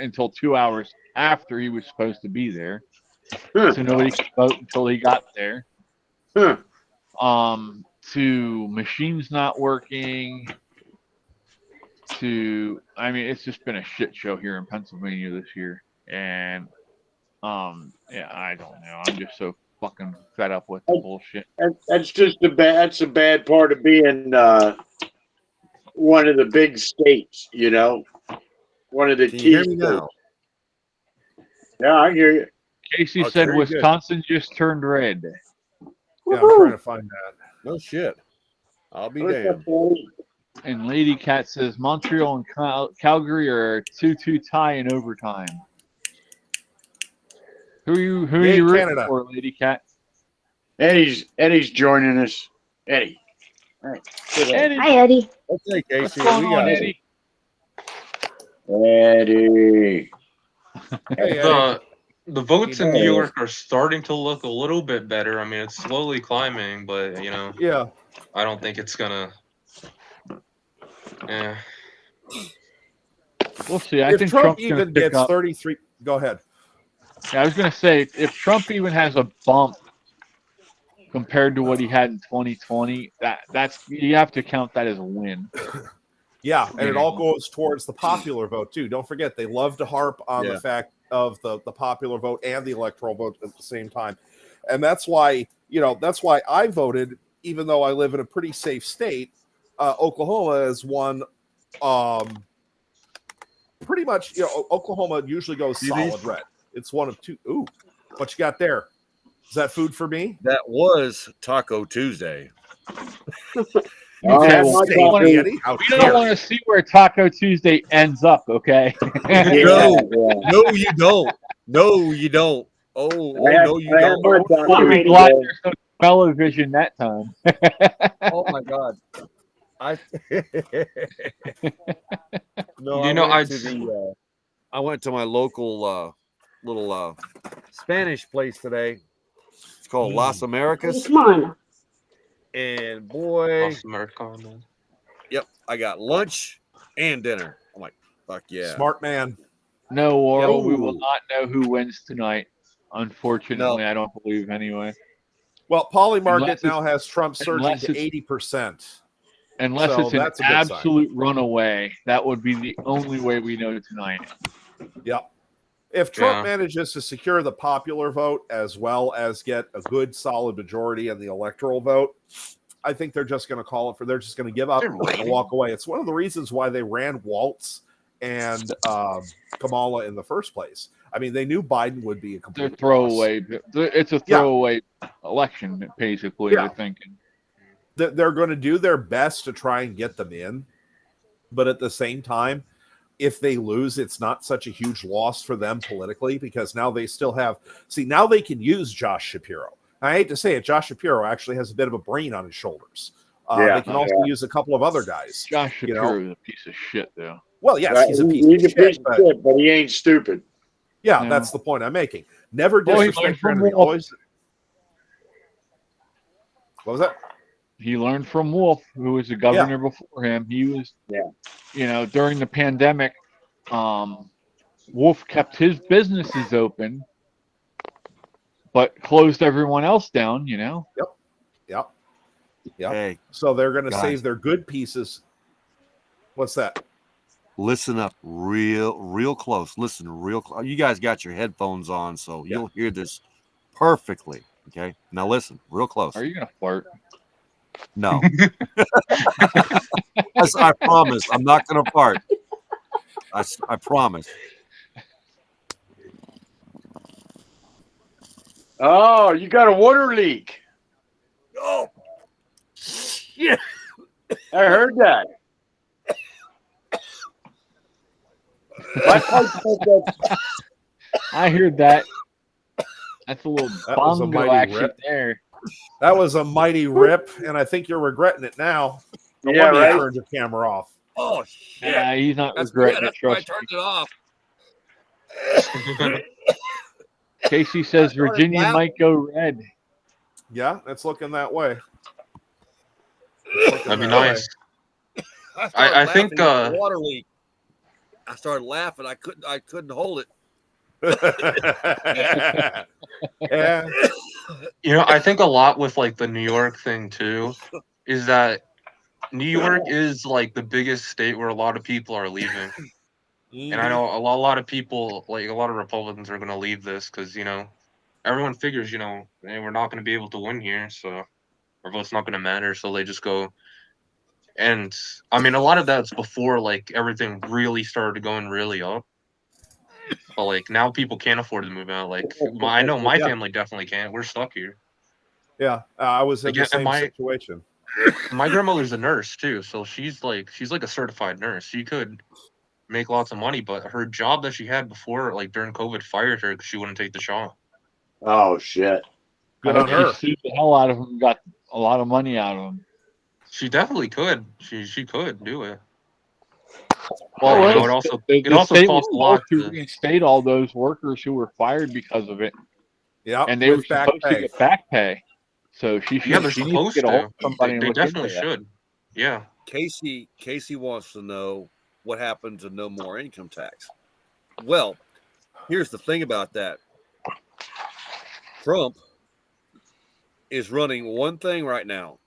until 2 hours after he was supposed to be there. Huh. So nobody could vote until he got there. Huh. To machines not working, I mean, it's just been a shit show here in Pennsylvania this year, and yeah, I don't know. I'm just so fucking fed up with the bullshit. That's just that's a bad part of being one of the big states, you know, one of the Can you key hear me states. now? Yeah, I hear you. Casey Okay, said very good. Wisconsin just turned red. Yeah, I'm trying to find that. No shit. I'll be What's up, damned. buddy? And Lady Cat says Montreal and Calgary are a 2-2 tie in overtime. Who are Yay, you rooting Canada. for, Lady Cat? Eddie's joining us. Eddie. All right. Eddie, Hi, Eddie. Okay, what's Casey, going we on, got Eddie? Eddie. Hey, Eddie. The votes in New Hey. York are starting to look a little bit better. I mean, it's slowly climbing, but Yeah. I don't think it's gonna. Yeah. We'll see. I If think Trump Trump's going to even pick gets up. 33, go ahead. Yeah, I was going to say, if Trump even has a bump compared to what he had in 2020, that's you have to count that as a win. Yeah, and it Yeah. all goes towards the popular vote too. Don't forget, they love to harp on Yeah. the fact of the popular vote and the electoral vote at the same time, and that's why I voted, even though I live in a pretty safe state. Oklahoma is one. Pretty much, Oklahoma usually goes See solid these? red. It's one of two. Ooh, what you got there? Is that food for me? That was Taco Tuesday. Okay, well, my we don't wanna- coffee. Eddie? How we dare don't you. want to see where Taco Tuesday ends up, okay? Yeah, No. yeah. No, you don't. No, you don't. Oh, I had no, you my don't. We'll taco be Alrighty. glad today. there's no television that time. Oh my God. I no, You know, I went to my local little Spanish place today. It's called Las Eddie, Americas, come on. and boy, Lost Americana. yep, I got lunch and dinner. I'm like, fuck yeah. Smart man. No, Oral, we will Yo. not know who wins tonight. Unfortunately, I don't believe anyway. Well, Polymarket Unless now has Trump surging unless to it's- 80%. Unless So it's an that's a good sign. absolute runaway, that would be the only way we know tonight. Yep. If Trump Yeah. manages to secure the popular vote as well as get a good solid majority in the electoral vote, I think they're just going to call it for. They're just going to give up and walk away. It's one of the reasons why they ran Waltz and Kamala in the first place. I mean, they knew Biden would be a They're complete loss. throwaway. It's a throwaway election, basically. Yeah. They're thinking. They're going to do their best to try and get them in, but at the same time, if they lose, it's not such a huge loss for them politically, because now they still have. See, now they can use Josh Shapiro. I hate to say it, Josh Shapiro actually has a bit of a brain on his shoulders. They can also use a couple of other guys. Josh Shapiro is a piece of shit, though. Well, yes, he's a piece of shit, but he ain't stupid. Yeah, No. that's the point I'm making. Never Well, he disrespect learned your from enemy. Wolf. Always. What was that? He learned from Wolf, who was the governor before him. He was, during the pandemic, Wolf kept his businesses open, but closed everyone else down. Yep. Hey, So they're going to guys. save their good pieces. What's that? listen up real close. Listen real close. You guys got your headphones on, so you'll hear this perfectly. Okay, now listen real close. Are you gonna flirt? No. I promise. I'm not going to fart. I promise. Oh, you got a water leak. Oh, shit. I heard that. I heard that. That's a little That was a bongo mighty action rip. there. That was a mighty rip, and I think you're regretting it now. No Yeah, wonder you right? turned your camera off. Oh, shit. Yeah, he's not That's regretting good. it. That's why I Trust turned me. it off. Casey says started Virginia laughing. might go red. Yeah, it's looking that way. That'd be nice. I think, water leak. I started laughing. I couldn't hold it. Yeah. I think a lot with like the New York thing too is that New York is like the biggest state where a lot of people are leaving. And I Mhm. know a lot of people, like a lot of Republicans, are going to leave this because everyone figures hey, we're not going to be able to win here, so our vote's not going to matter. So they just go. And I mean, a lot of that's before like everything really started going really up. But like now, people can't afford to move out. Like I know my Yeah. family definitely can't. We're stuck here. Yeah, I was in the Again, and same situation. my grandmother's a nurse too, so she's like a certified nurse. She could make lots of money, but her job that she had before, like during COVID, fired her because she wouldn't take the shot. Oh shit. Good I on hope her. she sued the hell out of him and got a lot of money out of him. She definitely could. She could do it. Well, But, the, it also the state was costs a lot. supposed to reinstate all those workers who were fired because of it, Yeah, and they were with back supposed to pay. get back pay. So she Yeah, should. they're She needs to supposed get a hold to. of somebody and They look definitely into that. should. Yeah. Casey wants to know what happened to no more income tax. Well, here's the thing about that. Trump is running one thing right now,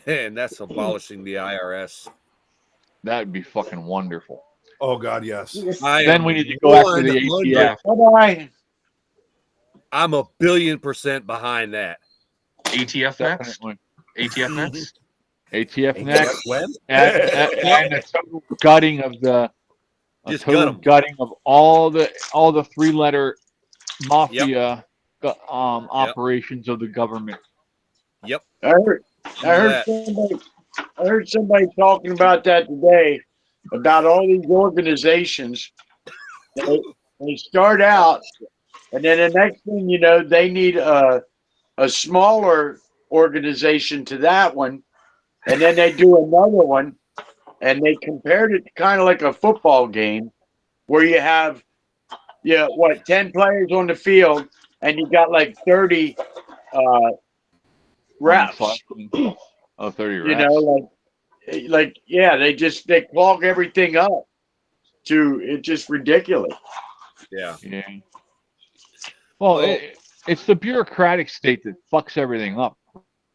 and that's abolishing the IRS. That'd be fucking wonderful. Oh God, yes. Then we need to go after the ATF. Bye-bye. I'm 1,000,000,000% behind that. ATF next. Definitely. ATF next. ATF next. When? And a total gutting of the Just total gut 'em. gutting of all the 3-letter mafia operations of the government. Yep. I heard somebody talking about that today, about all these organizations. They start out, and then the next thing you know, they need a smaller organization to that one, and then they do another one, and they compared it to kind of like a football game where you have 10 players on the field, and you got like 30 reps. Oh, 30 reps. You know, they clog everything up. It's just ridiculous. Yeah. Yeah. Well, it's the bureaucratic state that fucks everything up.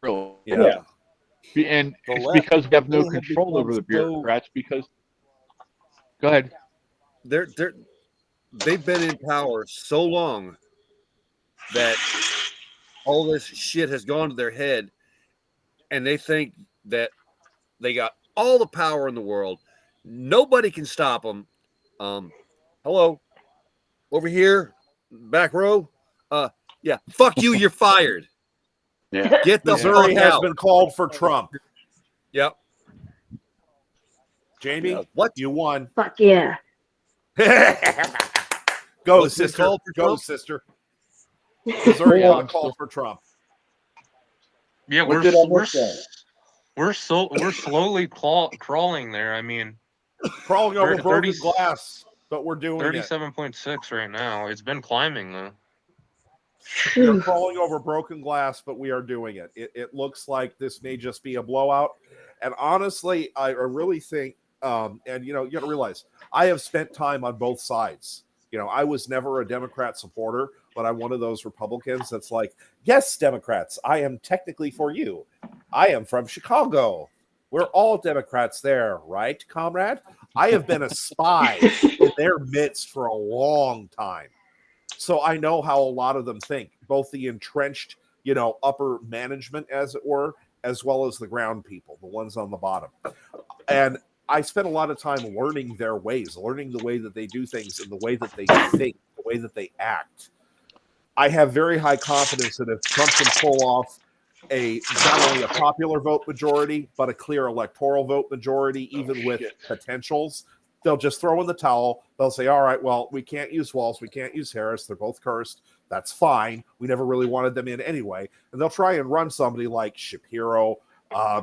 Really. Yeah. And The it's left because we have no have control over the become so- bureaucrats. Because, go ahead. They've been in power so long that all this shit has gone to their head, and they think that they got all the power in the world. Nobody can stop them. Hello, over here, back row. Yeah, fuck you. You're fired. Yeah. Get the Missouri fuck has out. been called for Trump. Yep. Jamie, Yeah, what? you won. Fuck yeah. Go, What's been sister. called for Go, Trump? sister. Missouri has been called for Trump. Yeah, What did I miss we're slowly crawling there. I mean, Crawling over 30 broken glass, but we're doing it. 37.6 right now. It's been climbing though. We are crawling over broken glass, but we are doing it. It looks like this may just be a blowout. And honestly, I really think, and you got to realize, I have spent time on both sides. I was never a Democrat supporter, but I'm one of those Republicans that's like, yes, Democrats, I am technically for you. I am from Chicago. We're all Democrats there, right, comrade? I have been a spy in their midst for a long time. So I know how a lot of them think, both the entrenched, upper management, as it were, as well as the ground people, the ones on the bottom. And I spent a lot of time learning their ways, learning the way that they do things and the way that they think, the way that they act. I have very high confidence that if Trump can pull off not only a popular vote majority, but a clear electoral vote majority, even with potentials, they'll just throw in the towel. They'll say, all right, well, we can't use Walz. We can't use Harris. They're both cursed. That's fine. We never really wanted them in anyway. And they'll try and run somebody like Shapiro,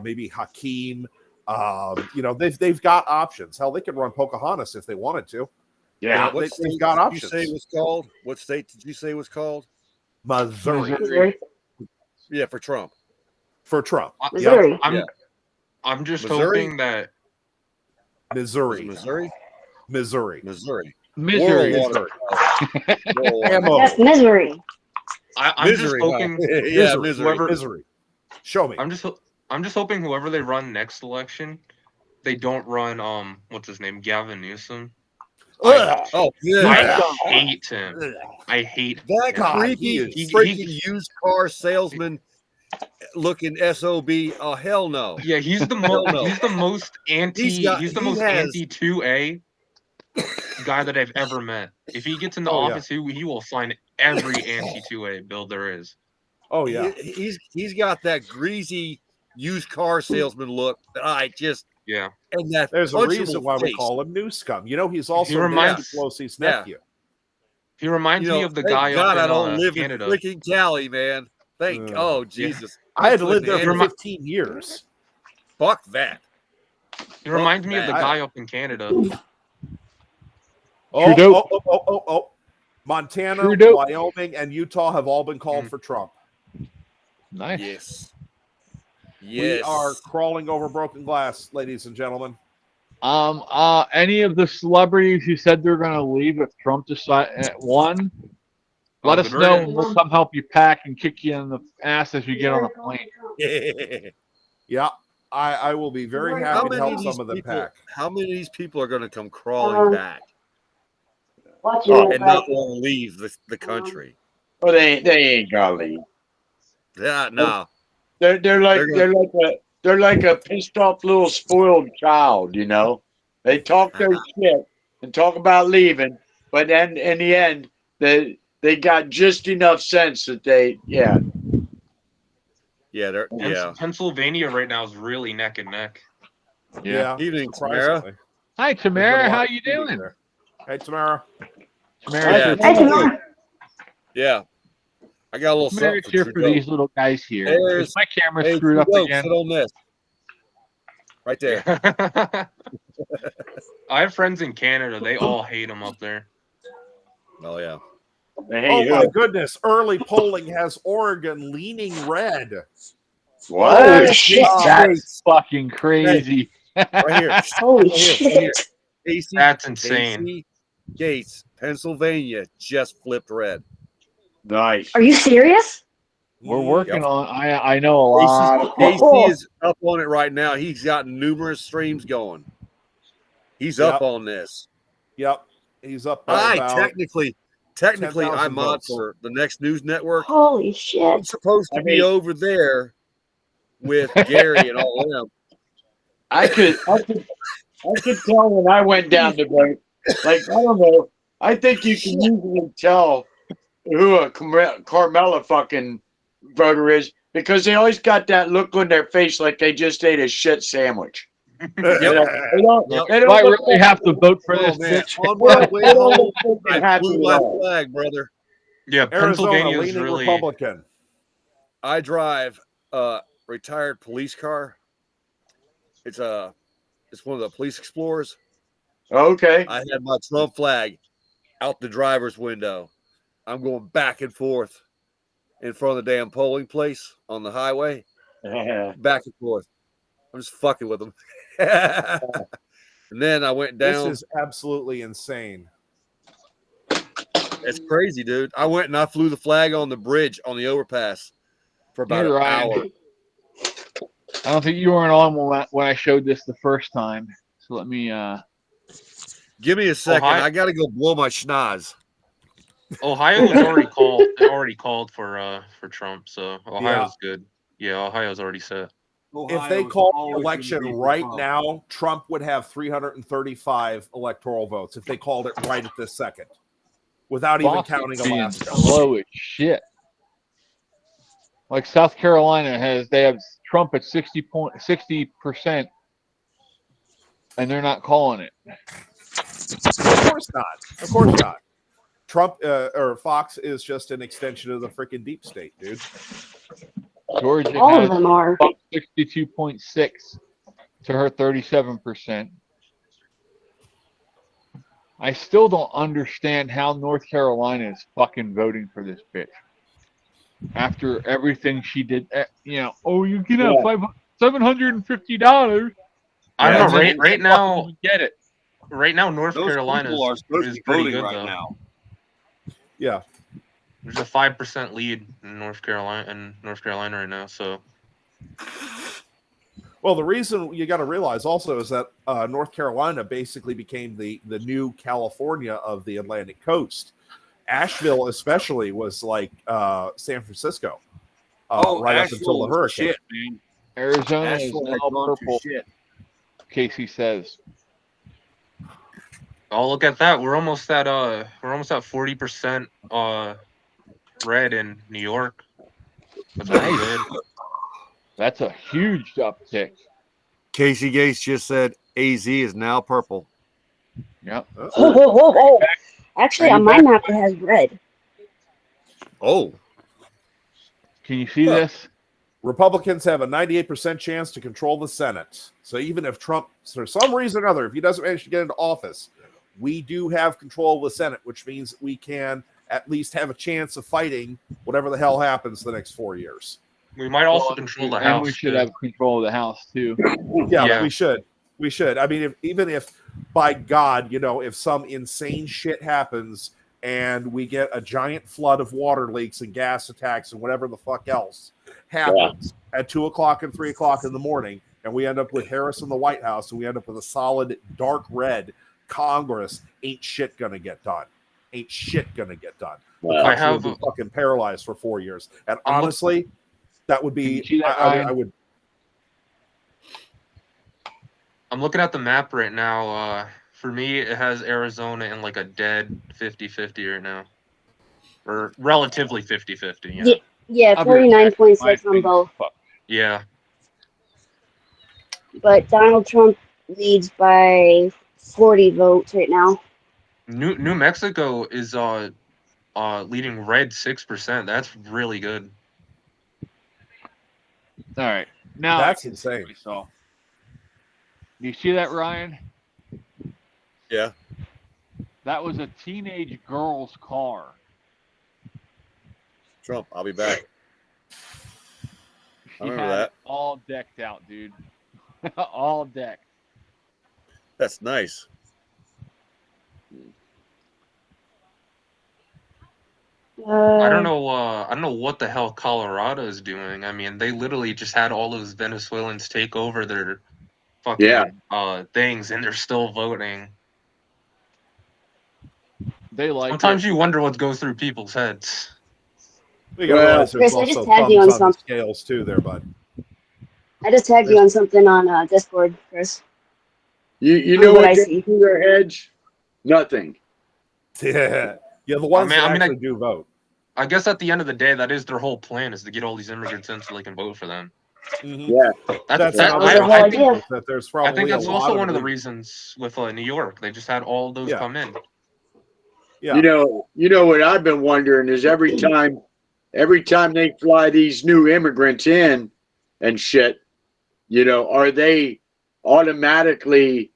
maybe Hakeem. They've got options. Hell, they could run Pocahontas if they wanted to. Yeah. What They've state got did options. you say it was called? What state did you say it was called? Missouri. Yeah, for Trump. For Trump. Missouri. I'm just Missouri? hoping that Missouri. Missouri. Missouri. Missouri. Misery. Missouri. Ammo. Yes, misery. I'm just Misery. hoping Yeah, misery. whoever Misery. Show me. I'm just I'm just hoping whoever they run next election, they don't run what's his name, Gavin Newsom. Ugh. Oh, good. I hate him. I hate That him. God, creepy he freaking used car salesman looking SOB. Oh, hell no. Yeah, he's the Hell most. no. He's the most anti. He's the he most has- anti 2A guy that I've ever met. If he gets into Oh, yeah. office, he will sign every anti 2A bill there is. Oh yeah. He's got that greasy used car salesman look that I just Yeah. and that There's a punchable reason why we face. call him New Scum. You know, he's also reminds- Nancy Pelosi's Yeah. nephew. He reminds You me know, of the thank guy God up I in don't live Canada. in freaking Cali, man. Thank Ugh. Jesus. I had lived there He for remi- 15 years. Fuck that. He reminds me of the that. guy up in Canada. Oh. Montana, Trudeau. Wyoming, and Utah have all been called for Trump. Nice. Yes. We are crawling over broken glass, ladies and gentlemen. Any of the celebrities who said they're going to leave if Trump won, let us good know, riddance. and we'll come help you pack and kick you in the ass as you get on the plane. Yeah, I will be very happy to help some of them pack. How many of these people are going to come crawling back Watching and not want to leave the country? Well, they ain't gonna leave. Yeah, no. They're like a pissed off little spoiled child, you know. They talk their shit and talk about leaving, but then in the end, they got just enough sense that Yeah, Pennsylvania right now is really neck and neck. Yeah. Evening, surprisingly. Hi, There's been a Tamara. lot How of you shooting doing? there. Hey, Tamara. Tamara's Yeah. here, Hey, Tamara. yeah. I got a little something Tamara's here for Trudeau. these little guys here. There's- Is my camera Hey, screwed up Trudeau, again? sit on this. Right there. I have friends in Canada. They all hate him up there. Oh, yeah. they Oh hate my who? goodness! Early polling has Oregon leaning red. What? Oh, shit. That's fucking crazy. Right here. Holy Right here. shit. Casey, That's insane. Casey Gates, Pennsylvania just flipped red. Nice. Are you serious? We're working Yep. on. I know a lot of. Casey is up on it right now. He's got numerous streams going. He's up Yep. on this. Yep, he's up by about. Technically, 10,000 I'm on votes. for the next news network. Holy I'm shit. supposed to be over there with Gary and all them. I could tell when I went down to vote. Like, I don't know. I think you can usually tell who a Carmella fucking voter is because they always got that look on their face like they just ate a shit sandwich. You know, they don't Do I look really like- have to vote for Oh, this man. bitch? On my way they don't home, look like they're I happy flew at my all. flag, brother. Yeah, Arizona Pennsylvania is leaning really. Republican. I drive a retired police car. It's one of the police explorers. Okay. I had my Trump flag out the driver's window. I'm going back and forth in front of the damn polling place on the highway. Back and forth. I'm just fucking with them. And then I went down. This is absolutely insane. It's crazy, dude. I went and I flew the flag on the bridge on the overpass for about You're an right. hour. I don't think you weren't on when I showed this the first time. So let me. Give me a second. Ohio- I got to go blow my schnoz. Ohio has already called for Trump, so Ohio's good. Yeah, Ohio's already set. If they called the election right now, Trump would have 335 electoral votes if they called it right at this second, without even Boston's counting being Alaska. slow as shit. Like South Carolina they have Trump at 60%, and they're not calling it. Of course not. Of course not. Trump or Fox is just an extension of the freaking deep state, dude. Georgia All of has them are. 62.6 to her 37%. I still don't understand how North Carolina is fucking voting for this bitch. After everything she did, you can have $750. I don't know. And then Right now, get it. right now, North Those Carolina people are supposed to is be pretty voting good right though. now. Yeah. There's a 5% lead in North Carolina right now. So Well, the reason you got to realize also is that North Carolina basically became the new California of the Atlantic coast. Asheville, especially, was like San Francisco right up until the hurricane. Shit, man. Arizona is Asheville now had gone through purple. shit. Casey says. Oh, look at that. We're almost at 40% red in New York. That's pretty Nice. good. That's a huge uptick. Casey Gates just said AZ is now purple. Yep. Oh. Actually, on my map, it has red. Oh, Can you see Huh. this? Republicans have a 98% chance to control the Senate. So even if Trump, for some reason or other, if he doesn't manage to get into office, we do have control of the Senate, which means we can at least have a chance of fighting whatever the hell happens the next 4 years. We might also Well, control the and house. we should too. have control of the house too. Yeah, we should. We should. I mean, even if, by God, if some insane shit happens and we get a giant flood of water leaks and gas attacks and whatever the fuck else happens at 2 o'clock and 3 o'clock in the morning, and we end up with Harris in the White House and we end up with a solid dark red Congress, ain't shit gonna get done. Ain't shit gonna get done. The country will be fucking paralyzed for 4 years. And honestly, that would be. I would. I'm looking at the map right now. For me, it has Arizona in like a dead 50-50 right now. Or relatively 50-50. Yeah, 49.6 on both. Yeah. But Donald Trump leads by 40 votes right now. New Mexico is leading red 6%. That's really good. All right. Now that's insane. So, do you see that, Ryan? Yeah. That was a teenage girl's car. Trump, I'll be back. She I remember had that. it all decked out, dude. All decked. That's nice. I don't know what the hell Colorado is doing. I mean, they literally just had all those Venezuelans take over their fucking things, and they're still voting. They like. Sometimes you wonder what goes through people's heads. We gotta realize there's Chris, I just also tagged you on thumbs on the something. scales too, there, bud. I just tagged you on something on Discord, Chris. You know what gets through their heads? Nothing. Yeah, the ones that actually do vote. I guess at the end of the day, that is their whole plan: is to get all these immigrants in so they can vote for them. Mm-hmm. Yeah, I think that's also one of the reasons with New York. They just had all those come in. Yeah. You know what I've been wondering is every time they fly these new immigrants in and shit, are they automatically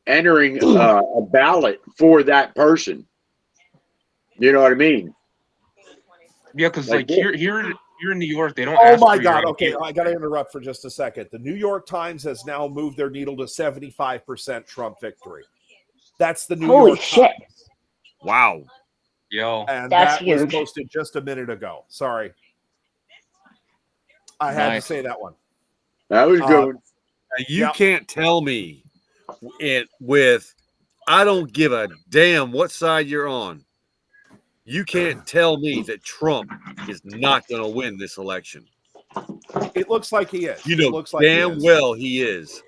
entering a ballot for that person? You know what I mean? Yeah, because like here in New York, they don't. Oh ask my for your God! ID. Okay, I got to interrupt for just a second. The New York Times has now moved their needle to 75% Trump victory. That's the New York Times. Wow. Yo, and that's that huge. was posted just a minute ago. Sorry, I had to say that one. That was good. You can't tell me I don't give a damn what side you're on. You can't tell me that Trump is not going to win this election. It looks like he is. You know it looks like damn well he is.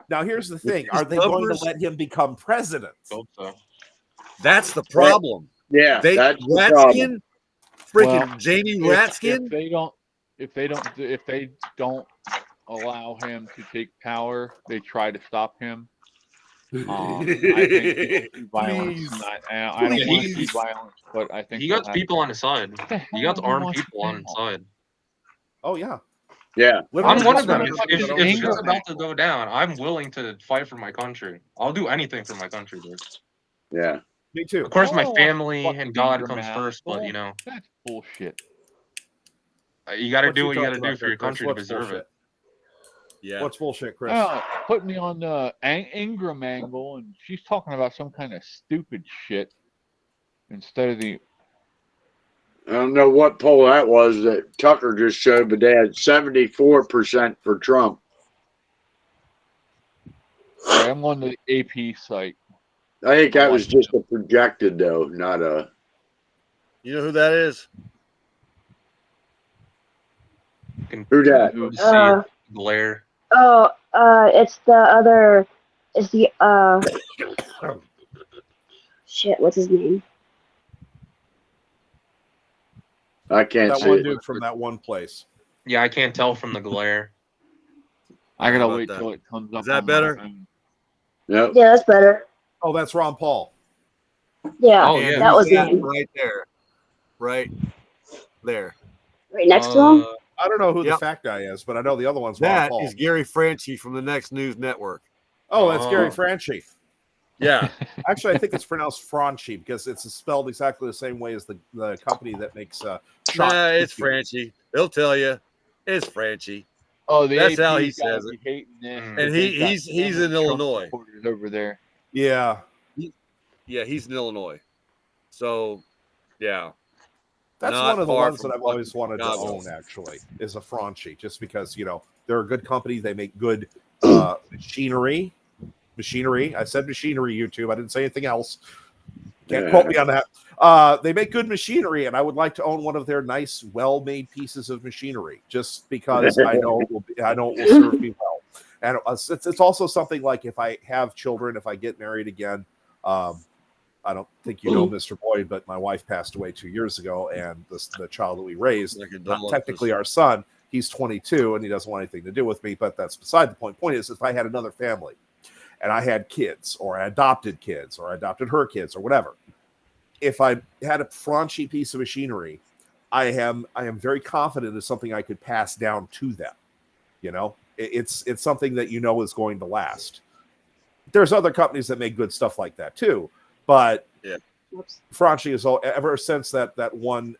Now, here's the thing. Are they going to let him become president? Hope so. That's the problem. Yeah, that's the problem. Freaking Jamie Ratskin. If they don't allow him to take power, they try to stop him. I think violence. I don't want to see violence, but I think he got people on his side. He got armed people on his side. Oh yeah, yeah. I'm one of them. If shit's about to go down, I'm willing to fight for my country. I'll do anything for my country, dude. Yeah, me too. Of course, my family and God comes first, but that's bullshit. You got to do what you got to do for your country to deserve it. Yeah. What's bullshit, Chris? Put me on the Ingram angle, and she's talking about some kind of stupid shit instead of the. I don't know what poll that was that Tucker just showed, but they had 74% for Trump. All right, I'm on the AP site. I think that was just a projected, though, not a. You know who that is? Who that? Who see it glare? It's the other. It's the shit. What's his name? I can't That see one it. dude from that one place. Yeah, I can't tell from the glare. I gotta about wait that? till it comes up. Is that on my better? phone. Nope. Yeah, that's better. Oh, that's Ron Paul. Yeah, Oh, And yeah. that who's was him. right there. Right there. Right next to him. I don't know who the Yep. fat guy is, but I know the other one's Ron That Paul. is Gary Franchi from the Next News Network. Oh, that's Gary Oh. Franchi. Yeah. Actually, I think it's pronounced Franchi because it's spelled exactly the same way as the company that makes shot. Nah, it's whiskey. Franchi. He'll tell you. It's Franchi. Oh, the That's how he AP's gotta says be it. hating this. Mm. because And they've got he's so many in Trump Illinois. supporters over there. Yeah, Yeah, he's in Illinois. So, yeah. that's Not one of the far ones from that I've always fucking wanted Chicago. to own. Actually, is a Franchi, just because they're a good company. They make good machinery. I said machinery. YouTube. I didn't say anything else. Can't quote me on that. They make good machinery, and I would like to own one of their nice, well-made pieces of machinery, just because I know it will serve me well. And it's also something like if I have children, if I get married again, I don't think you know Mr. Boyd, but my wife passed away 2 years ago, and the child that we raised, not technically our son, he's 22, and he doesn't want anything to do with me, but that's beside the point. Point is, if I had another family, and I had kids, or I adopted kids, or I adopted her kids, or whatever, if I had a Franchi piece of machinery, I am very confident it's something I could pass down to them. It's something that is going to last. There's other companies that make good stuff like that too, but Franchi is ever since that one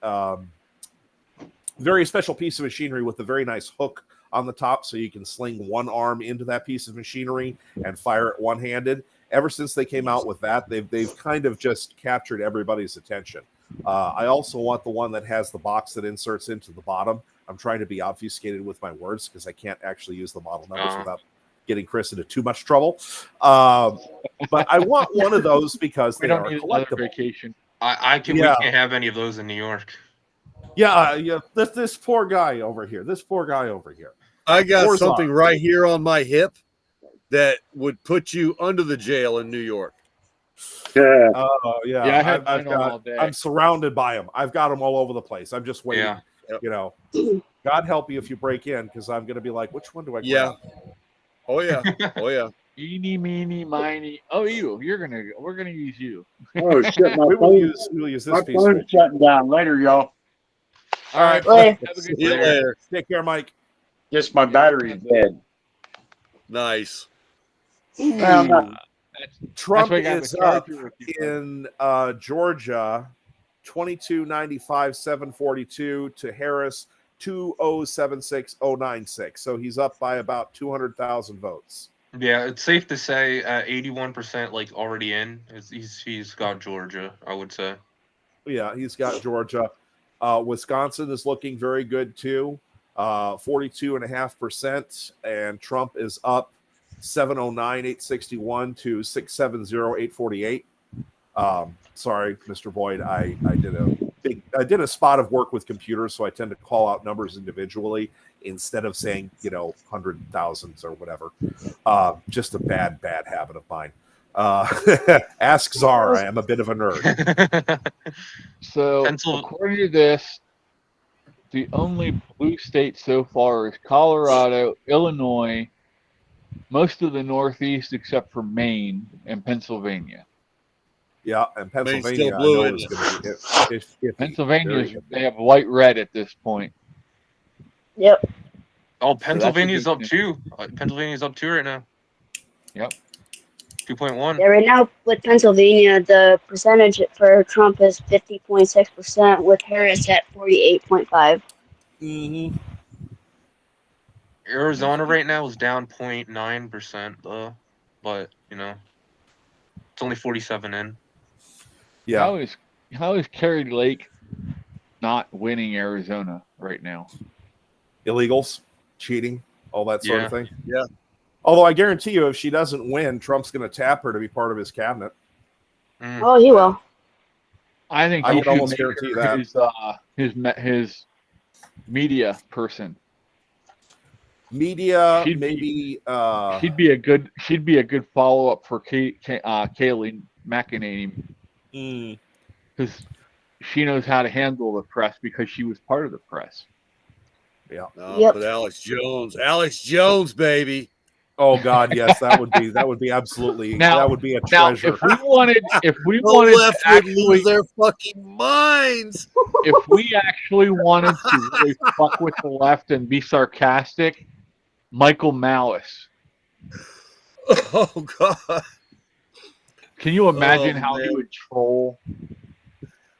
very special piece of machinery with a very nice hook on the top, so you can sling one arm into that piece of machinery and fire it one-handed. Ever since they came out with that, they've kind of just captured everybody's attention. I also want the one that has the box that inserts into the bottom. I'm trying to be obfuscated with my words because I can't actually use the model numbers without getting Chris into too much trouble. But I want one of those because We they don't are need another collectible. vacation. We can't have any of those in New York. Yeah. This poor guy over here. I got Warzone. something right here on my hip that would put you under the jail in New York. Yeah. Oh yeah. Yeah, I had mine on all day. I'm surrounded by them. I've got them all over the place. I'm just waiting. Yeah. God help you if you break in, because I'm going to be like, which one do I grab? Yeah. Oh yeah. Oh yeah. Eeny, meeny, miny. Oh, we're gonna use you. Oh shit! My We'll phone, use this my piece. phone's shutting down. Later, y'all. All right. Later. Have a See good you day. later. Take care, Mike. Guess my battery's dead. Nice. Well, not- Trump why I got is the up charger with you, bud. in Georgia, 2295 742 to Harris 2076096. So he's up by about 200,000 votes. Yeah, it's safe to say 81% already in. He's got Georgia, I would say. Yeah, he's got Georgia. Wisconsin is looking very good too, 42.5%, and Trump is up 709,861 to 670,848. Sorry, Mr. Boyd, I did a spot of work with computers, so I tend to call out numbers individually instead of saying hundred thousands or whatever. Just a bad habit of mine. Ask Czar. I am a bit of a nerd. So, according to this, the only blue state so far is Colorado, Illinois, most of the Northeast except for Maine and Pennsylvania. Yeah, and Pennsylvania, still blue, I know is isn't going to be iffy. Pennsylvania, they have white red at this point. Yep. Oh, Pennsylvania's good up too. Pennsylvania's up too right now. Yep. 2.1. Yeah, right now with Pennsylvania, the percentage for Trump is 50.6%, with Harris at 48.5%. Mm-hmm. Arizona right now is down 0.9% though, but it's only 47 in. Yeah. How is Kerry Lake not winning Arizona right now. Illegals, cheating, all that sort of Yeah. thing. Yeah. Although I guarantee you, if she doesn't win, Trump's going to tap her to be part of his cabinet. Mm. Oh, he will. I think I he would should almost make guarantee her that. his media person. Media, She'd be- maybe. She'd be a good follow up for Kayleigh McEnany mm, because she knows how to handle the press because she was part of the press. yeah. No, Yep. but Alex Jones, baby. Oh God, yes, that would be absolutely. Now- that would be a Now, treasure. if we wanted The to left would actually, lose their fucking minds. if we actually wanted to really fuck with the left and be sarcastic, Michael Malice. Oh God. Can you imagine Oh, how he man. would troll?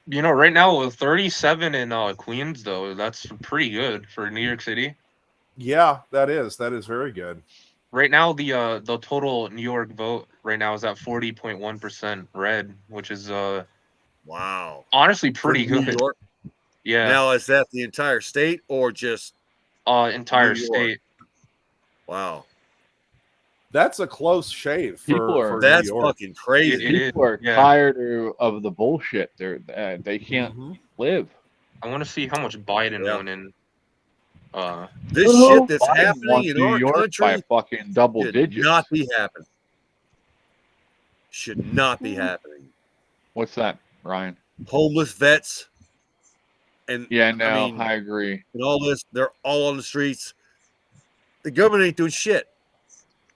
You know, right now with 37 in Queens, though, that's pretty good for New York City. Yeah, that is very good. Right now, the total New York vote right now is at 40.1% red, which is Wow. honestly For pretty New good. York. Yeah, Now is that the entire state or just entire New York. state. wow? That's a close shave People for are- New That's York. fucking crazy. It is, People are yeah. tired of the bullshit. They can't Mhm. live. I want to see how much Biden Yeah. won in. This Oh, shit that's Biden happening won in New our York by country fucking double should digits. not be happening. Should not be happening. What's that, Ryan? Homeless vets and Yeah, no, I, mean, agree. and all this, they're all on the streets. The government ain't doing shit.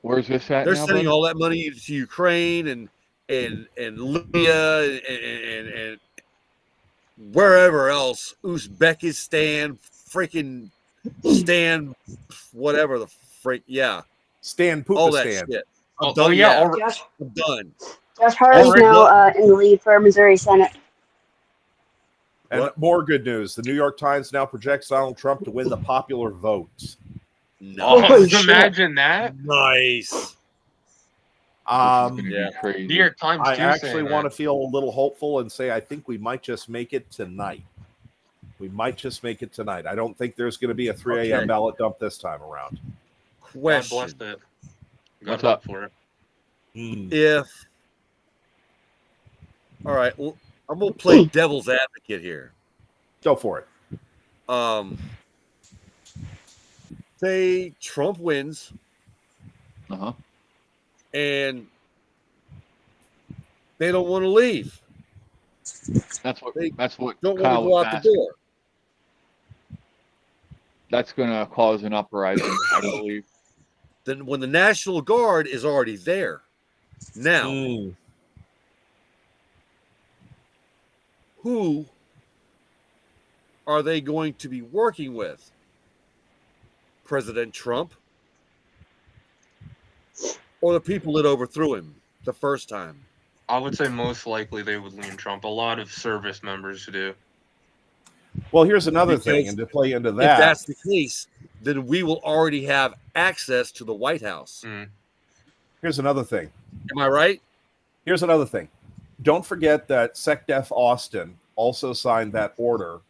Where's this at They're now, sending brother? all that money to Ukraine and Libya and wherever else, Uzbekistan, freaking Stan, whatever the freak, yeah, Stan all that Pupastan. shit. Oh, I'm done. yeah, Yeah, Josh, I'm done. Josh Hart's Already now in the lead for Missouri Senate. And What? more good news: the New York Times now projects Donald Trump to win the popular vote. Oh, Holy shit. imagine that. Nice. This is gonna yeah. be crazy. New York Times I too actually saying want to that. feel a little hopeful and say I think we might just make it tonight. We might just make it tonight. I don't think there's going to be a 3 a.m. Okay. ballot dump this time around. God bless Question: it. God What's hope up? for it. if all right, well, I'm gonna play devil's advocate here. Go for it. Say Trump wins Uh-huh. and they don't want to leave. That's what They that's what Don't want to Kyle go was out the asking. door. That's gonna cause an uprising, I believe. Then when the National Guard is already there, now who are they going to be working with? President Trump or the people that overthrew him the first time? I would say most likely they would lean Trump. A lot of service members do. Well, here's another thing, Because and to play into If that, that's the case, then we will already have access to the White House. here's another thing. Am I right? Here's another thing. Don't forget that SecDef Austin also signed that order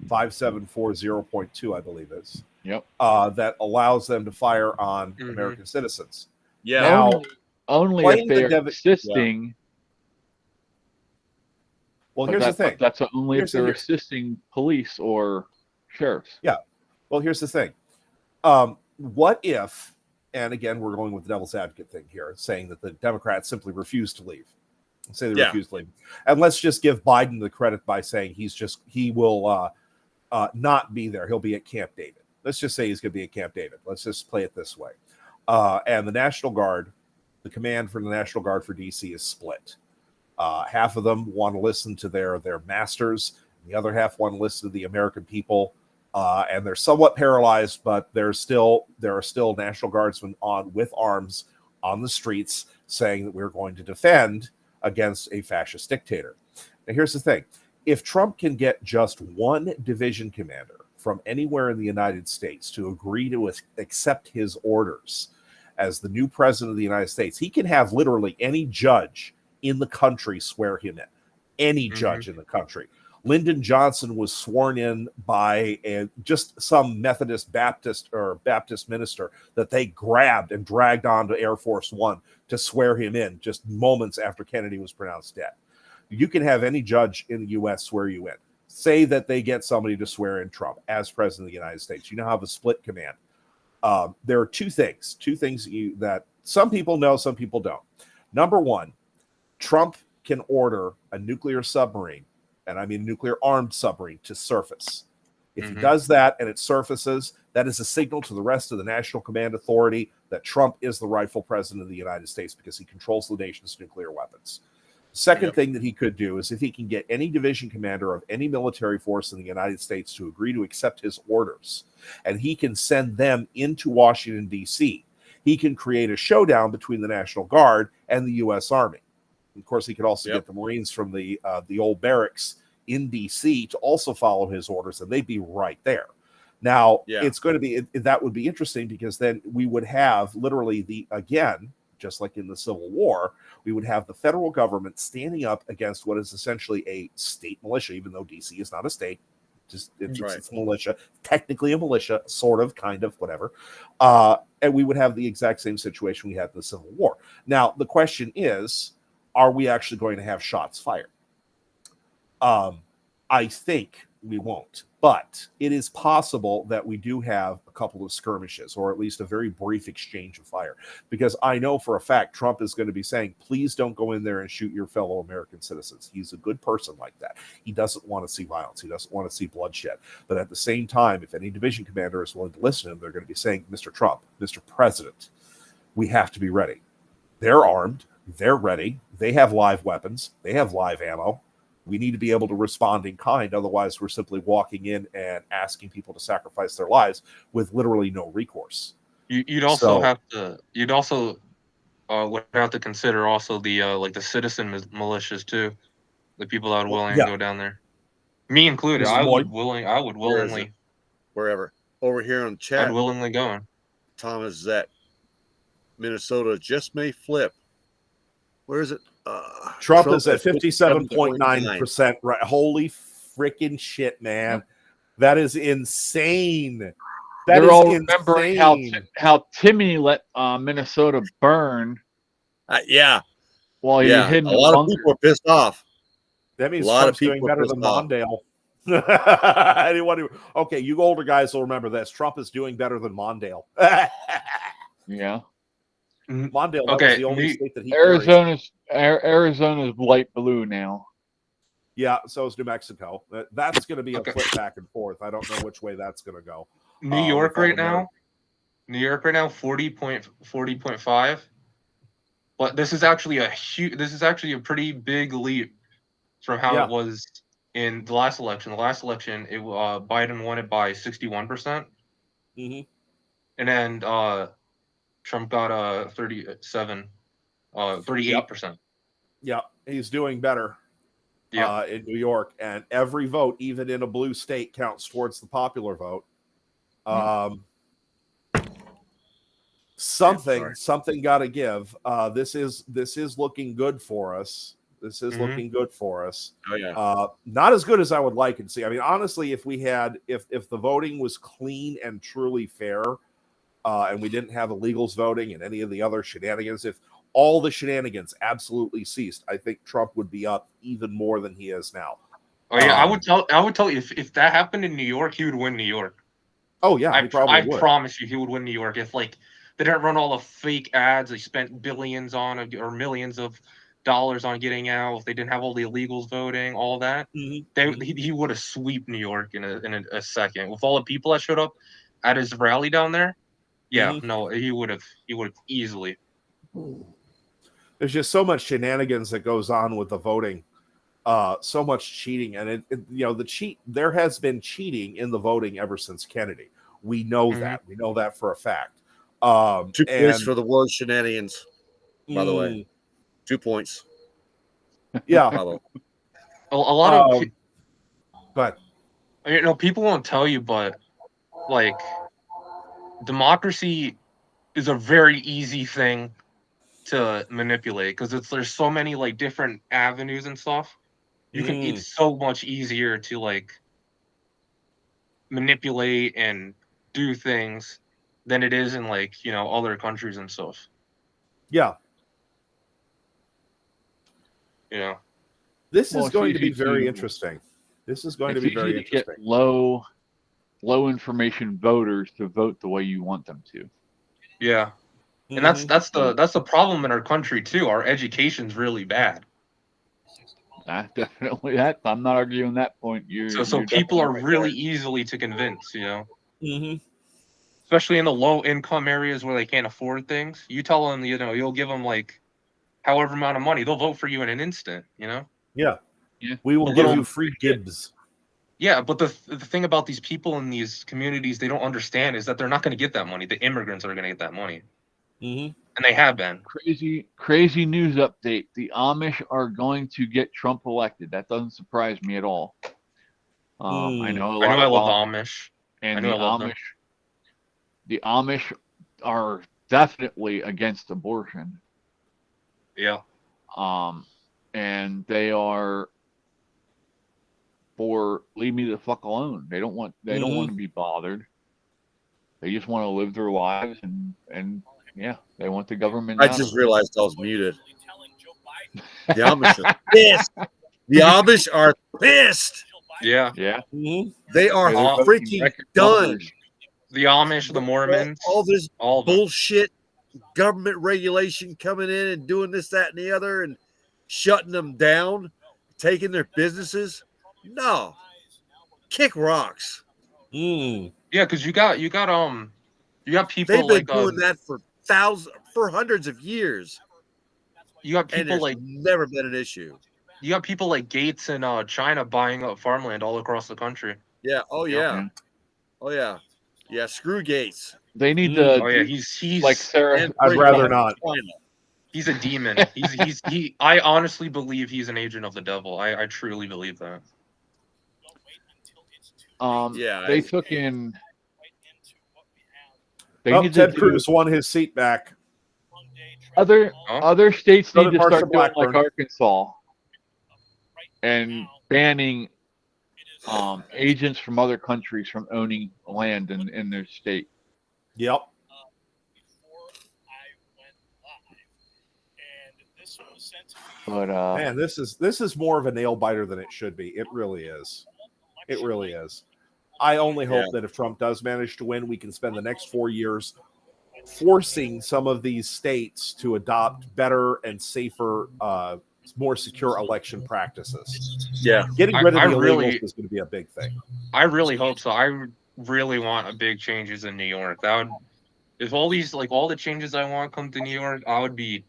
5740.2, I believe is. Yep. That allows them to fire on American citizens. Yeah. Now, Only playing if they the are assisting. well, But here's the thing. That's only Here's if they're the- assisting police or sheriffs. Well, here's the thing. What if, and again, we're going with the devil's advocate thing here, saying that the Democrats simply refuse to leave. Say they Yeah. refuse to leave. And let's just give Biden the credit by saying he will not be there. He'll be at Camp David. Let's just say he's going to be at Camp David. Let's just play it this way. And the National Guard, the command for the National Guard for DC is split. Half of them want to listen to their masters. The other half want to listen to the American people. And they're somewhat paralyzed, but there are still National Guardsmen with arms on the streets saying that we're going to defend against a fascist dictator. Now, here's the thing. If Trump can get just one division commander from anywhere in the United States to agree to accept his orders as the new president of the United States, he can have literally any judge in the country swear him in. Any judge in the country. Lyndon Johnson was sworn in by just some Methodist Baptist or Baptist minister that they grabbed and dragged onto Air Force One to swear him in just moments after Kennedy was pronounced dead. You can have any judge in the U.S. swear you in. Say that they get somebody to swear in Trump as president of the United States. You now have a split command. There are two things that some people know, some people don't. Number one, Trump can order a nuclear submarine, and I mean nuclear armed submarine, to surface. If he does that and it surfaces, that is a signal to the rest of the National Command Authority that Trump is the rightful president of the United States because he controls the nation's nuclear weapons. Second thing that he could do is if he can get any division commander of any military force in the United States to agree to accept his orders, and he can send them into Washington, D.C., he can create a showdown between the National Guard and the U.S. Army. Of course, he could also get the Marines from the old barracks in D.C. to also follow his orders, and they'd be right there. Now, it's going to be that would be interesting because then we would have literally just like in the Civil War, we would have the federal government standing up against what is essentially a state militia, even though D.C. is not a state. It's militia, technically a militia, sort of, kind of, whatever. And we would have the exact same situation we had in the Civil War. Now, the question is, are we actually going to have shots fired? I think we won't, but it is possible that we do have a couple of skirmishes or at least a very brief exchange of fire, because I know for a fact Trump is going to be saying, please don't go in there and shoot your fellow American citizens. He's a good person like that. He doesn't want to see violence. He doesn't want to see bloodshed. But at the same time, if any division commander is willing to listen to him, they're going to be saying, Mr. Trump, Mr. President, we have to be ready. They're armed. They're ready. They have live weapons. They have live ammo. We need to be able to respond in kind. Otherwise, we're simply walking in and asking people to sacrifice their lives with literally no recourse. You'd also would have to consider also the like the citizen militias too, the people that would willingly go down there. Me included. I would willingly. Wherever. Over here on chat. I'd willingly go. Thomas Zet. Minnesota just may flip. Where is it? Trump is at 57.9%. Right? Holy freaking shit, man! That is insane. They're all remembering how Timmy let Minnesota burn. While he hid in a lot of people are pissed off. That means a lot Trump's of people doing better than Mondale. Okay, you older guys will remember this. Trump is doing better than Mondale. Yeah. Mondale, that was the only state that he Arizona's light blue now. Yeah, so is New Mexico. That's going to be a flip back and forth. I don't know which way that's going to go. New York right now, 40.5. But this is actually a pretty big leap from how it was in the last election. The last election, Biden won it by 61%. Mm-hmm. And then Trump got 38%. Yeah, he's doing better in New York, and every vote, even in a blue state, counts towards the popular vote. Something got to give. This is looking good for us. Looking good for us. Oh yeah. Not as good as I would like it to see. I mean, honestly, if the voting was clean and truly fair, and we didn't have illegals voting and any of the other shenanigans, if all the shenanigans absolutely ceased, I think Trump would be up even more than he is now. Oh yeah, I would tell you if that happened in New York, he would win New York. Oh yeah, I promise you, he would win New York if they didn't run all the fake ads they spent billions on or millions of dollars on getting out. If they didn't have all the illegals voting, all that, he would have swept New York in a second with all the people that showed up at his rally down there. Yeah, no, he would have easily. There's just so much shenanigans that goes on with the voting, so much cheating, and there has been cheating in the voting ever since Kennedy. We know that. We know that for a fact. 2 points for the word shenanigans, by the way. 2 points. Yeah. A lot of but people won't tell you, but like democracy is a very easy thing to manipulate because there's so many like different avenues and stuff. It's so much easier to like manipulate and do things than it is in like other countries and stuff. Yeah. This Well, is it's going to be easy very to- interesting. This is going to It's be easy very to interesting. get low information voters to vote the way you want them to. Yeah. And that's the problem in our country too. Our education's really bad. Definitely that. I'm not arguing that point. So You're people are definitely right really there. easily to convince, Mm-hmm. especially in the low income areas where they can't afford things. You tell them, you'll give them like however amount of money, they'll vote for you in an instant, Yeah. Yeah. We will But give little- you free dibs. Yeah, but the thing about these people in these communities they don't understand is that they're not going to get that money. The immigrants are going to get that money. Mm-hmm. And they have been. Crazy news update. The Amish are going to get Trump elected. That doesn't surprise me at all. I know a lot I know I of love the Amish. and I know I love them. the Amish are definitely against abortion. Yeah. And they are for leave me the fuck alone. They don't want to be bothered. They just want to live their lives and yeah, they want the government. I out just of it. realized I was muted. The Amish are pissed. The Amish are pissed. Yeah. Yeah. They are They're voting freaking record done. numbers. The Amish, the Mormons, All this all of them. bullshit government regulation coming in and doing this, that, and the other, and shutting them down, taking their businesses. No, kick rocks. Yeah, because you got people They've been like doing that for hundreds of years, you got and people there's like never been an issue. you got people like Gates in China buying up farmland all across the country. Yeah. Oh Yeah. yeah. Oh yeah. Yeah. Screw Gates. They need to Oh yeah, do he's like Sarah. And I'd free rather China. not. he's a demon. I honestly believe he's an agent of the devil. I truly believe that. Yeah, They took in. They Oh, need Ted to do Cruz won his seat back. other states So need did to Marsha start doing like Blackburn. Arkansas and banning agents from other countries from owning land in their state. Yep. But Man, this is more of a nail biter than it should be. It really is. It really is. I only hope that if Trump does manage to win, we can spend the next 4 years forcing some of these states to adopt better and safer, more secure election practices. Yeah. Getting rid of the illegals really- is going to be a big thing. I really hope so. I really want a big changes in New York. That would, if all these all the changes I want come to New York, I would be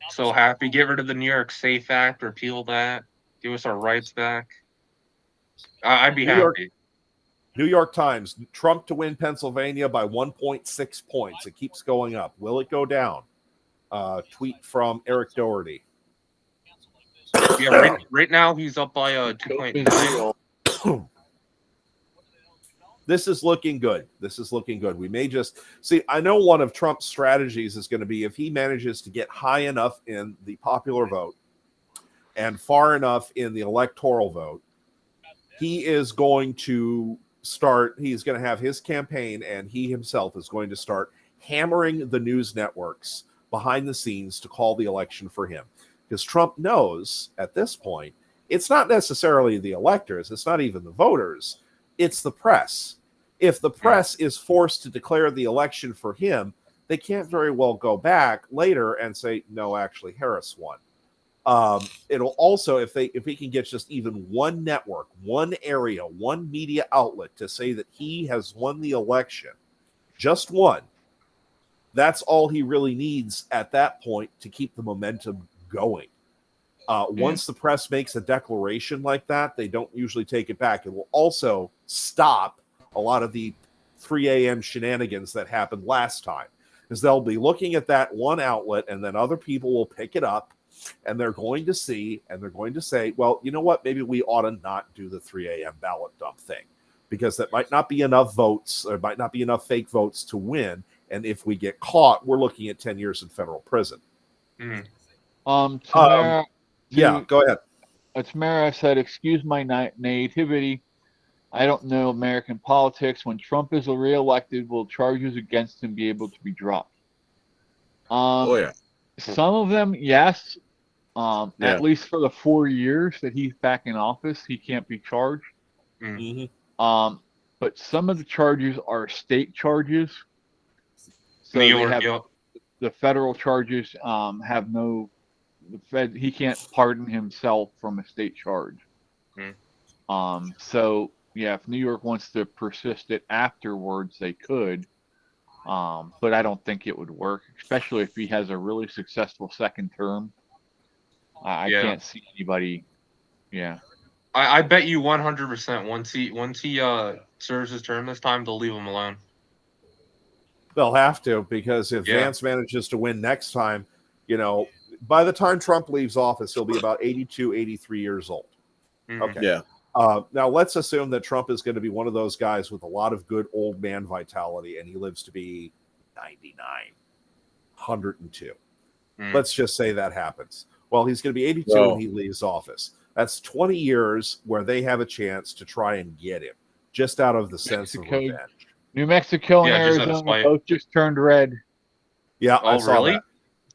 so happy. Get rid of the New York Safe Act, repeal that, give us our rights back. I'd be happy. New York Times, Trump to win Pennsylvania by 1.6 points. It keeps going up. Will it go down? Tweet from Eric Doherty. Yeah, right now he's up by 2.9. This is looking good. This is looking good. We may just see. I know one of Trump's strategies is going to be if he manages to get high enough in the popular vote and far enough in the electoral vote, he is going to start. He's going to have his campaign, and he himself is going to start hammering the news networks behind the scenes to call the election for him. Because Trump knows at this point, it's not necessarily the electors, it's not even the voters, it's the press. If the press is forced to declare the election for him, they can't very well go back later and say, no, actually, Harris won. It'll also, if he can get just even one network, one area, one media outlet to say that he has won the election, just one, that's all he really needs at that point to keep the momentum going. Once the press makes a declaration like that, they don't usually take it back. It will also stop a lot of the 3 a.m. shenanigans that happened last time, because they'll be looking at that one outlet, and then other people will pick it up, and they're going to see, and they're going to say, well, you know what, maybe we ought to not do the 3 a.m. ballot dump thing, because that might not be enough votes, or might not be enough fake votes to win, and if we get caught, we're looking at 10 years in federal prison. Tamara, Yeah, go ahead. Tamara said, "Excuse my naivety. I don't know American politics. When Trump is reelected, will charges against him be able to be dropped?" Oh yeah, Some of them, yes. yeah. At least for the 4 years that he's back in office, he can't be charged. But some of the charges are state charges, so New they York, have yep. the federal charges have no. The Fed he can't pardon himself from a state charge. So yeah, if New York wants to persist it afterwards, they could. But I don't think it would work, especially if he has a really successful second term. I Yeah. can't see anybody. Yeah. I bet you 100% once he serves his term this time, they'll leave him alone. They'll have to, because if Vance manages to win next time, by the time Trump leaves office, he'll be about 82, 83 years old. Okay. Yeah. Now let's assume that Trump is going to be one of those guys with a lot of good old man vitality, and he lives to be 99, 102. Let's just say that happens. Well, he's going to be 82 when he leaves office. That's 20 years where they have a chance to try and get him, just out of the sense of revenge. New Mexico and Arizona both just turned red. Yeah, I saw really? that.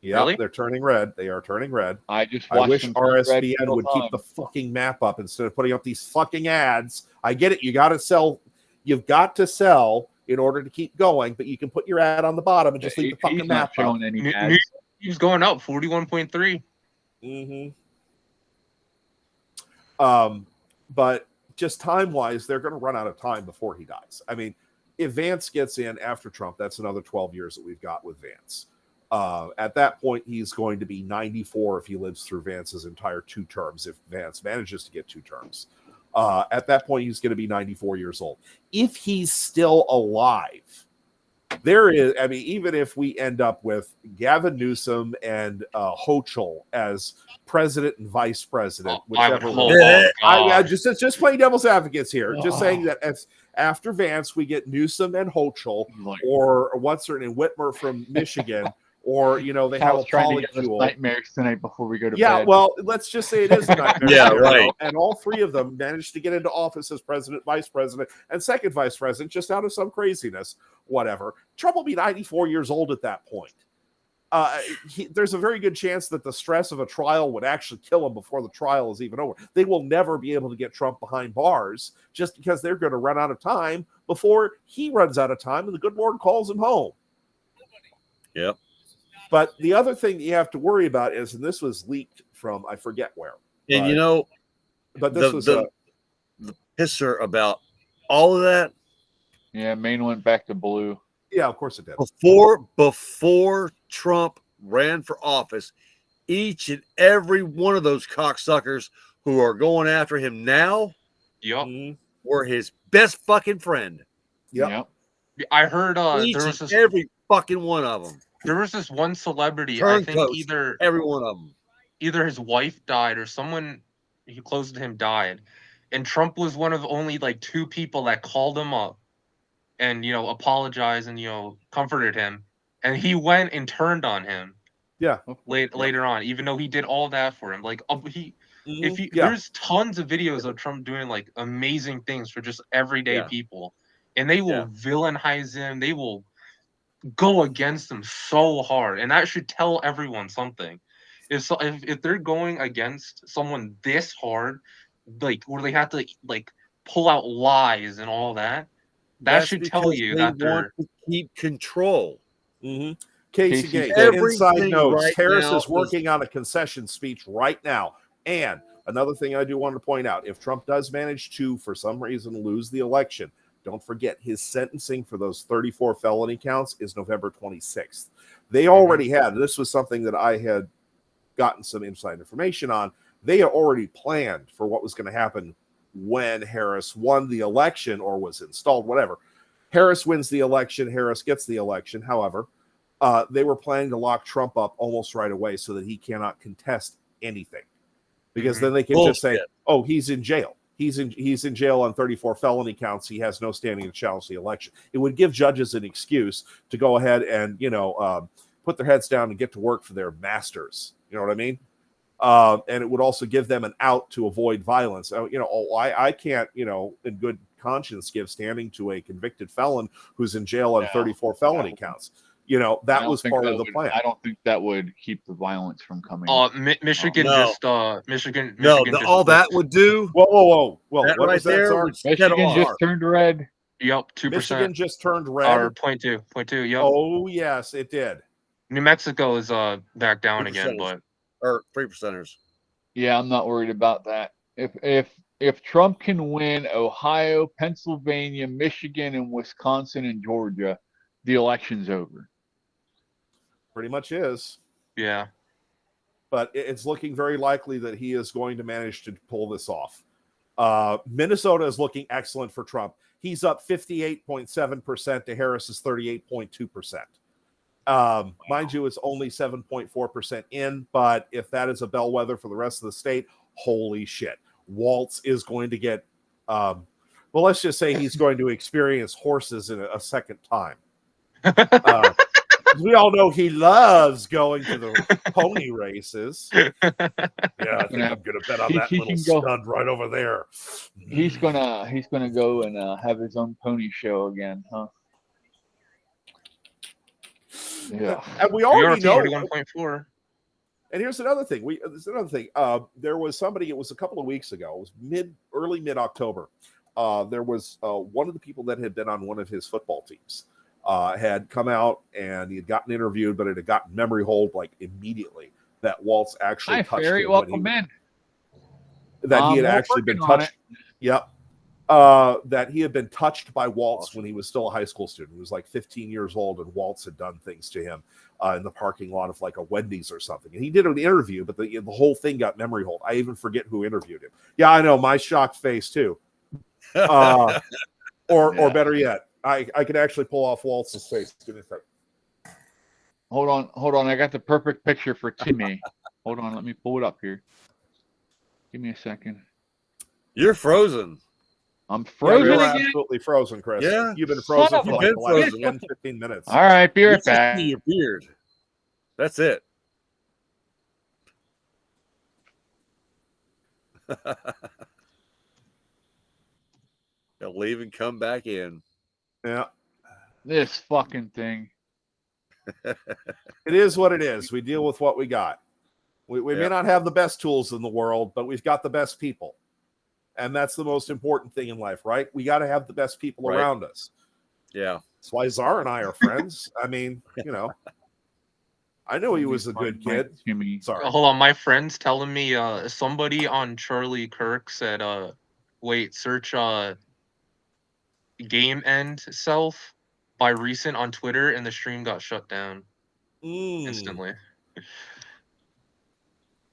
Yeah, they're turning red. They are turning red. I wish RSBN would keep the fucking map up instead of putting up these fucking ads. I get it. You got to sell. You've got to sell in order to keep going, but you can put your ad on the bottom and just leave the fucking map up. Any ads. He's going up 41.3. But just time-wise, they're going to run out of time before he dies. I mean, if Vance gets in after Trump, that's another 12 years that we've got with Vance. At that point, he's going to be 94 if he lives through Vance's entire 2 terms, if Vance manages to get 2 terms. At that point, he's going to be 94 years old. If he's still alive, even if we end up with Gavin Newsom and Hochul as president and vice president, whichever one. Just playing devil's advocates here. Just saying that as after Vance, we get Newsom and Hochul, or what's her name, Whitmer from Michigan, or they have a polycule. Nightmares tonight before we go to bed. Yeah, well, let's just say it is a nightmare. Yeah, right. And all 3 of them managed to get into office as president, vice president, and second vice president, just out of some craziness, whatever. Trump will be 94 years old at that point. There's a very good chance that the stress of a trial would actually kill him before the trial is even over. They will never be able to get Trump behind bars just because they're going to run out of time before he runs out of time and the good Lord calls him home. Yep. But the other thing that you have to worry about is, and this was leaked from I forget where. And but this was the pisser about all of that. Yeah, Maine went back to blue. Yeah, of course it did. Before Trump ran for office, each and every one of those cocksuckers who are going after him now were his best fucking friend. Yep. I heard each there and was every fucking one of them. There was this one celebrity, Turncoats, I think every one of them. Either his wife died or someone close to him died. And Trump was one of only 2 people that called him up and, apologized and, comforted him. And he went and turned on him. Yeah. Later on, even though he did all that for him. There's tons of videos of Trump doing amazing things for just everyday people. And they will villainize him. They will go against them so hard, and that should tell everyone something. If they're going against someone this hard, where they have to pull out lies and all that, that should tell you that they want to keep control. Casey Gates, inside notes. Right, Harris is working on a concession speech right now. And another thing I do want to point out: if Trump does manage to, for some reason, lose the election, don't forget his sentencing for those 34 felony counts is November 26th. They already had, this was something that I had gotten some inside information on. They had already planned for what was going to happen when Harris won the election or was installed, whatever. Harris wins the election. Harris gets the election. However, they were planning to lock Trump up almost right away so that he cannot contest anything. Because then they can just say, oh, he's in jail. He's in jail on 34 felony counts. He has no standing to challenge the election. It would give judges an excuse to go ahead and put their heads down and get to work for their masters. You know what I mean? And it would also give them an out to avoid violence. I can't, in good conscience, give standing to a convicted felon who's in jail on 34 felony counts. That was part of the plan. I don't think that would keep the violence from coming. Michigan No. just Michigan. No, Michigan just all that would do. Whoa! That What right was that, there Czar? would set them Michigan just off. turned red. Yep, 2%. Michigan just turned Or red. 0.2. Yep. Oh yes, it did. New Mexico is back down 2%. again, but Or 3%ers. Yeah, I'm not worried about that. If Trump can win Ohio, Pennsylvania, Michigan, and Wisconsin and Georgia, the election's over. Pretty much is. yeah. But it's looking very likely that he is going to manage to pull this off. Minnesota is looking excellent for Trump. He's up 58.7% to Harris's 38.2%. Mind you, it's only 7.4% in, but if that is a bellwether for the rest of the state, holy shit. Waltz is going to get, let's just say he's going to experience horses in a second time. We all know he loves going to the pony races. Yeah, I think I'm gonna bet on that little stud right over there. He's gonna go and have his own pony show again, huh? Yeah. And we already know 41.4. And here's another thing. There was somebody. It was a couple of weeks ago. It was early mid October. There was one of the people that had been on one of his football teams. Had come out and he had gotten interviewed, but it had gotten memory hold like immediately that Waltz actually touched him. Welcome in. That he had actually been touched. Yep. That he had been touched by Waltz when he was still a high school student. He was like 15 years old, and Waltz had done things to him in the parking lot of like a Wendy's or something. And he did an interview, but the whole thing got memory hold. I even forget who interviewed him. Yeah, I know, my shocked face too. Or better yet, I could actually pull off Waltz's face. Give me a second. Hold on. I got the perfect picture for Timmy. Hold on, let me pull it up here. Give me a second. You're frozen. I'm frozen you're again? Absolutely frozen, Chris. Yeah. You've been frozen Son for of like a the last bitch. 10, 15 minutes. All right, be right You back. see your beard. That's it. They'll leave and come back in. Yeah. This fucking thing. It is what it is. We deal with what we got. We may not have the best tools in the world, but we've got the best people. And that's the most important thing in life, right? We got to have the best people around us. Yeah. That's why Czar and I are friends. I mean, I knew he was a good kid. Sorry. Hold on, my friend's telling me somebody on Charlie Kirk said search game end self by recent on Twitter, and the stream got shut down instantly.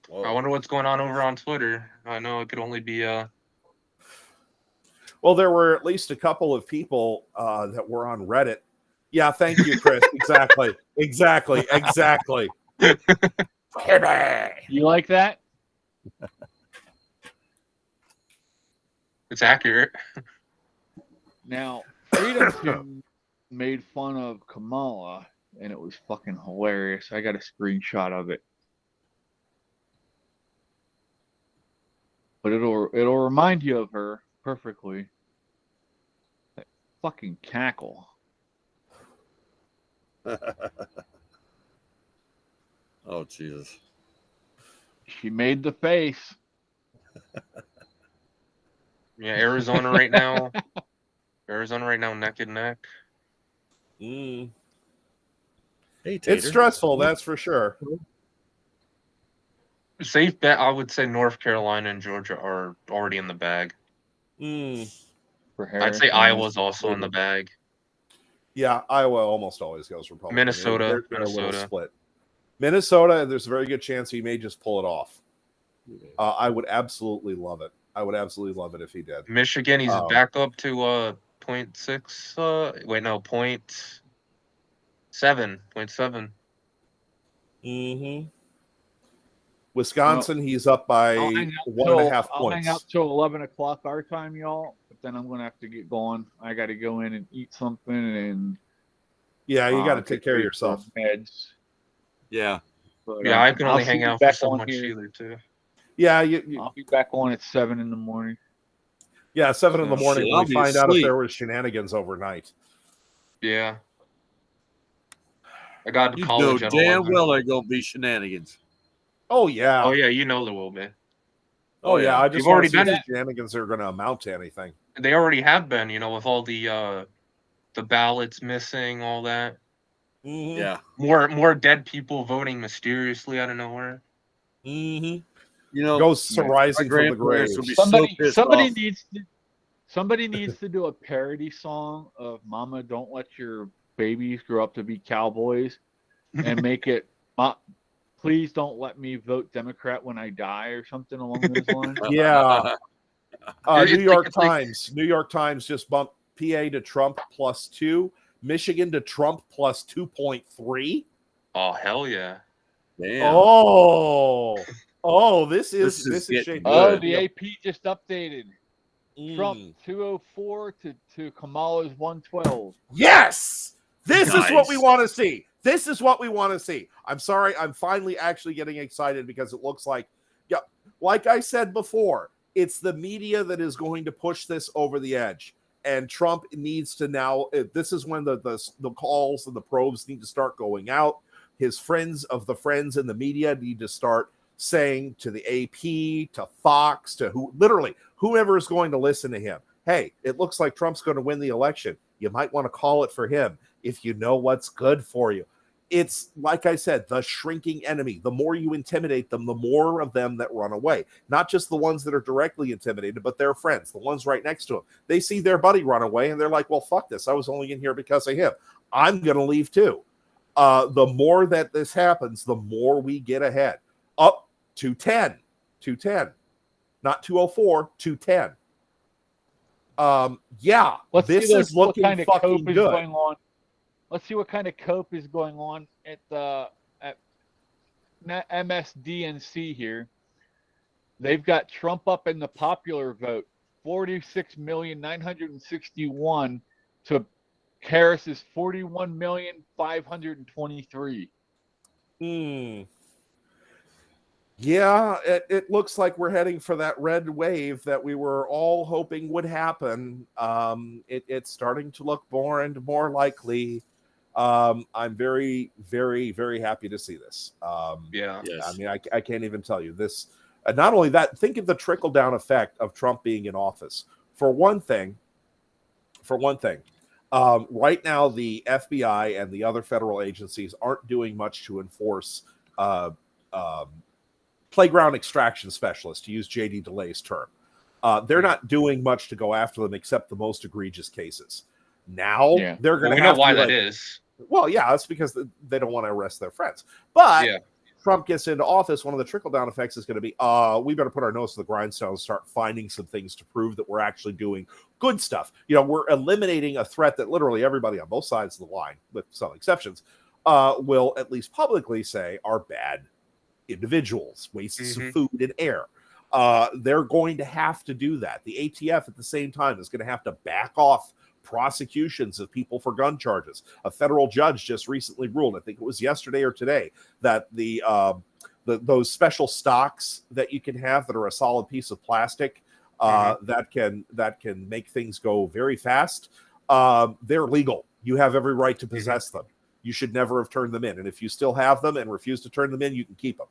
Whoa. I wonder what's going on over on Twitter. I know it could only be Well, there were at least a couple of people that were on Reddit. Yeah, thank you, Chris. Exactly. You like that? it's accurate. Now, Freedom 2 made fun of Kamala, and it was fucking hilarious. I got a screenshot of it. But it'll remind you of her perfectly. That fucking cackle. Oh, Jesus. She made the face. Yeah, Arizona right now. Neck and neck. Mm. Hey, Tater. It's stressful, that's for sure. Safe bet, I would say North Carolina and Georgia are already in the bag. For Harris. I'd say Iowa's also in the bag. Yeah, Iowa almost always goes Republican. Minnesota. They're a little split. Minnesota, there's a very good chance he may just pull it off. I would absolutely love it. I would absolutely love it if he did. Michigan, he's back up to 0.6. 0.7. 0.7. Mm-hmm. Wisconsin, he's up by 1.5 points. I'll hang out till 11 o'clock our time, y'all. But then I'm going to have to get going. I got to go in and eat something. And yeah, you got to take care of yourself. Meds. Yeah. But, Yeah, I can only I'll hang be out for back so on much here. either too. Yeah, I'll be back on at 7 in the morning. yeah, 7 in the So- morning. Shit, We I'll be find out if asleep. there was shenanigans overnight. Yeah. I got to You know college at damn 11. well they're gonna be shenanigans. Oh yeah, Oh yeah, you know there will be. oh yeah. I just You've want already to see if been the shenanigans are going to amount to anything. They already have been, with all the ballots missing, all that. Mm-hmm. Yeah. More dead people voting mysteriously out of nowhere. Mm-hmm. You know, Ghosts Yeah. are my rising from the grandparents would graves. be so Somebody, pissed somebody off. needs to do a parody song of "Mama, Don't Let Your Babies Grow Up to Be Cowboys" and make it, "Please don't let me vote Democrat when I die" or something along those lines. Yeah. It's New like- York it's like- Times. New York Times just bumped PA to Trump +2, Michigan to Trump +2.3. Oh hell yeah! Damn. Oh, this is getting shaping good. Oh, up to be the a- AP just updated. Trump Mm. 204 to Kamala's 112. Yes, this is what we Nice. want to see. This is what we want to see. I'm sorry, I'm finally actually getting excited because it looks like, yeah, like I said before, it's the media that is going to push this over the edge. And Trump needs to now, this is when the calls and the probes need to start going out. His friends of the friends in the media need to start saying to the AP, to Fox, to whoever is going to listen to him, hey, it looks like Trump's going to win the election. You might want to call it for him if you know what's good for you. It's like I said, the shrinking enemy. The more you intimidate them, the more of them that run away. Not just the ones that are directly intimidated, but their friends, the ones right next to them. They see their buddy run away and they're like, well, fuck this. I was only in here because of him. I'm going to leave too. The more that this happens, the more we get ahead. Up to 10. Not 204, 210. Yeah, this is looking what kind of fucking cope is good. going on. Let's see what kind of cope is going on at MSDNC here. They've got Trump up in the popular vote, 46,961,000 to Harris's 41,523,000. Yeah, it looks like we're heading for that red wave that we were all hoping would happen. It's starting to look more and more likely. I'm very, very, very happy to see this. Yeah. Yes. I mean, I can't even tell you this. Not only that, think of the trickle down effect of Trump being in office. For one thing, right now the FBI and the other federal agencies aren't doing much to enforce playground extraction specialists, to use JD DeLay's term. They're not doing much to go after them except the most egregious cases. Now they're going to We have know why to that like, is. well, yeah, it's because they don't want to arrest their friends. But Yeah. Trump gets into office, one of the trickle-down effects is going to be, we better put our nose to the grindstone and start finding some things to prove that we're actually doing good stuff. We're eliminating a threat that literally everybody on both sides of the line, with some exceptions, will at least publicly say are bad individuals, wastes of food and air. They're going to have to do that. The ATF at the same time is going to have to back off prosecutions of people for gun charges. A federal judge just recently ruled, I think it was yesterday or today, that those special stocks that you can have that are a solid piece of plastic that can make things go very fast, they're legal. You have every right to possess them. You should never have turned them in. And if you still have them and refuse to turn them in, you can keep them.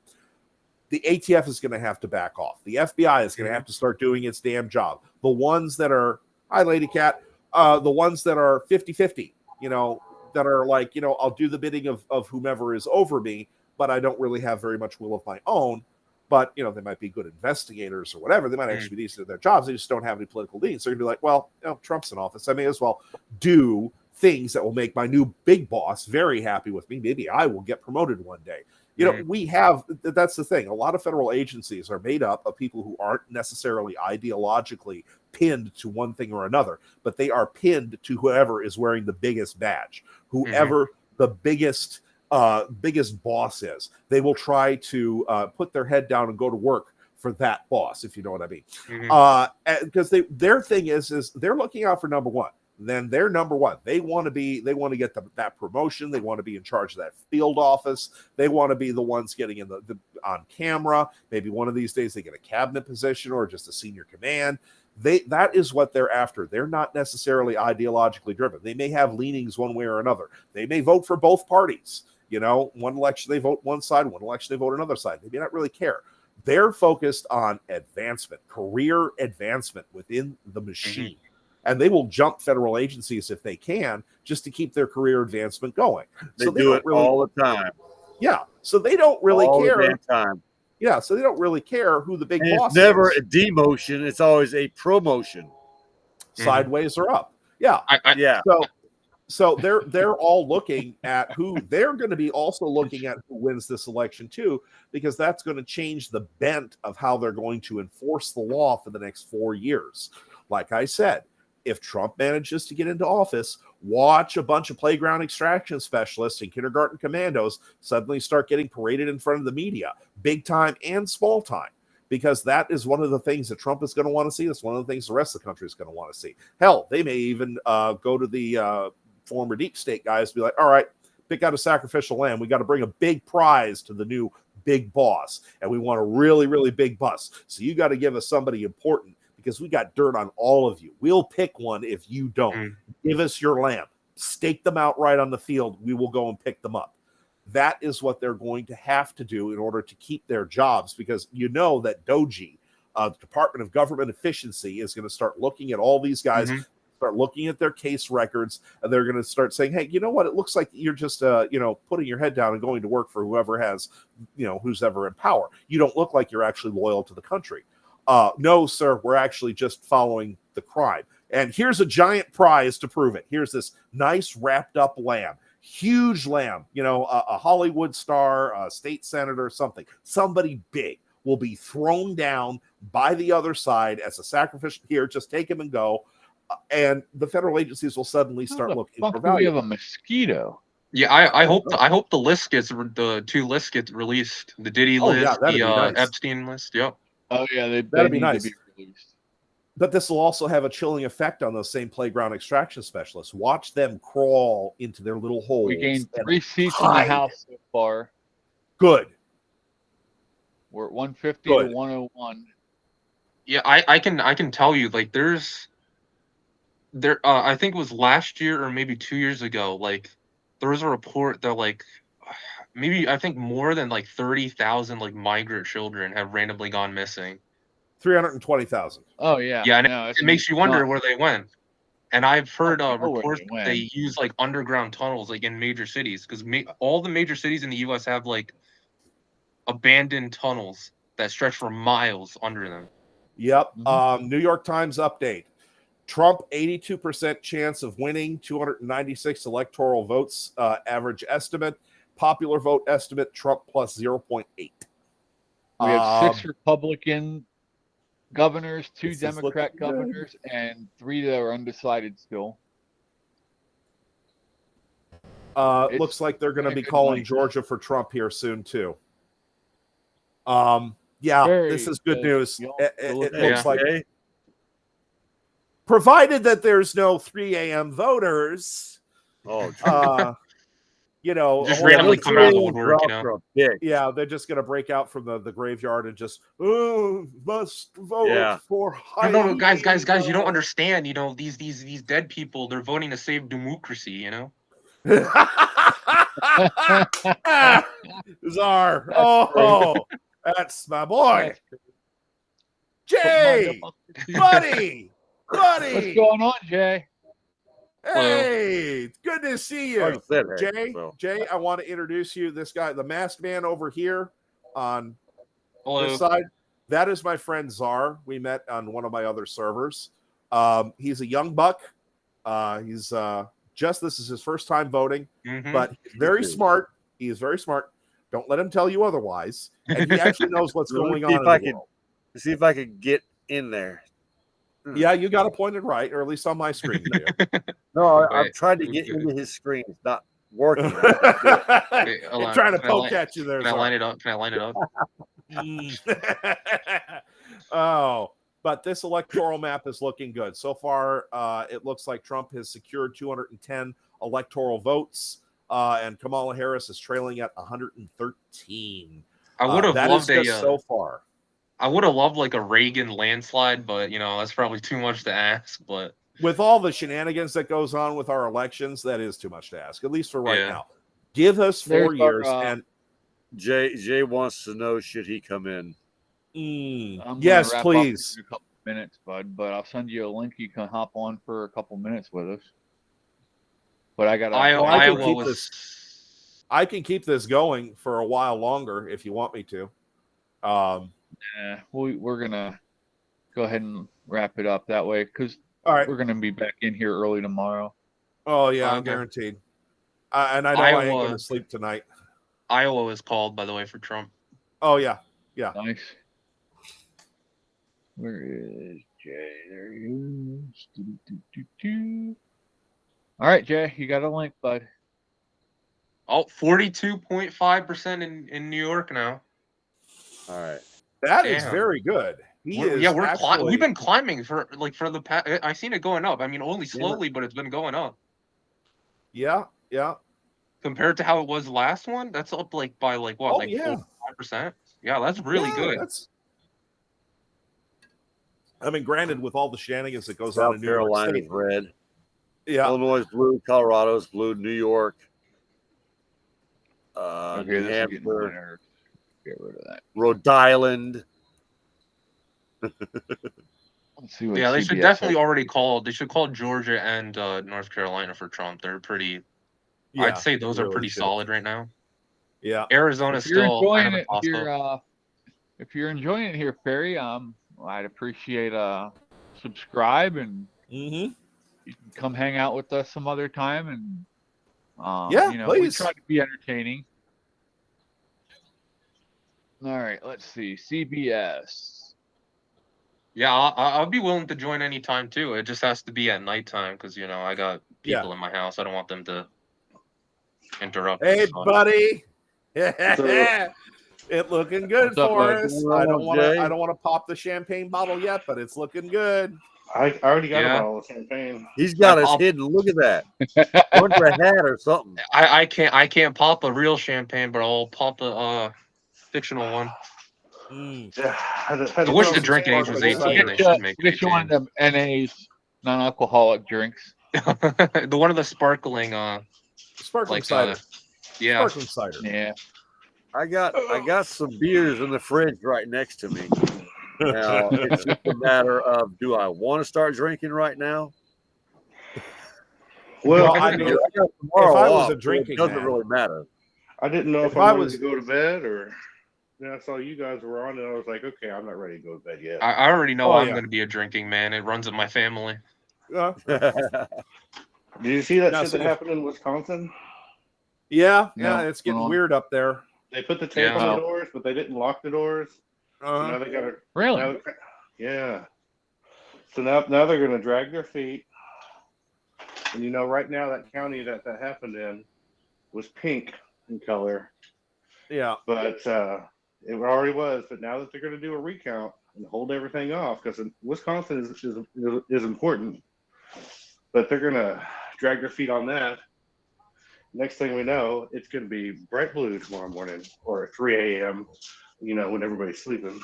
The ATF is going to have to back off. The FBI is going to have to start doing its damn job. The ones that are, hi, Lady Cat, the ones that are 50-50, that are like, I'll do the bidding of whomever is over me, but I don't really have very much will of my own. But, they might be good investigators or whatever. They might actually be decent at their jobs. They just don't have any political needs. So you're going to be like, well, Trump's in office. I may as well do things that will make my new big boss very happy with me. Maybe I will get promoted one day. That's the thing. A lot of federal agencies are made up of people who aren't necessarily ideologically pinned to one thing or another, but they are pinned to whoever is wearing the biggest badge, whoever the biggest boss is. They will try to put their head down and go to work for that boss, if you know what I mean. Because their thing is they're looking out for number one. then they're number one. They want to get that promotion. They want to be in charge of that field office. They want to be the ones getting in the on camera. Maybe one of these days they get a cabinet position or just a senior command. That is what they're after. They're not necessarily ideologically driven. They may have leanings one way or another. They may vote for both parties. One election they vote one side, one election they vote another side. They may not really care. They're focused on advancement, career advancement within the machine. And they will jump federal agencies if they can, just to keep their career advancement going. They so do it all the time. Yeah. So they don't really all care. The damn time. Yeah. So they don't really care who the big boss is. It's never is. a demotion. It's always a promotion. Sideways or up. Yeah. Yeah. So they're all looking at who they're going to be also looking at who wins this election too, because that's going to change the bent of how they're going to enforce the law for the next 4 years. Like I said, if Trump manages to get into office, watch a bunch of playground extraction specialists and kindergarten commandos suddenly start getting paraded in front of the media, big time and small time, because that is one of the things that Trump is going to want to see. That's one of the things the rest of the country is going to want to see. Hell, they may even go to the former deep state guys and be like, all right, pick out a sacrificial lamb. We got to bring a big prize to the new big boss, and we want a really, really big bus. So you got to give us somebody important, because we got dirt on all of you. We'll pick one if you don't. Give us your lamb. Stake them out right on the field. We will go and pick them up. That is what they're going to have to do in order to keep their jobs, because that DOGE, the Department of Government Efficiency, is going to start looking at all these guys, start looking at their case records, and they're going to start saying, hey, you know what? It looks like you're just, putting your head down and going to work for whoever has, who's ever in power. You don't look like you're actually loyal to the country. No, sir, we're actually just following the crime. And here's a giant prize to prove it. Here's this nice wrapped up lamb, huge lamb, a Hollywood star, a state senator, somebody big will be thrown down by the other side as a sacrificial. Here, just take him and go. And the federal agencies will suddenly start looking for value. We have a mosquito. Yeah, I hope the list the 2 lists get released. The Diddy list, the nice. Epstein list. Yep. Oh yeah, that'd be need nice. to be released. But this will also have a chilling effect on those same playground extraction specialists. Watch them crawl into their little holes. We gained 3 seats in the House so far. Good. We're at 150 to 101. Yeah, I can tell you, like, I think it was last year or maybe 2 years ago, like, there was a report that, like, maybe I think more than like 30,000 like migrant children have randomly gone missing. 320,000. Oh yeah. Yeah, and it makes you wonder where they went. And I've heard reports that they use like underground tunnels like in major cities, because all the major cities in the U.S. have like abandoned tunnels that stretch for miles under them. Yep. New York Times update. Trump 82% chance of winning, 296 electoral votes average estimate. Popular vote estimate, Trump plus 0.8. We have 6 Republican governors, 2 Democrat governors, and 3 that are undecided still. Looks like they're going to be calling Georgia for Trump here soon, too. This is good news. It looks like, provided that there's no 3 a.m. voters. Just randomly come out of the woodwork, Yeah, they're just going to break out from the graveyard and just, must vote for No, guys, you don't understand. These dead people, they're voting to save democracy, Czar. That's my boy. Jay, buddy. What's going on, Jay? Hey, it's good to see you. Like I said, Jay, I want to introduce you. This guy, the masked man over here on this side, that is my friend Czar. We met on one of my other servers. He's a young buck. This is his first time voting, but he's very smart. He is very smart. Don't let him tell you otherwise. And he actually knows what's going on in the world. See if I can get in there. Yeah, you got it pointed right, or at least on my screen. No, I'm trying to get into his screen. It's not working. I'm trying to poke at you there. Can I line it up? Oh, But this electoral map is looking good. So far, it looks like Trump has secured 210 electoral votes, and Kamala Harris is trailing at 113. I would have that loved is just so far. I would have loved like a Reagan landslide, but that's probably too much to ask. But With all the shenanigans that goes on with our elections, that is too much to ask, at least for right Yeah. now. Give us 4 There's years, our, and Jay wants to know, should he come in? I'm yes, gonna wrap please. up in a couple minutes, bud. But I'll send you a link. You can hop on for a couple minutes with us. But I got I can keep this going for a while longer if you want me to. We're gonna go ahead and wrap it up that way because All right. we're gonna be back in here early tomorrow. Oh yeah, I'm Okay. guaranteed. And I know I ain't going to sleep tonight. Iowa is called, by the way, for Trump. Oh yeah, Nice. Where is Jay? There he is. All right, Jay, you got a link, bud. Oh, 42.5% in New York now. All right. that is Damn. very good. We've Been climbing for the past. I seen it going up. I mean, only slowly, but it's been going up. Yeah. Compared to how it was last one, that's up by what, Oh, like yeah. 5%. Yeah, that's really good. I mean, granted, with all the shenanigans that goes on in South New York Carolina's State, red. yeah, Illinois is blue. Colorado's blue. New York. Okay, New this is getting on my Hampshire. nerves. Get rid of that. Rhode Island. Let's see what Yeah, they CBS should definitely already call. They should call Georgia and North Carolina for Trump. They're pretty. yeah, I'd say those are really pretty should. solid right now. Yeah. Arizona's If you're still enjoying kind of a it toss-up. if you're enjoying it here, Perry, I'd appreciate subscribe and Mm-hmm. you can come hang out with us some other time and we please. try to be entertaining. All right, let's see. CBS. Yeah, I'll be willing to join anytime too. It just has to be at nighttime because I got people in my house. I don't want them to interrupt. Hey, and stuff. buddy. It looking good What's up, for bud? us. What's I up, don't want to pop the champagne bottle yet, but it's looking good. I already got Yeah. a bottle of champagne. He's got us I'll- hidden. Look at that. Under a hat or something. I can't pop a real champagne, but I'll pop a fictional one. I I wish else the is drink age was sparkling 18. cider? They should make Get you one it of them NA's non-alcoholic drinks. 18. The one of the sparkling Sparkling cider. Yeah. Sparkling cider. Yeah. I got some beers in the fridge right next to me. Now it's just a matter of, do I want to start drinking right now? Well, I I, mean, I got if tomorrow I was off, a so drinking it doesn't man- really matter. I didn't know if If I I wanted was- to go to bed or. Then I saw you guys were on, and I was like, okay, I'm not ready to go to bed yet. I already know Oh, I'm yeah. going to be a drinking man. It runs in my family. Did you see that No, shit so that if- happened in Wisconsin? Yeah, Yeah. it's getting Uh-huh. weird up there. They put the tape Yeah. on the doors, but they didn't lock the doors. So now they got to. Really? Yeah. So now they're going to drag their feet. And right now that county that happened in was pink in color, Yeah. but it already was. But now that they're going to do a recount and hold everything off, because Wisconsin is important, but they're going to drag their feet on that. Next thing we know, it's going to be bright blue tomorrow morning or 3 a.m. When everybody's sleeping.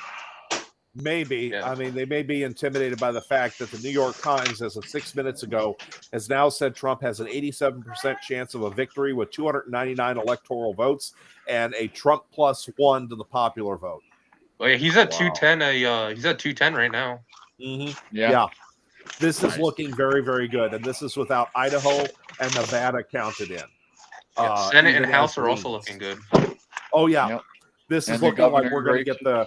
Maybe. Yeah. I mean, they may be intimidated by the fact that the New York Times, as of 6 minutes ago, has now said Trump has an 87% chance of a victory with 299 electoral votes and a Trump plus one to the popular vote. Well, yeah, he's at Wow. 210. He's at 210 right now. Mm-hmm. Yeah. This is Nice. looking very, very good. And this is without Idaho and Nevada counted in. Yeah, Senate and even House as are also leans. looking good. Oh, yeah. Yep. This And is the looking like governor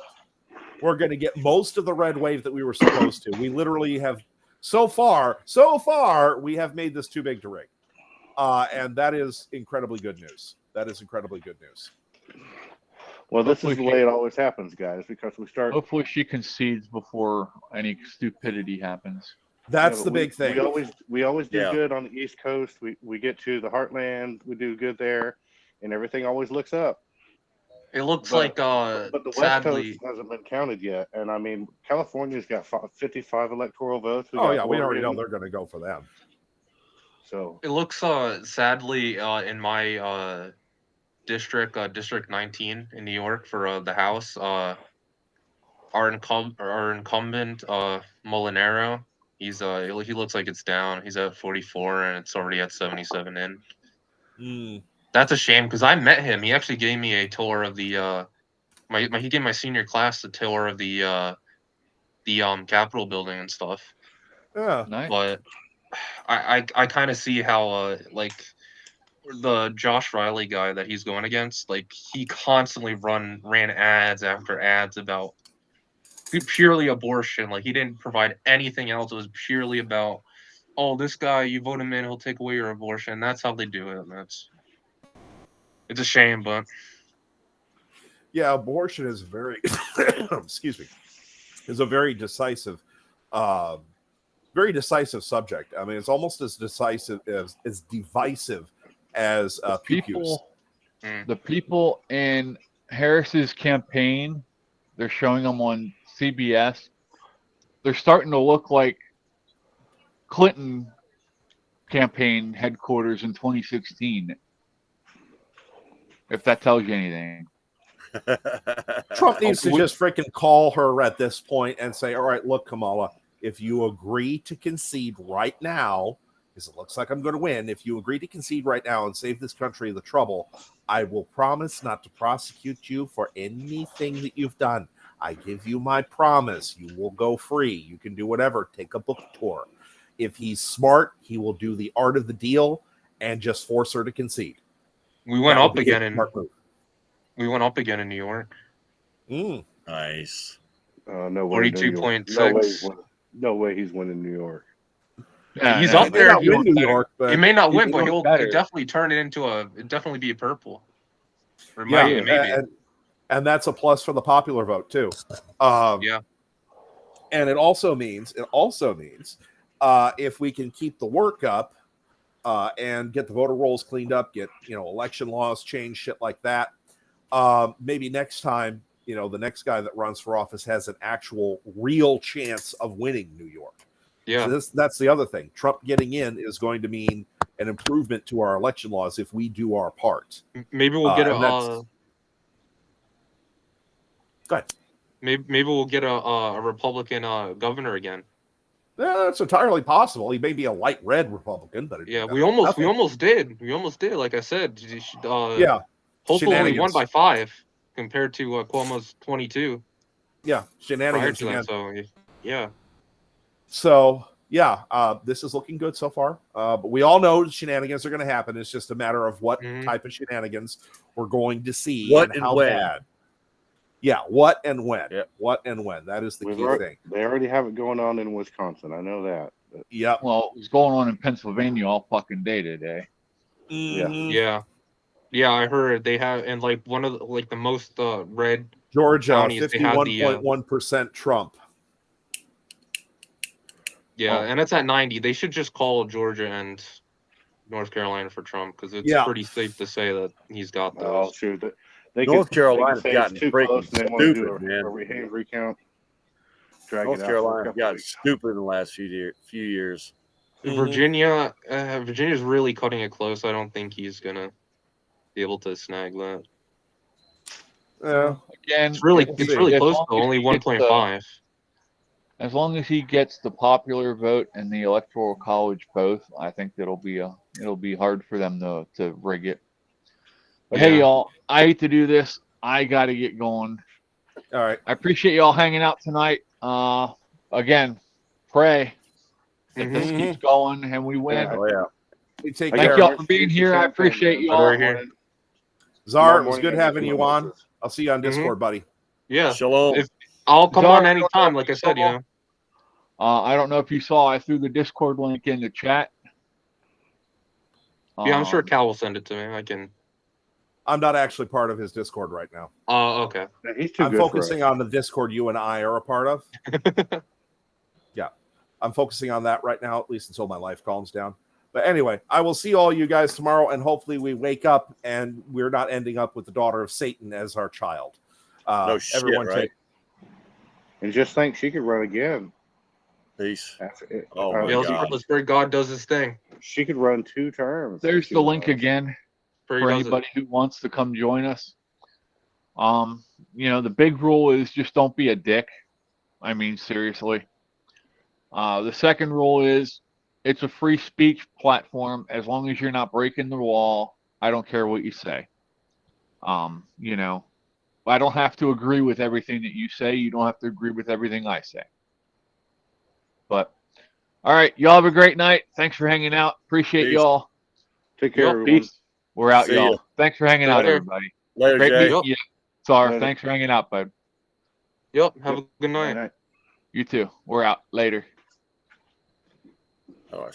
we're going to get most of the red wave that we were supposed to. We literally have so far we have made this too big to rig. And that is incredibly good news. That is incredibly good news. Well, this Hopefully is the way it always happens, guys, because we start. Hopefully she concedes before any stupidity happens. That's Yeah, the but big thing. We always do Yeah. good on the East Coast. We get to the heartland, we do good there, and everything always looks up. It looks But- like But the West sadly. Coast hasn't been counted yet, and I mean California's got 55 electoral votes. We already know they're going to go for them. So It looks sadly in my district, District 19 in New York for the House, our incumbent Molinaro, he looks like it's down. He's at 44 and it's already at 77 in. That's a shame because I met him. He actually gave me a tour of the he gave my senior class the tour of the Capitol building and stuff. Yeah. Nice. But I kind of see how like the Josh Riley guy that he's going against, like he constantly ran ads after ads about purely abortion. Like he didn't provide anything else. It was purely about, oh, this guy, you vote him in, he'll take away your abortion. That's how they do it. And it's a shame, but Yeah, abortion is very excuse me, is a very decisive subject. I mean, it's almost as decisive as divisive as People, the people in Harris's campaign, they're showing them on CBS. They're starting to look like Clinton campaign headquarters in 2016. If that tells you anything. Trump needs to just freaking call her at this point and say, all right, look, Kamala, if you agree to concede right now, because it looks like I'm going to win, if you agree to concede right now and save this country the trouble, I will promise not to prosecute you for anything that you've done. I give you my promise. You will go free. You can do whatever. Take a book tour. If he's smart, he will do the art of the deal and just force her to concede. we went up again in New York. Nice. no way. 42.6. No way he's winning New York. Yeah, He's no, up there. He may not win New York, but He may not win, he but looks he'll better. definitely turn it into it'd definitely be a purple. Or yeah, maybe. And that's a plus for the popular vote too. Yeah. And it also means if we can keep the work up and get the voter rolls cleaned up, get election laws changed, shit like that. Maybe next time, the next guy that runs for office has an actual real chance of winning New York. Yeah. So that's the other thing. Trump getting in is going to mean an improvement to our election laws if we do our part. Maybe we'll get Go ahead. Maybe we'll get a Republican governor again. Yeah, that's entirely possible. He may be a light red Republican, but We almost did. Like I said, yeah. hopefully only won by 5 compared to Cuomo's 22. Yeah, shenanigans Prior again. to that, so yeah. So yeah, this is looking good so far. But we all know shenanigans are going to happen. It's just a matter of what type of shenanigans we're going to see What and and how when. bad. Yeah, what and when. Yep. What and when. That is the key thing. They already have it going on in Wisconsin. I know that. But Yep. Well, it was going on in Pennsylvania all fucking day today. Mhm. Yeah, I heard they have, and like one of the most red Georgia, counties, they have the 51.1% Trump. and it's at 90. They should just call Georgia and North Carolina for Trump because it's pretty safe to say that he's got those. oh, shoot. North Carolina's say gotten it's too freaking close and they want to do stupid, man. a recount. Drag North it out for a Carolina couple got weeks. stupid in the last few years. Virginia's really cutting it close. I don't think he's gonna be able to snag that. Again, It's really as close long though, as only he gets 1.5. As long as he gets the popular vote and the electoral college both, I think it'll be hard for them to rig it. But hey, y'all, I hate to do this. I got to get going. All right. I appreciate y'all hanging out tonight. Again, pray that this keeps going and we win. Oh yeah. We take Thank care. y'all for being here. I appreciate y'all. Czar, it was good having you on. I'll see you on Discord, buddy. Yeah. Shalom. I'll come Czar, on anytime, like I said, I don't know if you saw, I threw the Discord link in the chat. Yeah, I'm sure Cal will send it to me. I can. I'm not actually part of his Discord right now. Oh, okay. Yeah, he's too I'm good focusing for us. on the Discord you and I are a part of. Yeah. I'm focusing on that right now, at least until my life calms down. But anyway, I will see all you guys tomorrow, and hopefully we wake up and we're not ending up with the daughter of Satan as our child. No shit, everyone right? And just think she could run again. Peace. After it. Oh my Yeah, God. let's pray God does his thing. She could run 2 terms. There's the link again Pray he for does it. anybody who wants to come join us. The big rule is just don't be a dick. I mean, seriously. The second rule is it's a free speech platform. As long as you're not breaking the law, I don't care what you say. I don't have to agree with everything that you say. You don't have to agree with everything I say. But, all right, y'all have a great night. Thanks for hanging out. Appreciate Peace. y'all. Take care, Yep, everyone. Peace. We're out, See y'all. ya. Thanks for hanging out, Later. everybody. Later, Great Jay. meeting Yep. you. Tsar, Later. thanks for hanging out, bud. Yep. Have a good night. Night. You too. We're out. Later. Oh,